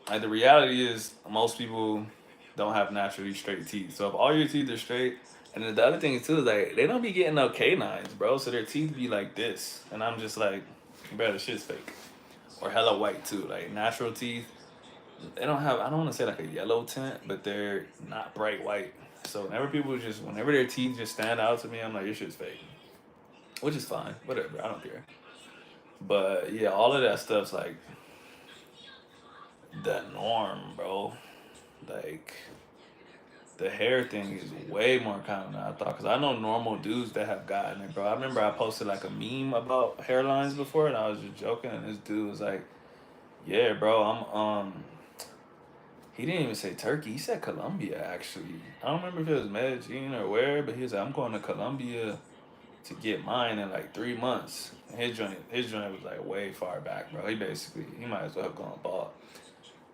like the reality is most people don't have naturally straight teeth. So if all your teeth are straight, and then the other thing too is like they don't be getting no canines, bro. So their teeth be like this, and I'm just like, bro, the shit's fake, or hella white too. Like natural teeth, they don't have. I don't want to say like a yellow tint, but they're not bright white. So whenever their teeth just stand out to me, I'm like, your shit's fake, which is fine, whatever. I don't care. But yeah, all of that stuff's like the norm, bro. Like the hair thing is way more common than I thought. Cause I know normal dudes that have gotten it, bro. I remember I posted like a meme about hairlines before, and I was just joking, and this dude was like, "Yeah, bro, I'm." He didn't even say Turkey. He said Colombia. Actually, I don't remember if it was Medellin or where, but he was like, "I'm going to Colombia to get mine in like 3 months." And his joint was like way far back, bro. He might as well have gone bald.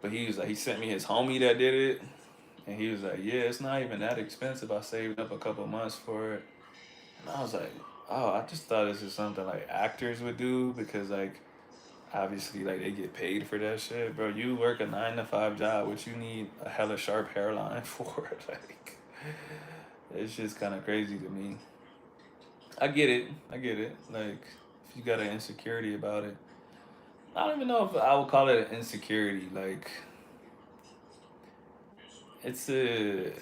But he was like, he sent me his homie that did it, and he was like, yeah, it's not even that expensive. I saved up a couple months for it, and I was like, oh, I just thought this is something like actors would do because like obviously like they get paid for that shit, bro. You work a 9 to 5 job, which you need a hella sharp hairline for. Like, it's just kind of crazy to me. I get it. I get it. Like, if you got an insecurity about it, I don't even know if I would call it an insecurity. Like, it's a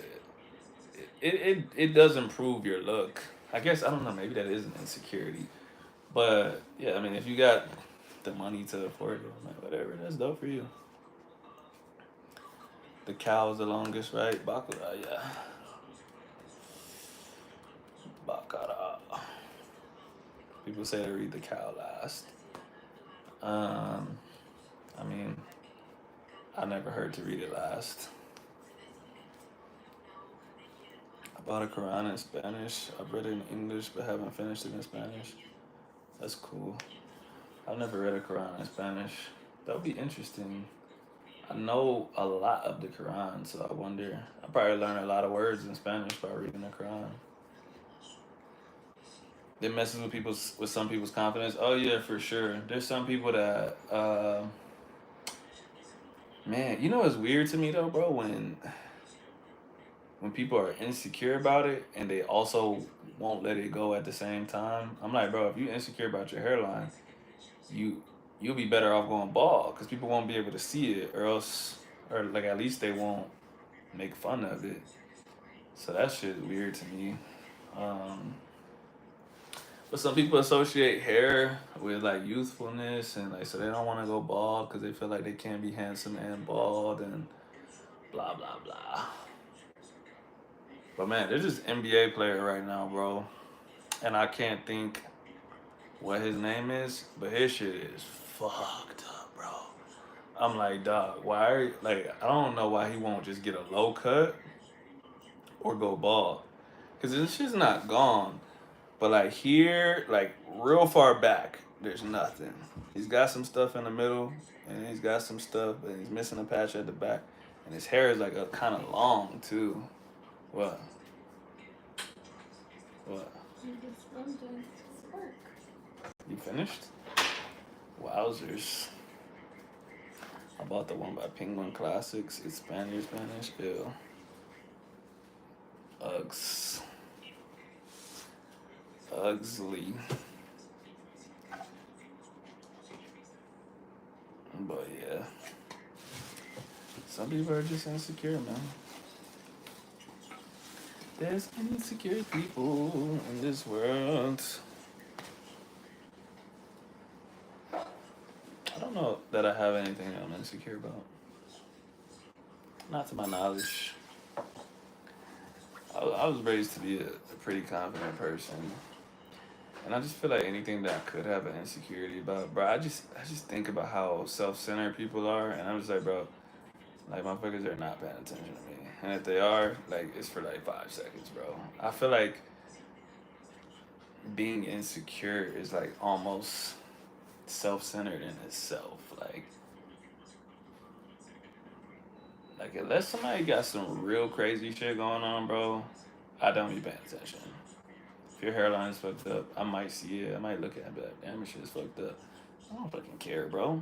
it does improve your look. I guess I don't know. Maybe that is an insecurity, but yeah, I mean, if you got the money to afford it, I'm like, whatever, that's dope for you. The cow is the longest, right? Bakura, yeah. Bakara. People say to read the cow last. Um, I mean, I never heard to read it last. I bought a Quran in Spanish. I've read it in English, but haven't finished it in Spanish. That's cool. I've never read a Quran in Spanish. That would be interesting. I know a lot of the Quran, so I wonder. I probably learn a lot of words in Spanish by reading the Quran. It messes with some people's confidence. Oh yeah, for sure. There's some people that man, you know what's weird to me though, bro? When people are insecure about it and they also won't let it go at the same time. I'm like, bro, if you insecure about your hairline, you you'll be better off going bald because people won't be able to see it, or else, or like at least they won't make fun of it. So that shit is weird to me. Um, but some people associate hair with like youthfulness and like so they don't want to go bald because they feel like they can't be handsome and bald and blah blah blah. But man, there's this NBA player right now, bro, and I can't think what his name is, but his shit is fucked up, bro. I'm like, dog, why? Like, I don't know why he won't just get a low cut or go bald, cause this shit's not gone. But like here, like real far back, there's nothing. He's got some stuff in the middle, and he's got some stuff, and he's missing a patch at the back, and his hair is like a kind of long too. What? What? You just run to work. You finished? Wowzers. I bought the one by Penguin Classics. It's Spanish. Ew. Uggs. Uggsly. But yeah. Some people are just insecure, man. There's insecure people in this world. I don't know that I have anything that I'm insecure about. Not to my knowledge. I was raised to be a pretty confident person. And I just feel like anything that I could have an insecurity about, bro, I just think about how self-centered people are, and I'm just like, bro, like motherfuckers are not paying attention to me. And if they are, like it's for like 5 seconds, bro. I feel like being insecure is like almost self-centered in itself. Like unless somebody got some real crazy shit going on, bro, I don't be paying attention. If your hairline is fucked up, I might see it. I might look at it and be like, damn, this shit's fucked up. I don't fucking care, bro.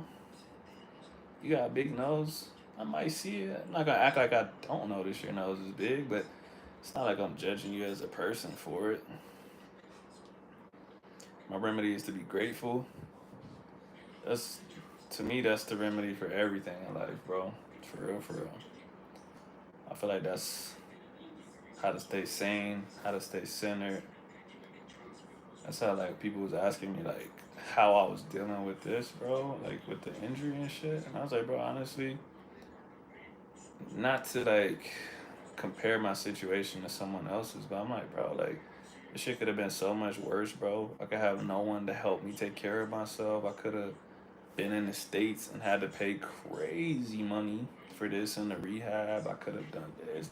You got a big nose, I might see it. I'm not gonna act like I don't notice your nose is big, but it's not like I'm judging you as a person for it. My remedy is to be grateful. That's to me, that's the remedy for everything in life, bro. For real, for real. I feel like that's how to stay sane, how to stay centered. That's how like people was asking me like how I was dealing with this, bro, like with the injury and shit. And I was like, bro, honestly, not to like compare my situation to someone else's, but I'm like, bro, like this shit could have been so much worse, bro. I could have no one to help me take care of myself. I could have been in the States and had to pay crazy money for this in the rehab. I could have done this.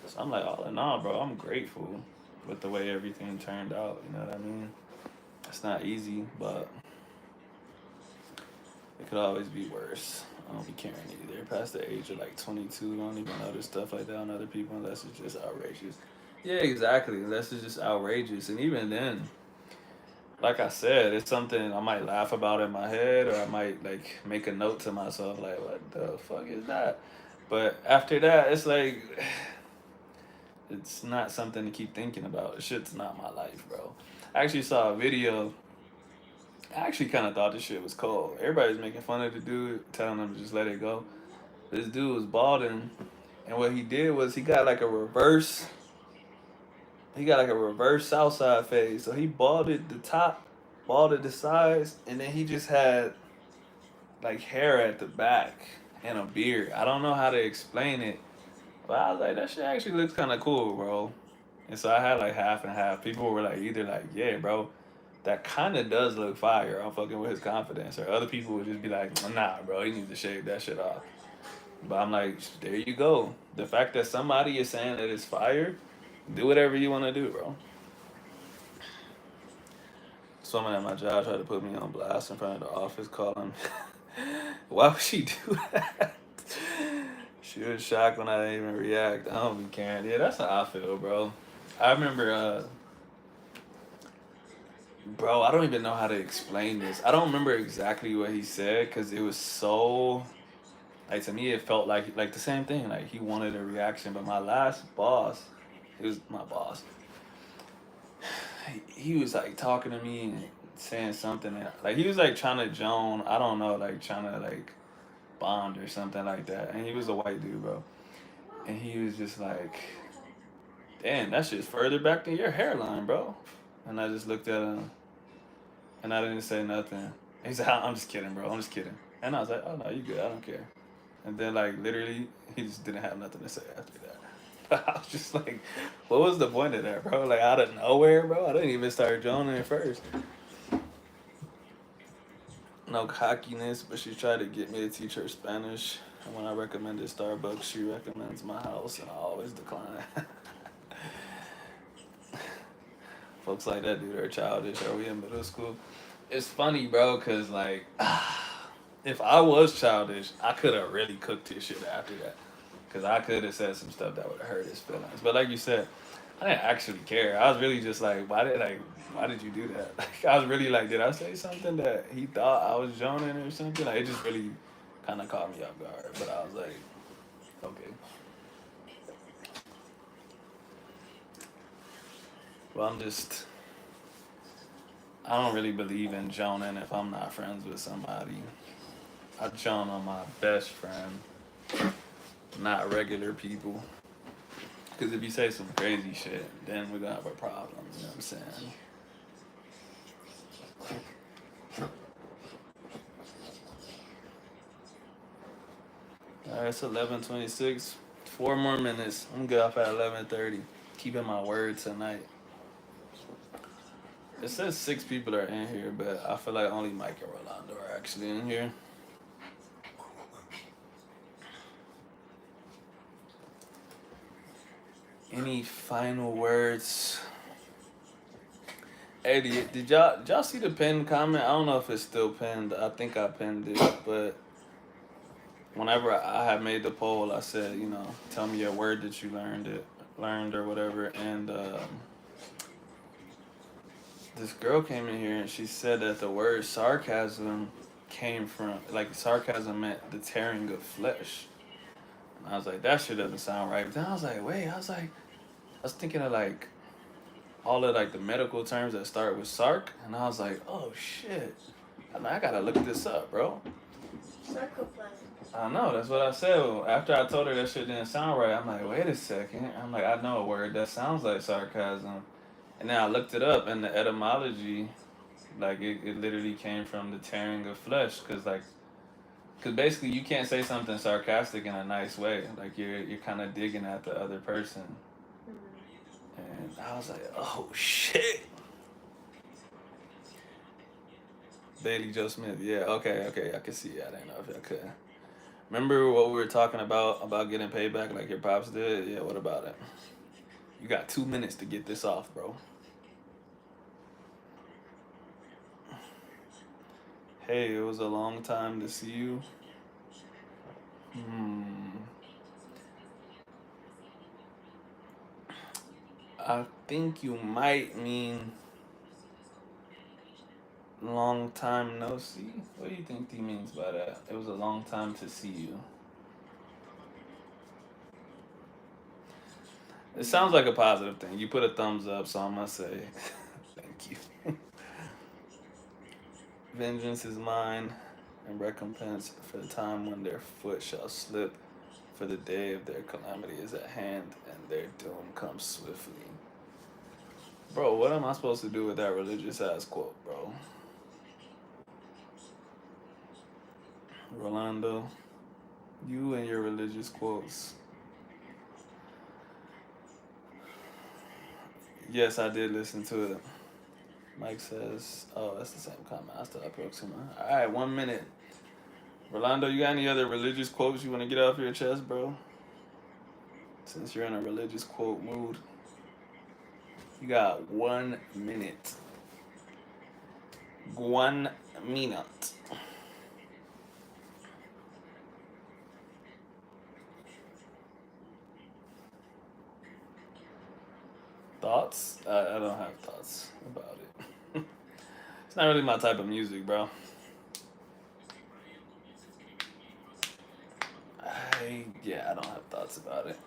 So I'm like, all in all, bro, I'm grateful with the way everything turned out. You know what I mean? It's not easy, but it could always be worse. I don't be caring either. Past the age of like 22, I don't even notice stuff like that on other people unless it's just outrageous. Yeah, exactly. Unless it's just outrageous. And even then, like I said, it's something I might laugh about in my head, or I might like make a note to myself, like, what the fuck is that? But after that, it's like, it's not something to keep thinking about. This shit's not my life, bro. I actually saw a video. I actually kind of thought this shit was cold. Everybody's making fun of the dude, telling him to just let it go. This dude was balding, and what he did was he got like a reverse. He got like a reverse Southside fade. So he balded the top, balded the sides, and then he just had like hair at the back and a beard. I don't know how to explain it, but I was like, that shit actually looks kind of cool, bro. And so I had like half and half. People were like, either like, yeah, bro, that kind of does look fire. I'm fucking with his confidence. Or other people would just be like, nah, bro, he needs to shave that shit off. But I'm like, there you go. The fact that somebody is saying that it's fire, do whatever you want to do, bro. Someone at my job tried to put me on blast in front of the office calling. Why would she do that? She was shocked when I didn't even react. I don't be caring. Yeah, that's how I feel, bro. I remember, bro, I don't even know how to explain this. I don't remember exactly what he said because it was so, like, to me, it felt like the same thing. Like, he wanted a reaction. But my last boss, he was my boss. He was like talking to me and saying something. And, like, he was like trying to Joan, I don't know, like trying to like bond or something like that. And he was a white dude, bro. And he was just like, damn, that shit's further back than your hairline, bro. And I just looked at him and I didn't say nothing. He said, I'm just kidding, bro. I'm just kidding. And I was like, oh, no, you good. I don't care. And then, like, literally, he just didn't have nothing to say after that. I was just like, what was the point of that, bro? Like, out of nowhere, bro? I didn't even start joning at first. No cockiness, but she tried to get me to teach her Spanish. And when I recommended Starbucks, she recommends my house, and I always decline. Folks like that dude are childish. Are we in middle school? It's funny, bro, because, like, if I was childish, I could have really cooked his shit after that. Because I could have said some stuff that would have hurt his feelings. But like you said, I didn't actually care. I was really just like, why did you do that? Like, I was really like, did I say something that he thought I was joning or something? Like, it just really kind of caught me off guard. But I was like, okay. Well, I don't really believe in joning if I'm not friends with somebody. I joan on my best friend, not regular people. Because if you say some crazy shit, then we're going to have a problem. You know what I'm saying? All right, it's 11:26. 4 more minutes. I'm gonna get off at 11:30. Keeping my word tonight. It says 6 people are in here, but I feel like only Mike and Rolando are actually in here. Any final words? Hey, did y'all see the pinned comment? I don't know if it's still pinned. I think I pinned it, but whenever I had made the poll, I said, tell me a word that you learned or whatever, and this girl came in here and she said that the word sarcasm came from, like, sarcasm meant the tearing of flesh. And I was like, that shit doesn't sound right. But then I was like, wait, I was thinking of like all of like the medical terms that start with sarc, and I was like, oh shit, I gotta look this up, bro. Sarcoplasm. I know, that's what I said. After I told her that shit didn't sound right, I'm like, wait a second. I'm like, I know a word that sounds like sarcasm. And then I looked it up, and the etymology, like, it literally came from the tearing of flesh, cause basically you can't say something sarcastic in a nice way. Like, you're kind of digging at the other person. And I was like, oh shit. Bailey Joe Smith, yeah, okay, I can see that. I didn't know if I could. Remember what we were talking about getting paid back like your pops did? Yeah, what about it? You got 2 minutes to get this off, bro. Hey, it was a long time to see you. Hmm. I think you might mean long time no see. What do you think he means by that? It was a long time to see you. It sounds like a positive thing. You put a thumbs up, so I'm gonna say thank you. Vengeance is mine, and recompense for the time when their foot shall slip, for the day of their calamity is at hand, and their doom comes swiftly. Bro, what am I supposed to do with that religious ass quote, bro? Rolando, you and your religious quotes. Yes, I did listen to it. Mike says, oh, that's the same comment. I still have Proxima. All right, 1 minute. Rolando, you got any other religious quotes you want to get off your chest, bro? Since you're in a religious quote mood, you got 1 minute. 1 minute. Thoughts? I don't have thoughts about it. It's not really my type of music, bro. I don't have thoughts about it.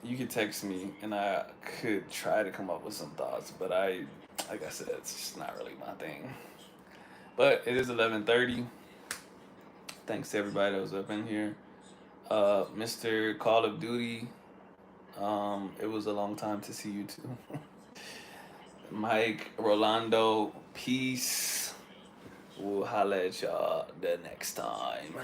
You could text me and I could try to come up with some thoughts, but like I said, it's just not really my thing. But it is 11:30. Thanks to everybody that was up in here. Mr. Call of Duty. It was a long time to see you too. Mike, Rolando, peace. We'll holla at y'all the next time.